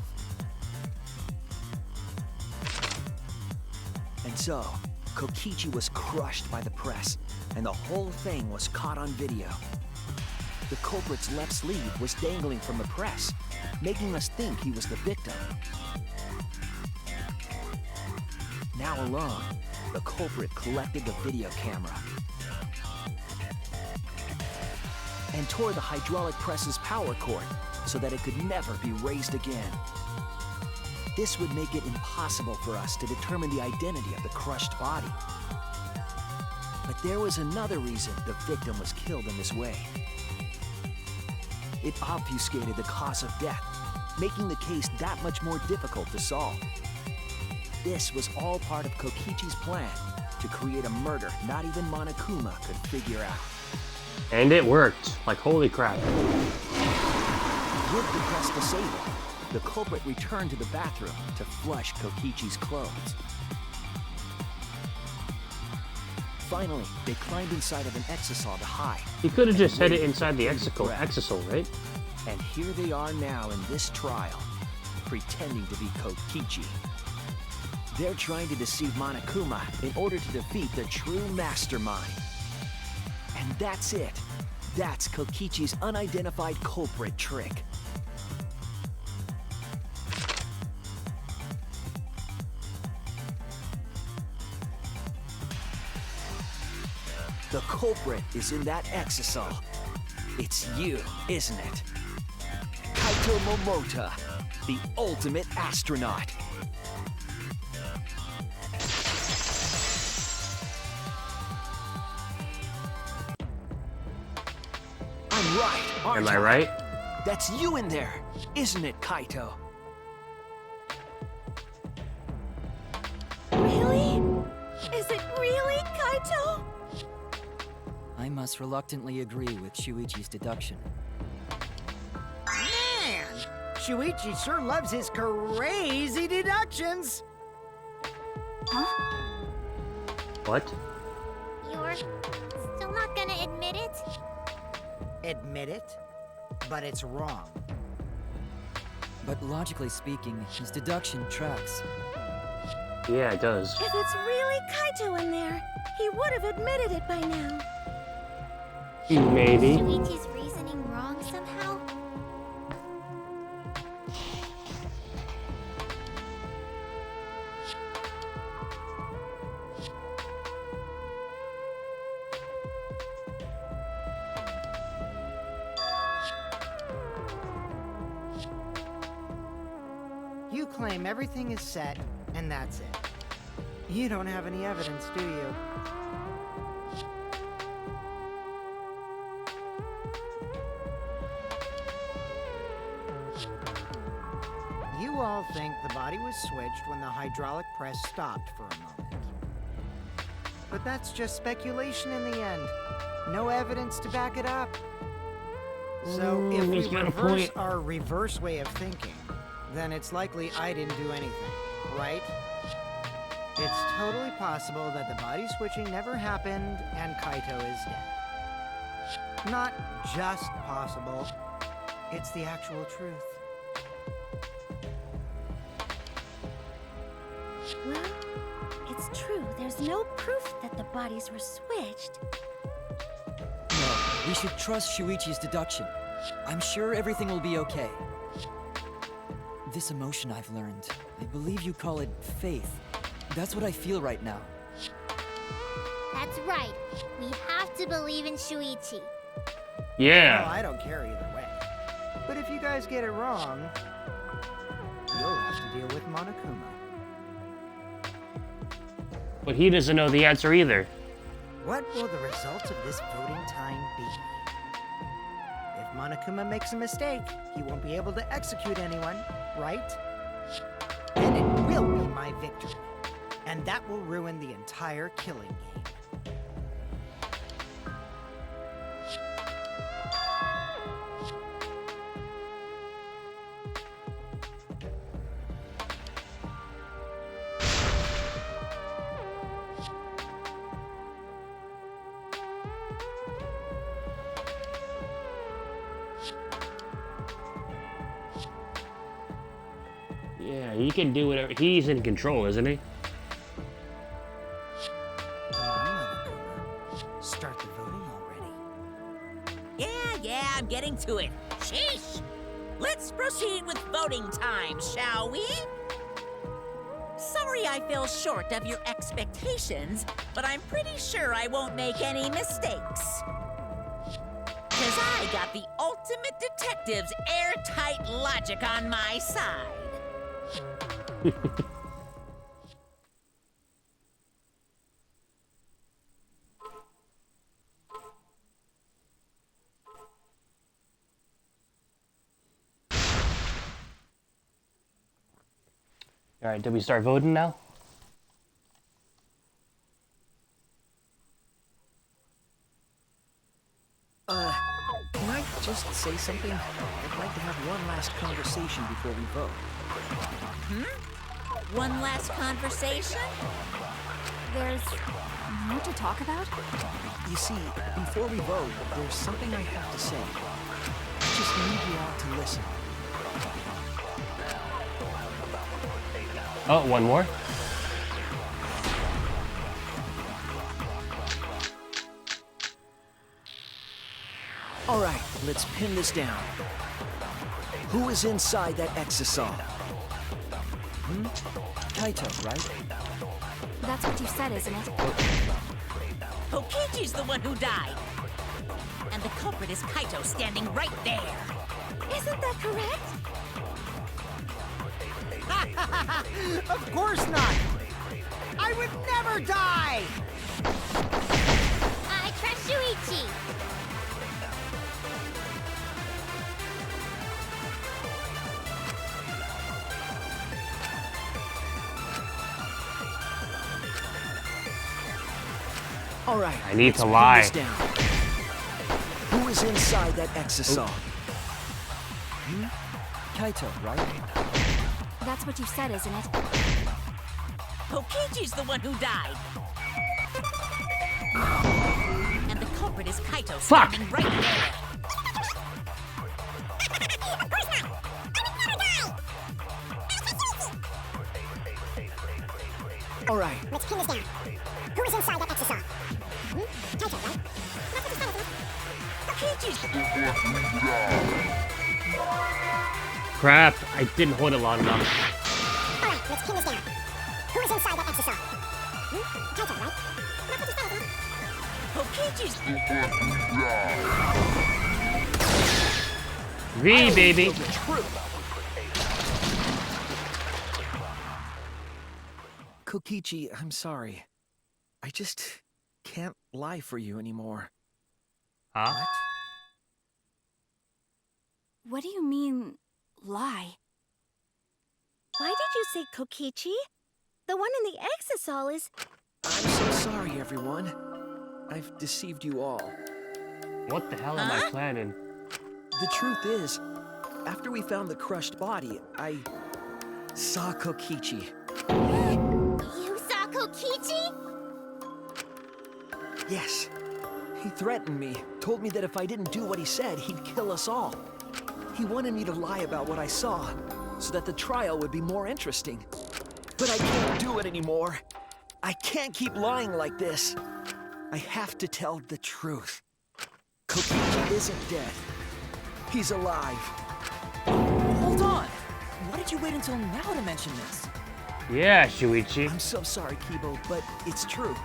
F: And so, Kokichi was crushed by the press, and the whole thing was caught on video. The culprit's left sleeve was dangling from the press, making us think he was the victim. Now alone, the culprit collected the video camera and tore the hydraulic press's power cord so that it could never be raised again. This would make it impossible for us to determine the identity of the crushed body. But there was another reason the victim was killed in this way. It obfuscated the cause of death, making the case that much more difficult to solve. This was all part of Kokichi's plan to create a murder not even Monokuma could figure out.
A: And it worked. Like, holy crap.
F: With the press disabled, the culprit returned to the bathroom to flush Kokichi's clothes. Finally, they climbed inside of an exisal to hide.
A: He could have just hid it inside the exisal, right?
F: And here they are now in this trial, pretending to be Kokichi. They're trying to deceive Monokuma in order to defeat the true mastermind. And that's it. That's Kokichi's unidentified culprit trick. The culprit is in that exisal. It's you, isn't it? Kaito Momota, the ultimate astronaut. I'm right, aren't
A: Am I right?
F: That's you in there, isn't it, Kaito?
E: Really? Is it really Kaito?
C: I must reluctantly agree with Shuichi's deduction.
I: Man, Shuichi sure loves his crazy deductions.
A: What?
G: You're still not gonna admit it?
I: Admit it, but it's wrong.
C: But logically speaking, his deduction tracks.
A: Yeah, it does.
E: If it's really Kaito in there, he would have admitted it by now.
A: Maybe.
G: Shuichi's reasoning wrong somehow?
I: You claim everything is set, and that's it. You don't have any evidence, do you? You all think the body was switched when the hydraulic press stopped for a moment. But that's just speculation in the end. No evidence to back it up. So if we
A: he's got a
I: reverse
A: point.
I: our reverse way of thinking, then it's likely I didn't do anything, right? It's totally possible that the body switching never happened and Kaito is dead. Not just possible, it's the actual truth.
E: Well, it's true. There's no proof that the bodies were switched.
I: No,
C: We should trust Shuichi's deduction. I'm sure everything will be okay. This emotion I've learned, I believe you call it faith. That's what I feel right now.
G: That's right. We have to believe in Shuichi.
A: Yeah.
I: Well, I don't care either way. But if you guys get it wrong, you'll have to deal with Monokuma.
A: But he doesn't know the answer either.
I: What will the results of this voting time be? If Monokuma makes a mistake, he won't be able to execute anyone, right? Then it will be my victory. And that will ruin the entire killing game.
A: Yeah, he can do whatever. He's in control, isn't he?
I: Come on, Monokuma. Start the voting already.
B: Yeah, I'm getting to it. Sheesh! Let's proceed with voting time, shall we? Sorry I fell short of your expectations, but I'm pretty sure I won't make any mistakes. Cause I got the ultimate detective's airtight logic on my side.
A: Alright, did we start voting now?
F: Can I just say something? I'd like to have one last conversation before we vote.
B: One last conversation?
D: There's more to talk about?
F: You see, before we vote, there's something I have to say. I just need you all to listen.
A: Oh, one more?
F: All right, let's pin this down. Who is inside that exisal?
C: Kaito, right?
D: That's what you said, isn't it?
B: Kokichi's the one who died. And the culprit is Kaito standing right there.
E: Isn't that correct?
I: Of course not! I would never die!
G: I trust Shuichi.
F: All right,
A: I need
F: let's
A: to
F: pin
A: lie.
F: this down. Who is inside that exisal?
C: Kaito, right?
D: That's what you said, isn't it?
B: Kokichi's the one who died. And the culprit is Kaito
A: Fuck.
B: standing right there.
F: All right,
E: Let's pin this down. Who is inside that exisal? Kaito, right? That's what you said, isn't it?
B: Kokichi's
A: Crap, I didn't hold it long enough.
E: Alright, let's pin this down. Who is inside that exisal? Kaito, right? That's what you said, isn't it?
B: Kokichi's
A: V, baby.
F: the truth. Kokichi, I'm sorry. I just can't lie for you anymore.
A: Huh?
D: What do you mean, lie?
E: Why did you say Kokichi? The one in the exisal is...
F: I'm so sorry, everyone. I've deceived you all.
A: What the hell am I planning?
F: The truth is, after we found the crushed body, I saw Kokichi.
G: You saw Kokichi?
F: Yes. He threatened me, told me that if I didn't do what he said, he'd kill us all. He wanted me to lie about what I saw, so that the trial would be more interesting. But I can't do it anymore. I can't keep lying like this. I have to tell the truth. Kokichi isn't dead. He's alive.
C: Hold on! Why did you wait until now to mention this?
A: Yeah, Shuichi.
F: I'm so sorry, Kibo, but it's true.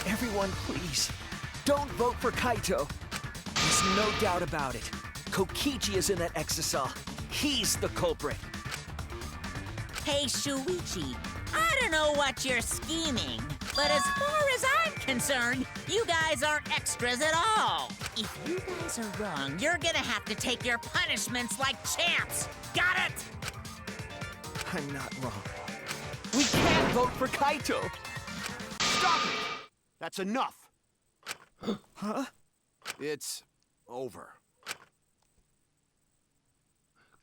F: Everyone, please, don't vote for Kaito. There's no doubt about it. Kokichi is in that exisal. He's the culprit.
B: Hey, Shuichi, I don't know what you're scheming, but as far as I'm concerned, you guys aren't extras at all. If you guys are wrong, you're gonna have to take your punishments like champs. Got it?
F: I'm not wrong. We can't vote for Kaito.
H: Stop it! That's enough.
F: Huh?
H: It's over.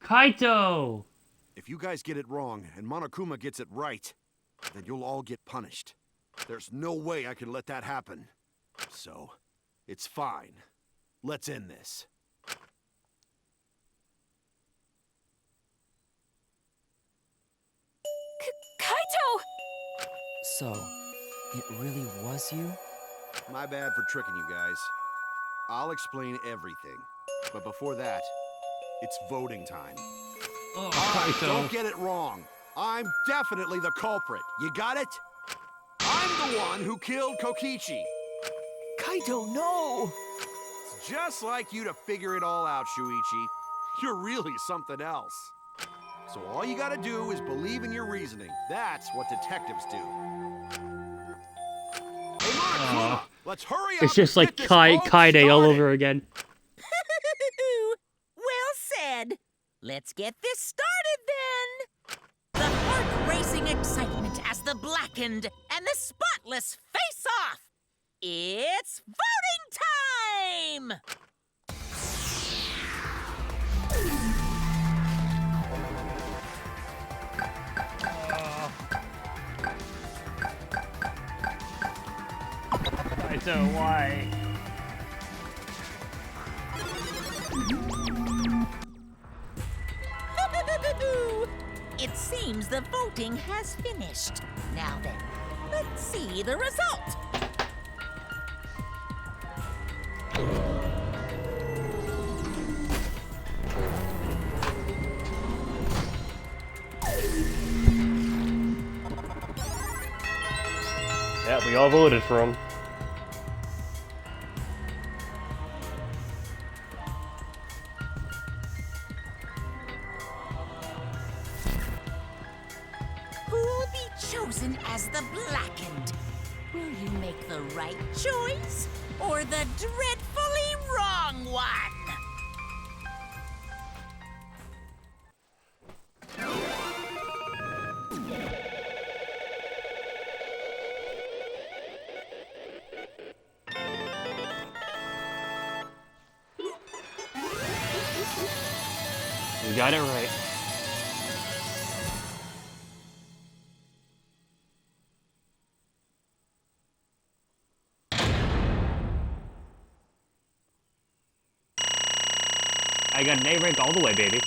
A: Kaito!
H: If you guys get it wrong and Monokuma gets it right, then you'll all get punished. There's no way I can let that happen. So, it's fine. Let's end this.
D: Kaito!
C: So, it really was you?
H: My bad for tricking you guys. I'll explain everything. But before that, it's voting time.
A: Oh,
H: Kaito. Don't
A: Kaito.
H: get it wrong. I'm definitely the culprit. You got it? I'm the one who killed Kokichi.
F: Kaito, no!
H: It's just like you to figure it all out, Shuichi. You're really something else. So all you gotta do is believe in your reasoning. That's what detectives do. Hey, Monokuma, let's hurry up.
A: It's just
H: and
A: like
H: get this vote
A: Kaide all
H: started.
A: over again.
B: Well said. Let's get this started then. The heart-racing excitement as the blackened and the spotless face off. It's voting time!
A: Kaito, why?
B: It seems the voting has finished. Now then, let's see the result.
A: Yeah, we all voted for him.
B: Who'll be chosen as the blackened? Will you make the right choice or the dreadfully wrong one?
A: You got it right. I got an A rank all the way, baby.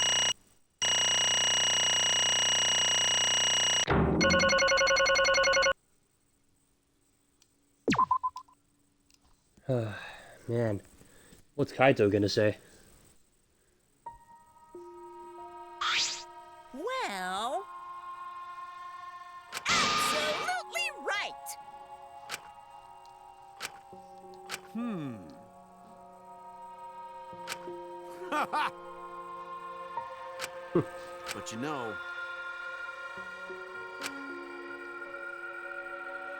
A: Man, what's Kaito gonna say?
B: Well, absolutely right.
H: But you know...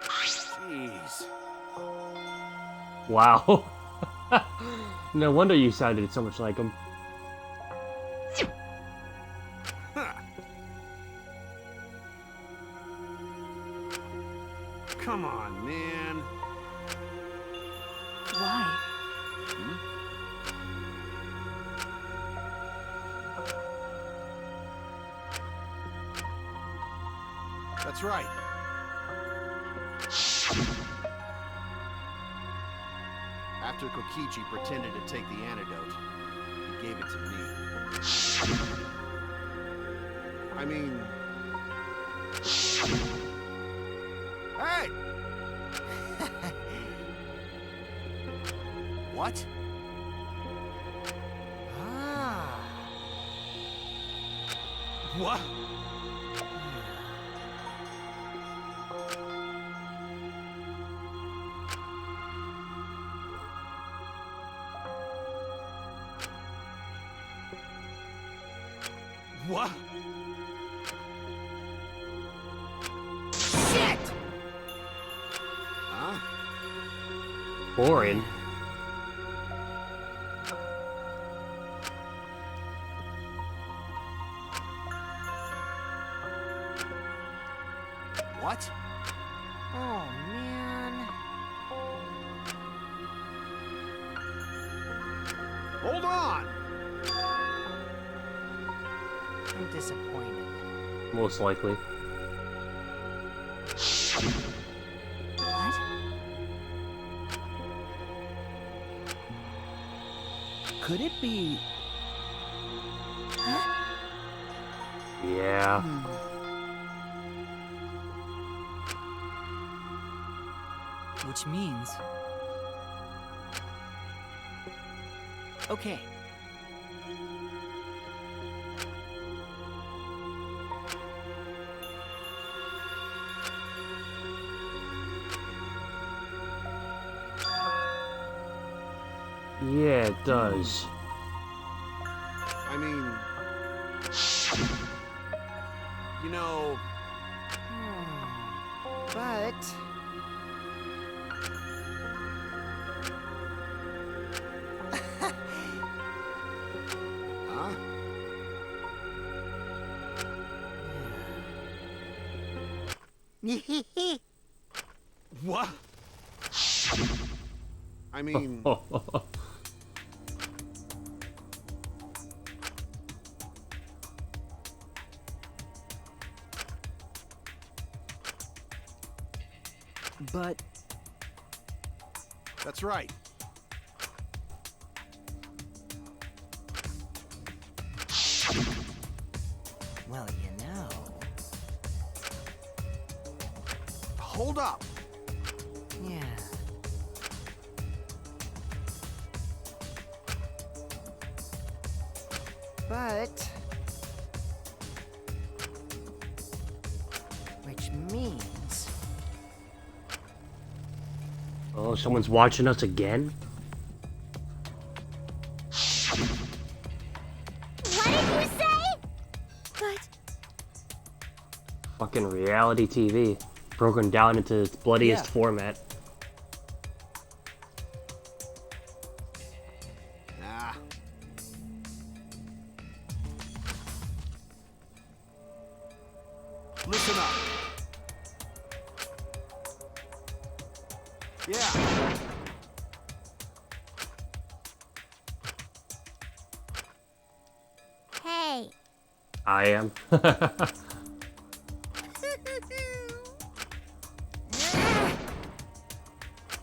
H: Jeez.
A: Wow. No wonder you sounded so much like him.
H: Come on, man.
D: Why?
H: That's right. After Kokichi pretended to take the antidote, he gave it to me. I mean... Hey! What?
I: Ah.
H: What? What?
I: Shit!
H: Huh?
A: Boring.
H: What?
I: Oh, man.
H: Hold on!
I: I'm disappointed.
A: Most likely.
B: What?
F: Could it be...
A: Yeah.
C: Which means...
F: Okay.
A: Yeah, it does.
H: I mean... You know...
I: But...
H: Huh? What? I mean...
F: But...
H: That's right.
I: Well, you know...
H: Hold up!
I: Yeah. But... Which means...
A: Oh, someone's watching us again?
G: What did you say?
E: But
A: Fucking reality TV. Broken down into its bloodiest
C: Yeah.
A: format.
H: Nah. Listen up. Yeah.
G: Hey.
A: I am.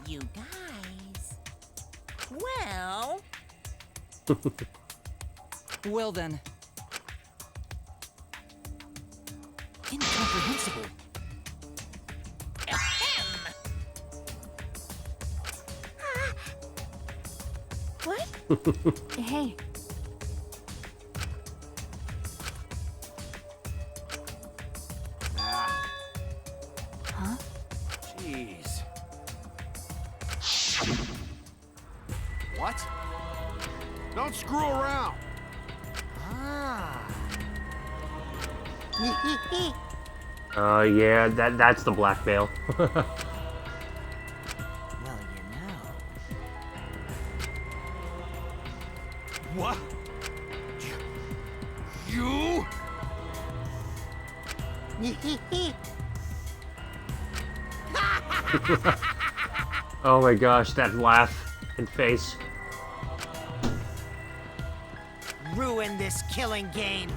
B: You guys. Well,
C: Well then. Incomprehensible.
B: ahem.
E: what? Hey,
H: Nah.
E: huh?
H: Jeez. What? Don't screw around.
I: Ah.
A: Yeah, that's the blackmail.
I: Well, you know...
H: What? You?
A: Oh my gosh, that laugh and face.
I: Ruin this killing game.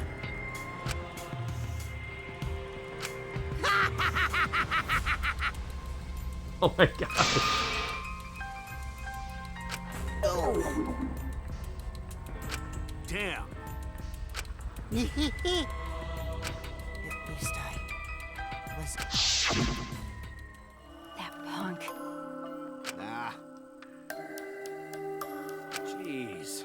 A: Oh my gosh.
H: Damn.
I: At least I was...
D: That punk.
H: Nah. Jeez.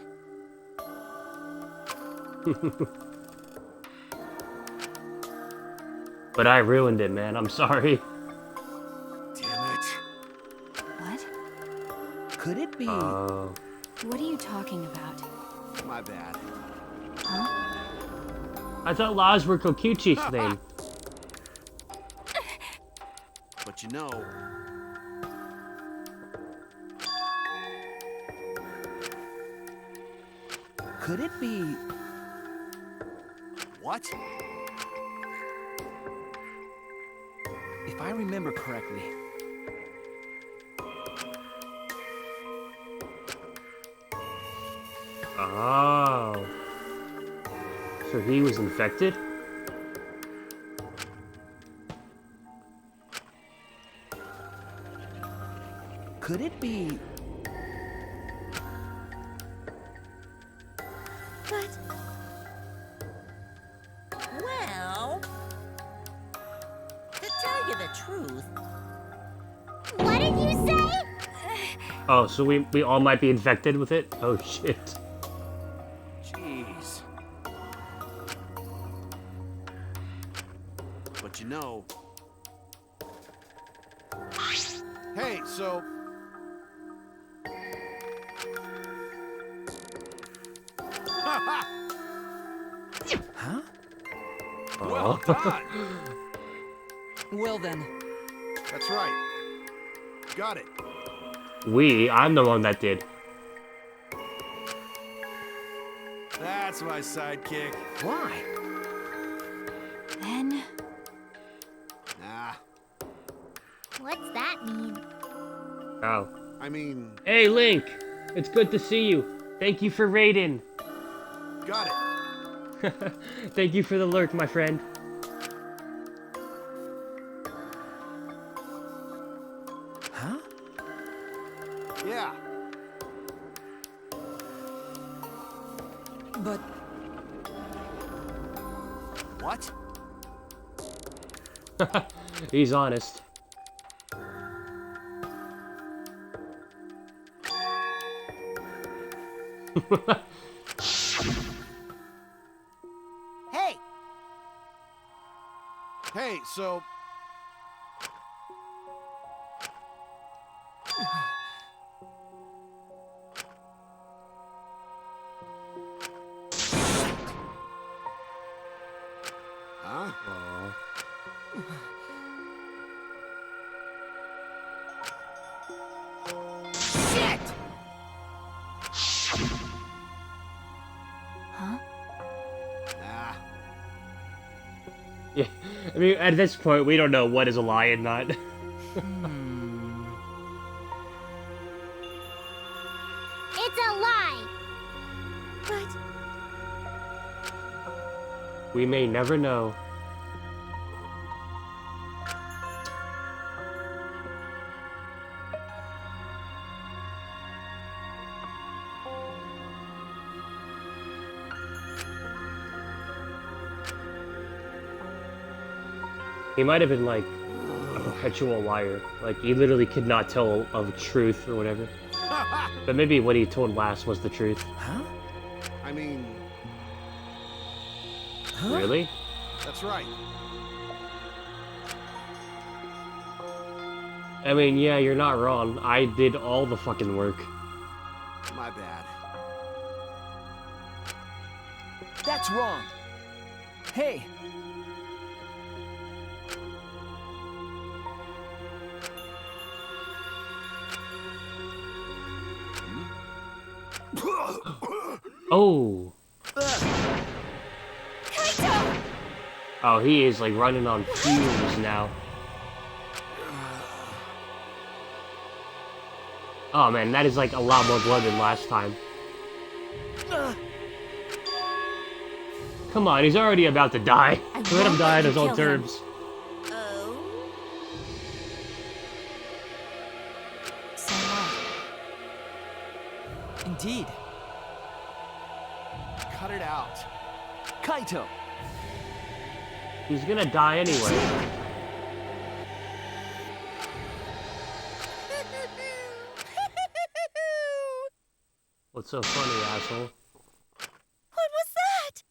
A: But I ruined it, man. I'm sorry.
H: Damn it.
D: What?
F: Could it be?
D: What are you talking about?
H: My bad.
D: Huh?
A: I thought laws were Kokichi's name.
H: But you know...
F: Could it be?
H: What?
F: If I remember correctly,
A: Oh. So he was infected?
F: could it be?
B: But... Well... To tell you the truth...
G: What did you say?
A: Oh, so we all might be infected with it? Oh shit.
H: Jeez. But you know... Hey, so...
F: Huh?
H: Well done!
C: Well then,
H: That's right. Got it.
A: I'm the one that did.
H: That's my sidekick.
F: Why?
D: Then...
H: Nah,
G: What's that mean?
A: Oh.
H: I mean,
A: Hey, Link! It's good to see you. Thank you for raiding.
H: got it.
A: Thank you for the lurk, my friend.
F: Huh?
H: Yeah.
C: but
H: What?
A: He's honest.
I: Hey,
H: Hey, so... Huh?
A: Aw.
I: shit!
D: Huh?
H: Nah.
A: Yeah, I mean, at this point, we don't know what is a lie and not.
G: It's a lie!
E: But
A: We may never know. He might have been like a perpetual liar. Like he literally could not tell of truth or whatever. But maybe what he told last was the truth.
F: Huh?
H: I mean,
F: Huh?
A: Really?
H: that's right.
A: I mean, yeah, you're not wrong. I did all the fucking work.
H: My bad.
F: That's wrong. Hey,
A: Oh.
E: Kaito!
A: Oh, he is like running on fumes now. Oh man, that is like a lot more blood than last time. Come on, he's already about to die.
D: I
A: Let him
D: won't
A: die on
D: let
A: his
D: you
A: own
D: kill him.
A: terms.
B: Oh?
D: So what?
C: indeed,
H: cut it out.
F: Kaito!
A: He's gonna die anyway. What's so funny, asshole?
B: What was that?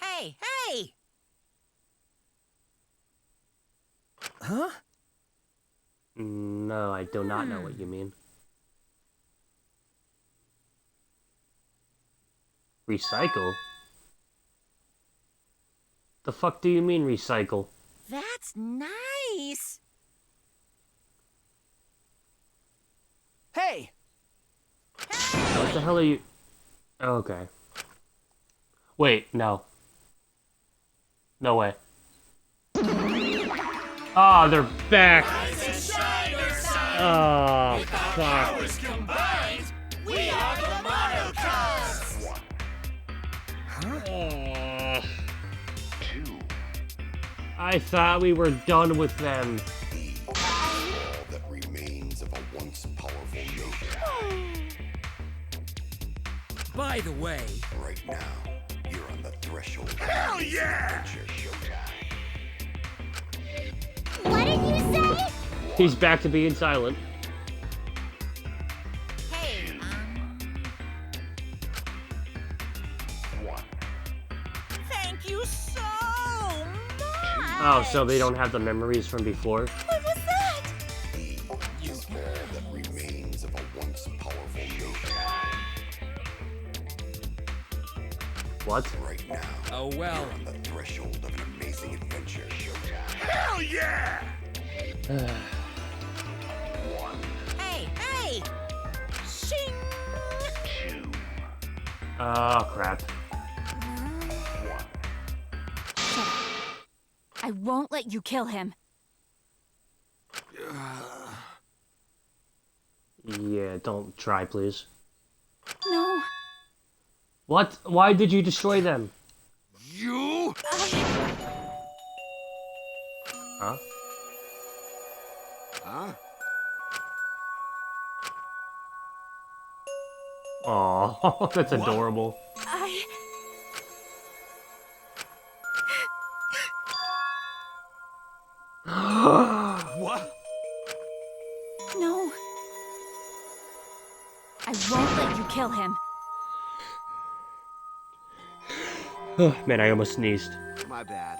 B: Hey, hey!
F: Huh?
A: No, I do not know what you mean. Recycle? The fuck do you mean recycle?
B: That's nice.
F: Hey!
A: What the hell are you... Okay. Wait, no. No way. Ah, they're back! Oh, fuck. I thought we were done with them.
J: All that remains of a once powerful nation.
F: By the way...
J: Right now, you're on the threshold of
H: Hell yeah!
J: adventure showtime.
G: What did you say?
A: He's back to being silent.
B: Hey, thank you so much.
A: Oh, so they don't have the memories from before?
B: What was that?
J: Is all that remains of a once powerful nation.
A: What?
J: Right now,
F: Oh well.
J: you're on the threshold of an amazing adventure showtime.
H: Hell yeah!
B: Hey, hey! Shing!
A: Oh, crap.
D: Shut up. I won't let you kill him.
A: Yeah, don't try, please.
D: No.
A: What? Why did you destroy them?
H: You?
A: Huh?
H: Huh?
A: Aw, that's adorable.
H: What?
D: No. I won't let you kill him.
A: Man, I almost sneezed.
H: My bad.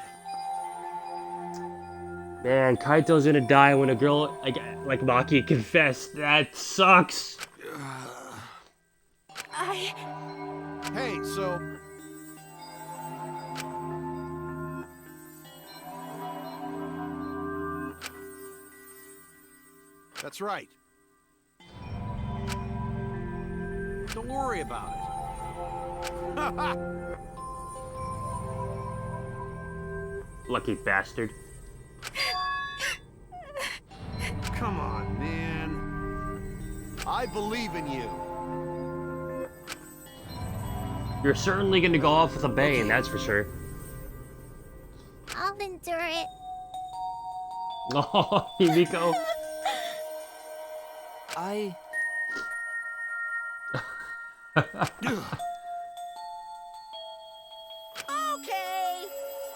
A: Man, Kaito's gonna die when a girl like Maki confessed. That sucks.
H: Hey, so... That's right. Don't worry about it.
A: Lucky bastard.
H: Come on, man. I believe in you.
A: You're certainly gonna go off with a bang, that's for sure.
G: I'll endure it.
A: Oh, Himiko.
B: Okay.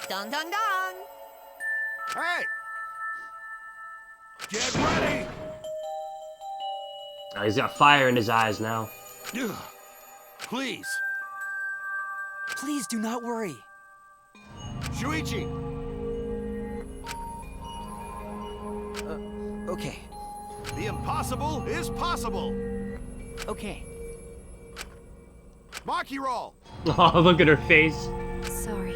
B: Dong, dong, dong.
H: Hey! Get ready!
A: Oh, he's got fire in his eyes now.
H: Please,
C: Please do not worry.
H: Shuichi!
C: Okay.
H: The impossible is possible!
C: Okay.
H: Maki roll!
A: Oh, look at her face.
D: Sorry.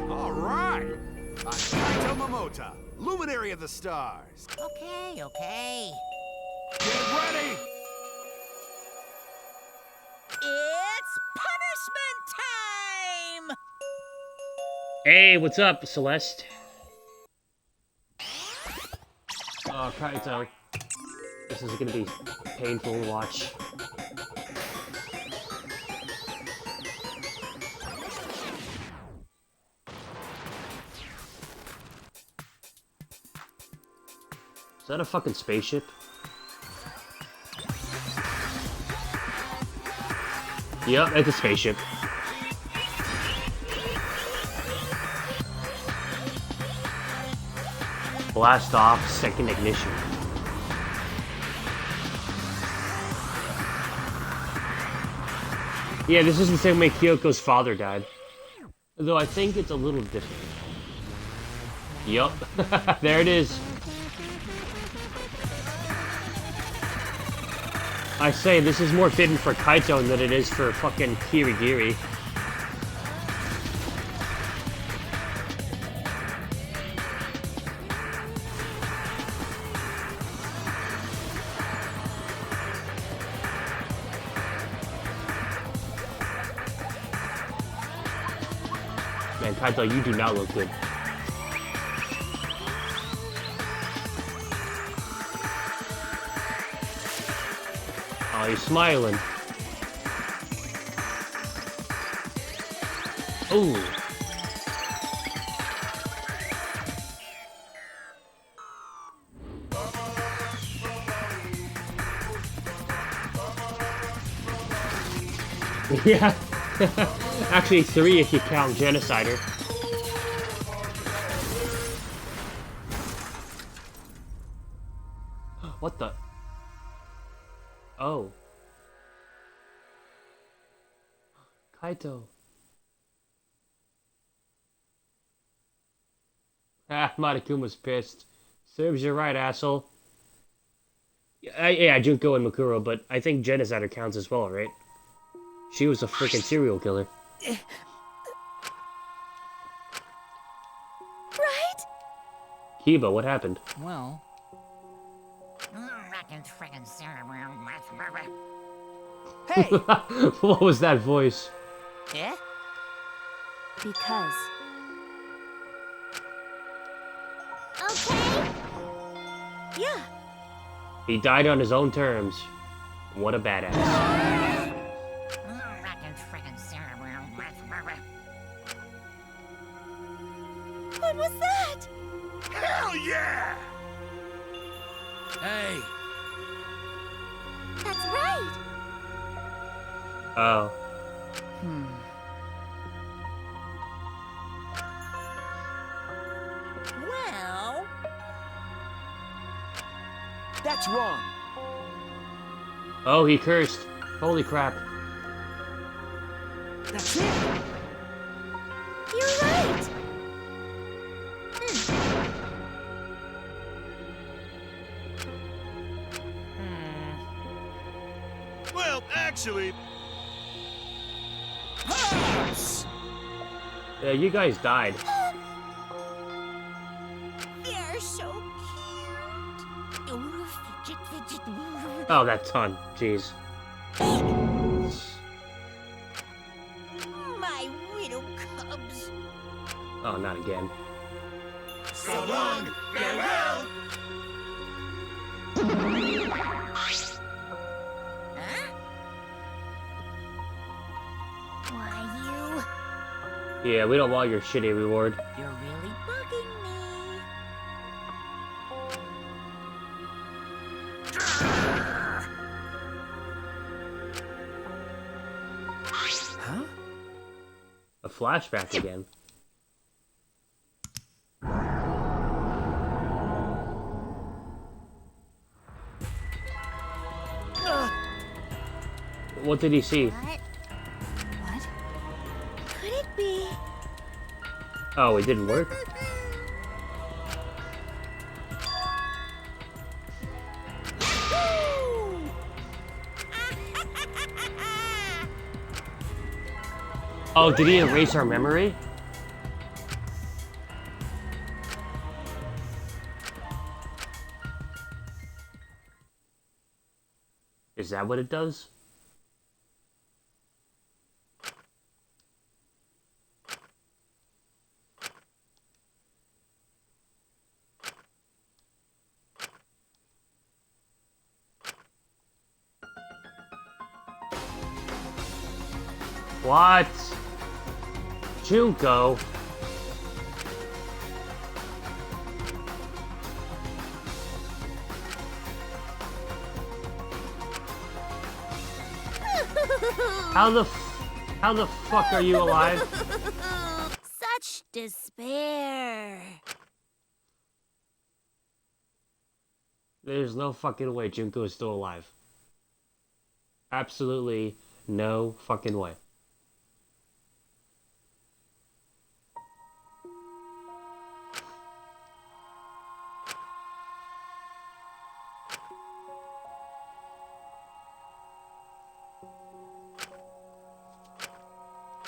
H: All right! I'm Kaito Momota, luminary of the stars.
B: Okay, okay.
H: Get ready!
B: It's punishment time!
A: Hey, what's up, Celeste? Oh, Kaito. This is gonna be painful to watch. Is that a fucking spaceship? Yep, it's a spaceship. Blast off, second ignition. Yeah, this is the same way Kyoko's father died. Though I think it's a little different. Yup, there it is. I say, this is more fitting for Kaito than it is for fucking Kirigiri. Man, Kaito, you do not look good. Oh, he's smiling. Ooh. Yeah. Actually, 3 if you count Genocider. What the? Oh. Kaito. Ah, Madakuma's pissed. Serves you right, asshole. Yeah, Junko and Makuro, but I think Genocider counts as well, right? She was a freaking serial killer.
E: Right?
A: Kiba, what happened?
C: Well,
I: Hey!
A: What was that voice?
I: Yeah?
D: Because
E: Okay.
D: yeah,
A: He died on his own terms. What a badass.
E: What was that?
H: Hell yeah!
F: Hey!
E: That's right.
A: Oh.
B: Well,
F: That's wrong!
A: Oh, he cursed. Holy crap.
F: That's it!
E: You're right.
H: Well, actually...
A: Yeah, you guys died.
B: they're so cute. Ooh, fidget, fidget.
A: Oh, that ton. Jeez.
B: My widow cubs.
A: Oh, not again.
H: So long, farewell!
B: Huh? Why,
A: Yeah, we don't want your shitty reward.
B: you're really bugging me.
F: Huh?
A: A flashback again. What did he see?
E: What
D: what?
E: could it be?
A: Oh, it didn't work? Oh, did he erase our memory? Is that what it does? What? Junko? How the fuck are you alive?
E: Such despair.
A: There's no fucking way Junko is still alive. Absolutely no fucking way.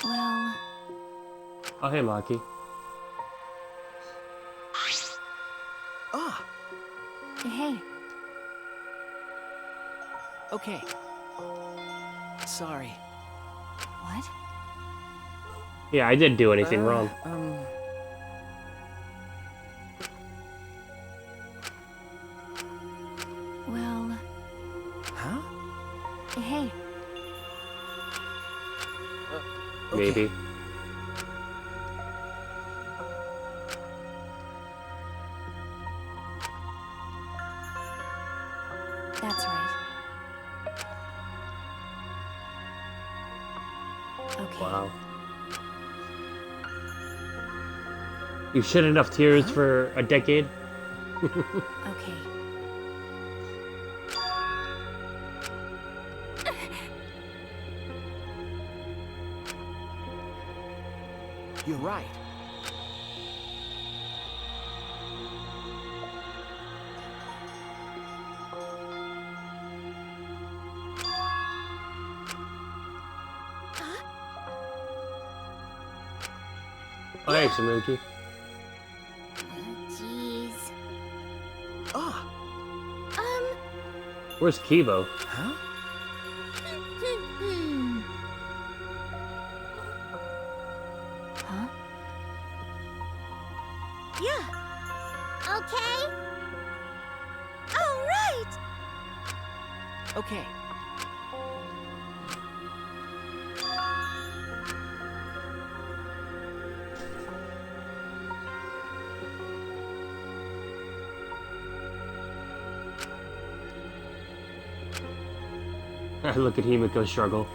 D: Well,
A: Oh, hey, Maki.
F: Ah,
D: hey,
F: okay. Sorry.
D: what?
A: Yeah, I didn't do anything wrong.
D: Well,
F: Huh?
D: hey,
F: Okay.
A: Maybe.
D: that's right. Okay.
A: Wow. You've shed enough tears for a decade?
D: Okay.
F: You're right.
A: Oh, hey, Samuki.
G: Jeez.
F: Ah,
A: Where's Kibo?
F: huh?
D: Huh?
E: Yeah. Okay. All right.
F: Okay.
A: Look at Himiko struggle.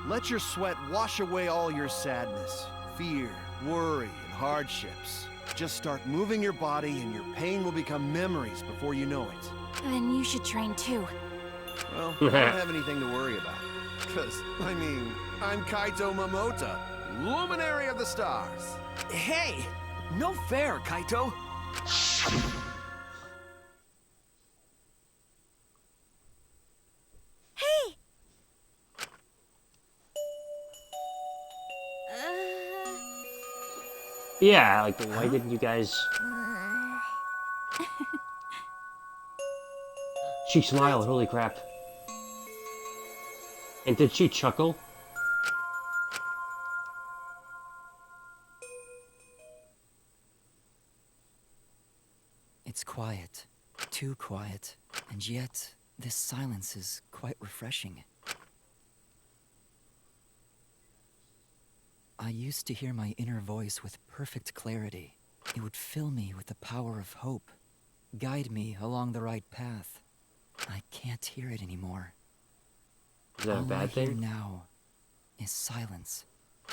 H: Let your sweat wash away all your sadness, fear, worry, and hardships. Just start moving your body and your pain will become memories before you know it.
D: Then you should train too.
H: Well, I don't have anything to worry about. Because, I mean, I'm Kaito Momota, luminary of the stars.
F: Hey! No fair, Kaito!
E: Hey.
A: Yeah, like, why didn't you guys... She smiled, holy crap. And did she chuckle?
C: It's quiet. Too quiet. And yet, this silence is quite refreshing. I used to hear my inner voice with perfect clarity. It would fill me with the power of hope, guide me along the right path. I can't hear it anymore.
A: Is that a
C: All I
A: bad
C: hear
A: thing?
C: now is silence.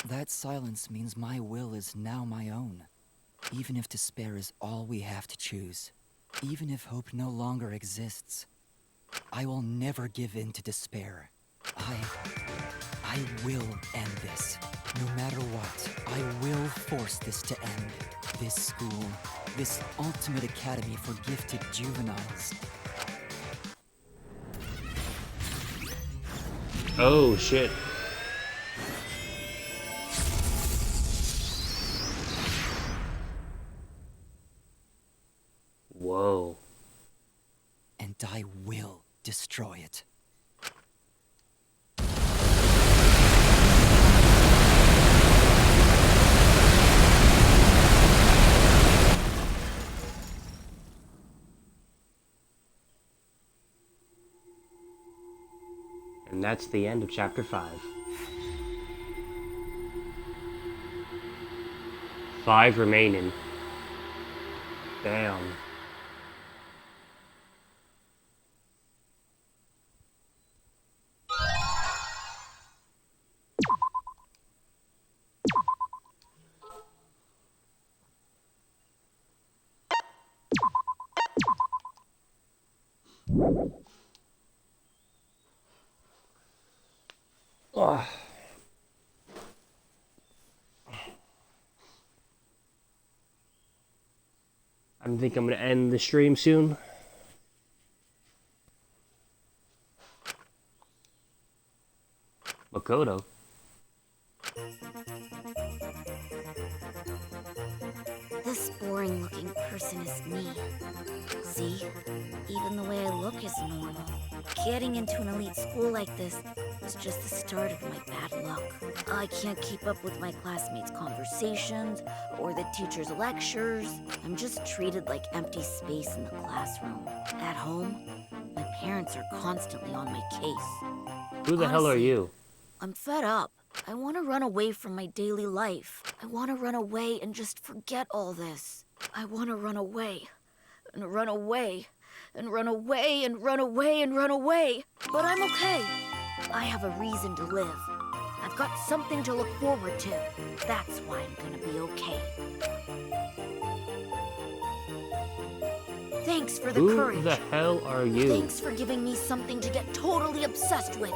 C: That silence means my will is now my own. Even if despair is all we have to choose, even if hope no longer exists, I will never give in to despair. I will end this. No matter what, I will force this to end. This school, this ultimate academy for gifted juveniles.
A: Oh, shit. Whoa.
C: And I will destroy it.
A: And that's the end of chapter 5. 5 remaining. Damn. Ugh. I think I'm gonna end the stream soon. Makoto.
K: This boring-looking person is me. See? Even the way I look is normal. Getting into an elite school like this is just the start of my bad luck. I can't keep up with my classmates' conversations or the teachers' lectures. I'm just treated like empty space in the classroom. At home, my parents are constantly on my case.
A: Who the hell are you?
K: I'm fed up. I want to run away from my daily life. I want to run away and just forget all this. I want to run away, and run away, and run away, and run away, and run away. But I'm okay. I have a reason to live. I've got something to look forward to. That's why I'm gonna be okay. Thanks for the courage.
A: Who the hell are you?
K: Thanks for giving me something to get totally obsessed with.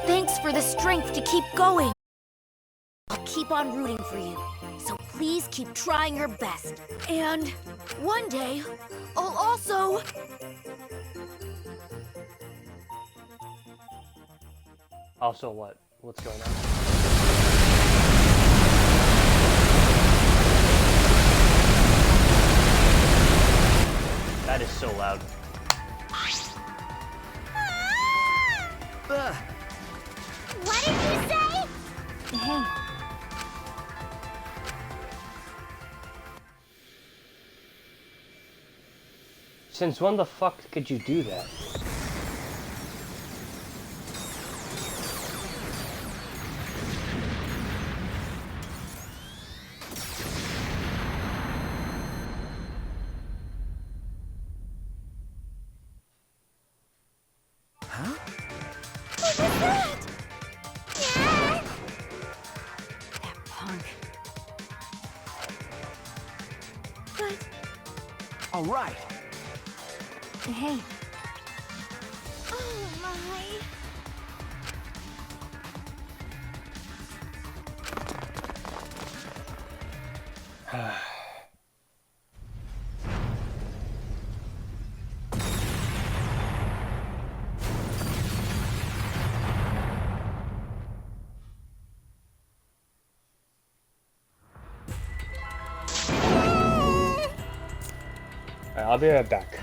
K: Thanks for the strength to keep going. I'll keep on rooting for you, so please keep trying your best. And one day, I'll also...
A: Also what? What's going on? That is so loud.
G: What did you say?
D: Hey.
A: Since when the fuck could you do that?
F: All right.
D: Hey.
G: Oh my.
A: I'll be right back.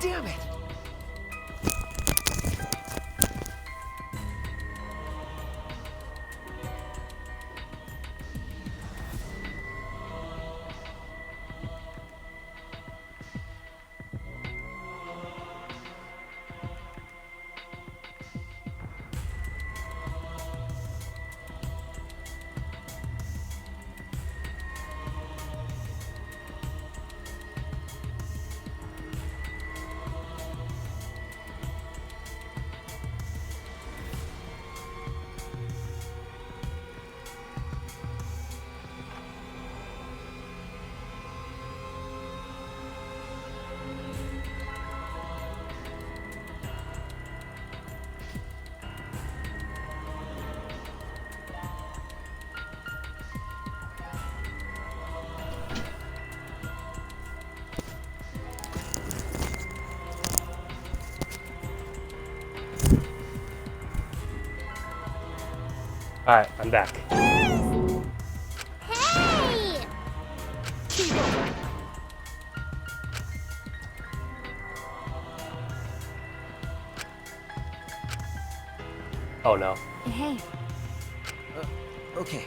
F: Damn it!
A: Alright, I'm back.
G: Hey!
A: Oh no.
D: Hey,
C: Okay.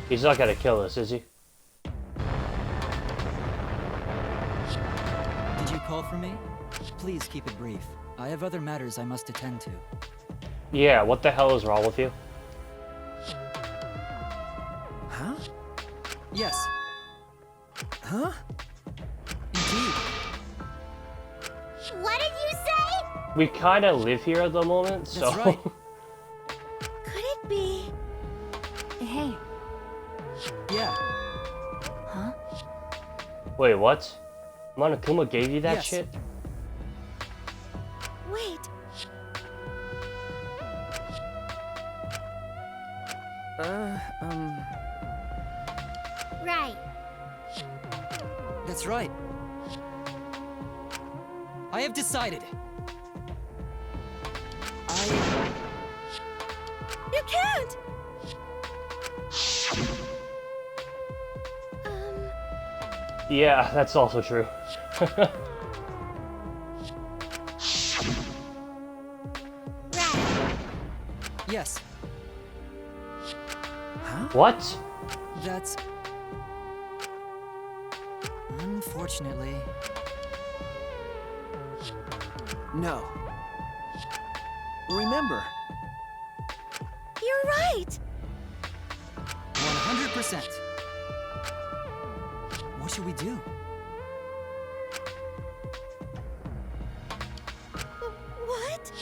A: He's not gonna kill us, is he?
C: Did you call for me? Please keep it brief. I have other matters I must attend to.
A: Yeah, what the hell is wrong with you?
F: Huh?
C: Yes,
F: Huh?
C: indeed.
G: What did you say?
A: We kinda live here at the moment, so...
C: That's right.
G: Could it be?
D: hey,
C: Yeah.
D: huh?
A: Wait, what? Monokuma gave you that
C: Yes.
A: shit?
G: Wait, right.
C: That's right. I have decided.
G: You can't!
A: Yeah, that's also true.
G: Right.
C: Yes,
A: What?
C: that's... Unfortunately...
F: No. Remember,
G: You're right.
C: 100%. What should we do?
G: What?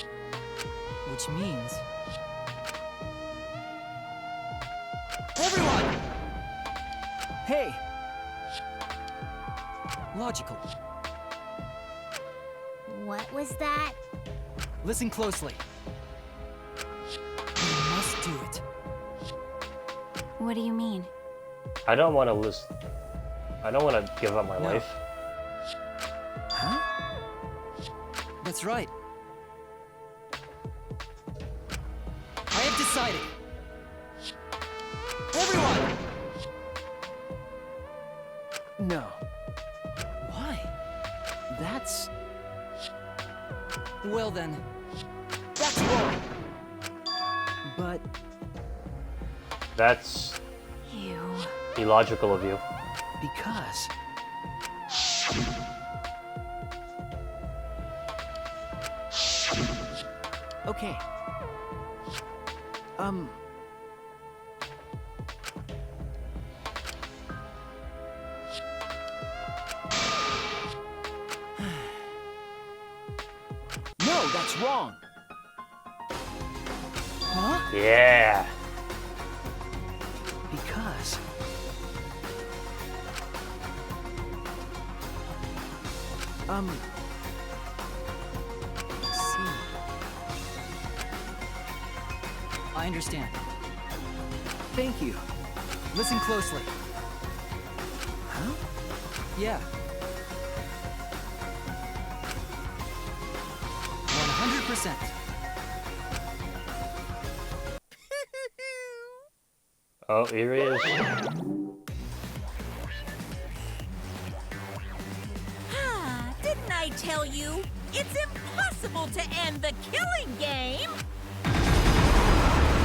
C: Which means... Everyone!
F: hey,
C: Logical.
G: What was that?
C: Listen closely. We must do it.
D: What do you mean?
A: I don't want to listen. I don't want to give up my
C: No.
A: life.
C: That's right. I have decided. Everyone!
F: no.
C: Why?
F: That's
C: Well then,
F: that's wrong. But
A: That's
D: You.
A: illogical of you.
F: because okay. No, that's wrong.
C: huh?
A: Yeah.
F: Because
C: See. I understand.
F: thank you.
C: Listen closely.
F: Huh?
C: Yeah. 100%.
A: Oh, here he is.
B: Ah, didn't I tell you? It's impossible to end the killing game!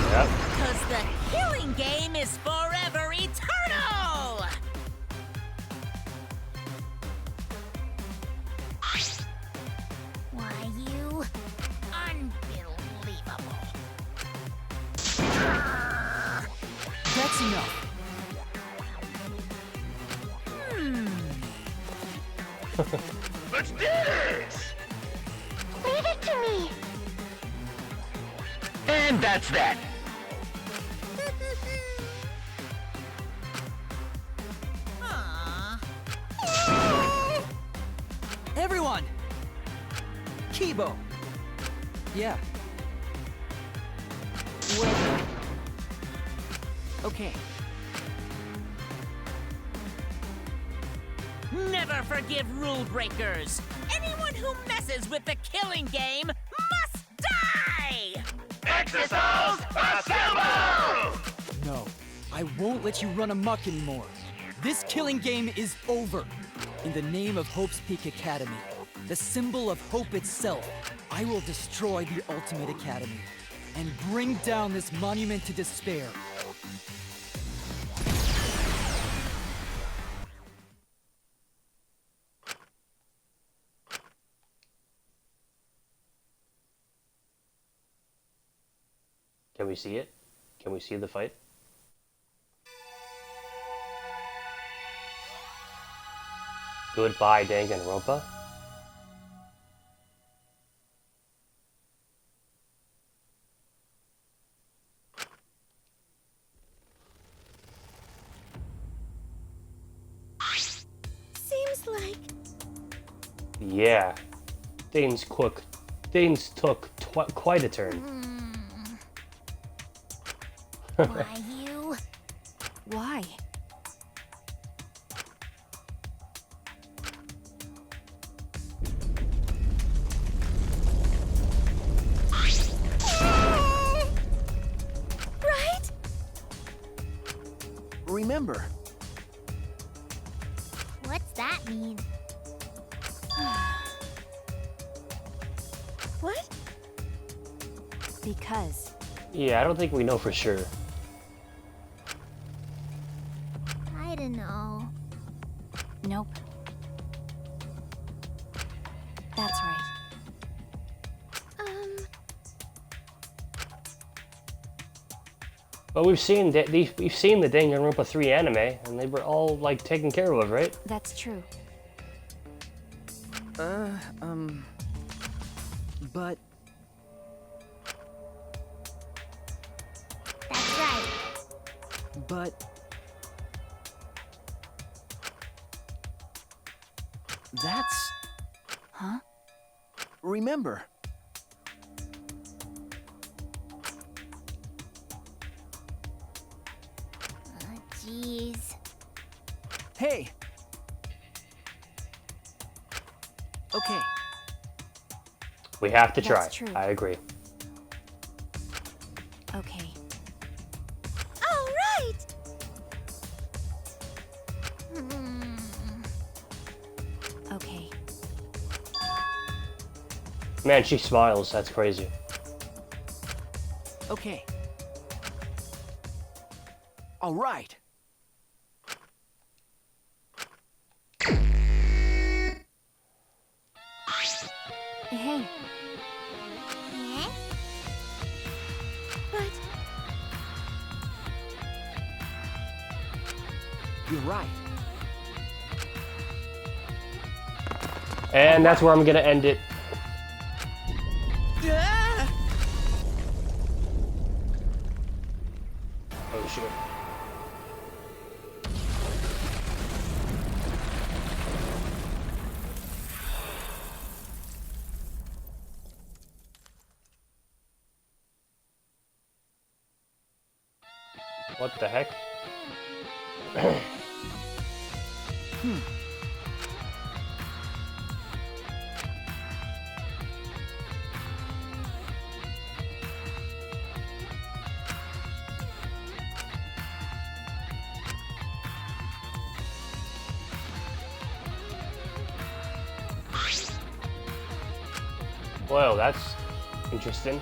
A: Yep.
B: Because the killing game is forever eternal!
G: Why, you... Unbelievable.
C: That's enough.
J: Let's do this!
E: Leave it to me.
J: And that's that.
B: Aww.
C: Everyone! Kibo! Yeah.
F: Well, okay.
B: Never forgive rule breakers! Anyone who messes with the killing game must die!
J: Exercise assemble!
C: No, I won't let you run amok anymore. This killing game is over. In the name of Hope's Peak Academy, the symbol of hope itself, I will destroy the Ultimate Academy and bring down this monument to despair.
A: Can we see it? Can we see the fight? Goodbye, Danganropa.
E: Seems like
A: Yeah. Things took quite a turn.
G: Why, you...
D: Why?
E: right?
F: Remember,
G: What's that mean?
E: What?
D: Because.
A: Yeah, I don't think we know for sure.
G: I don't know.
D: Nope. That's right.
A: But we've seen the Danganronpa 3 anime, and they were all like taken care of, right?
D: That's true.
F: but
G: That's right.
F: But... That's...
D: Huh?
F: Remember.
G: Jeez.
F: Hey! Okay.
A: We have to try.
D: That's true.
A: I agree.
D: Okay.
E: All right.
D: Okay.
A: Man, she smiles. That's crazy.
F: Okay. All right.
D: Hey.
G: Eh?
E: But
F: You're right.
A: And that's where I'm gonna end it. Oh shit. What the heck? Well, that's interesting.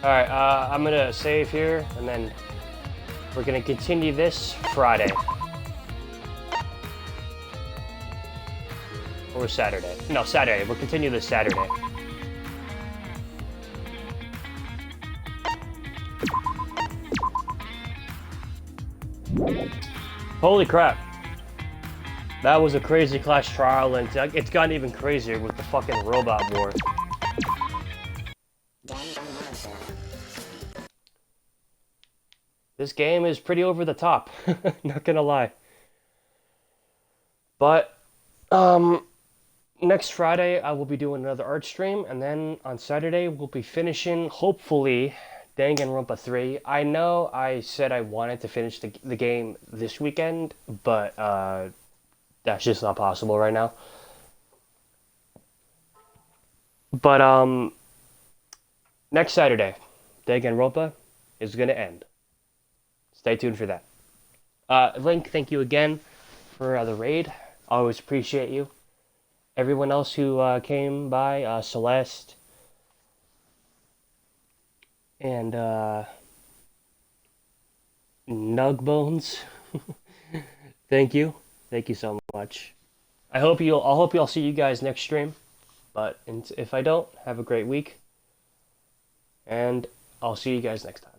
A: Alright, I'm gonna save here, and then we're gonna continue this Friday. Or Saturday. No, Saturday. We'll continue this Saturday. Holy crap. That was a crazy class trial, and it's gotten even crazier with the fucking robot war. This game is pretty over the top, not gonna lie. But, next Friday I will be doing another art stream, and then on Saturday we'll be finishing, hopefully, Danganropa 3. I know I said I wanted to finish the game this weekend, but, that's just not possible right now. But, next Saturday, Danganropa is gonna end. Stay tuned for that. Link, thank you again for the raid. Always appreciate you. Everyone else who came by, Celeste, and Nugbones. Thank you. Thank you so much. I hope I'll see you guys next stream. But if I don't, have a great week. And I'll see you guys next time.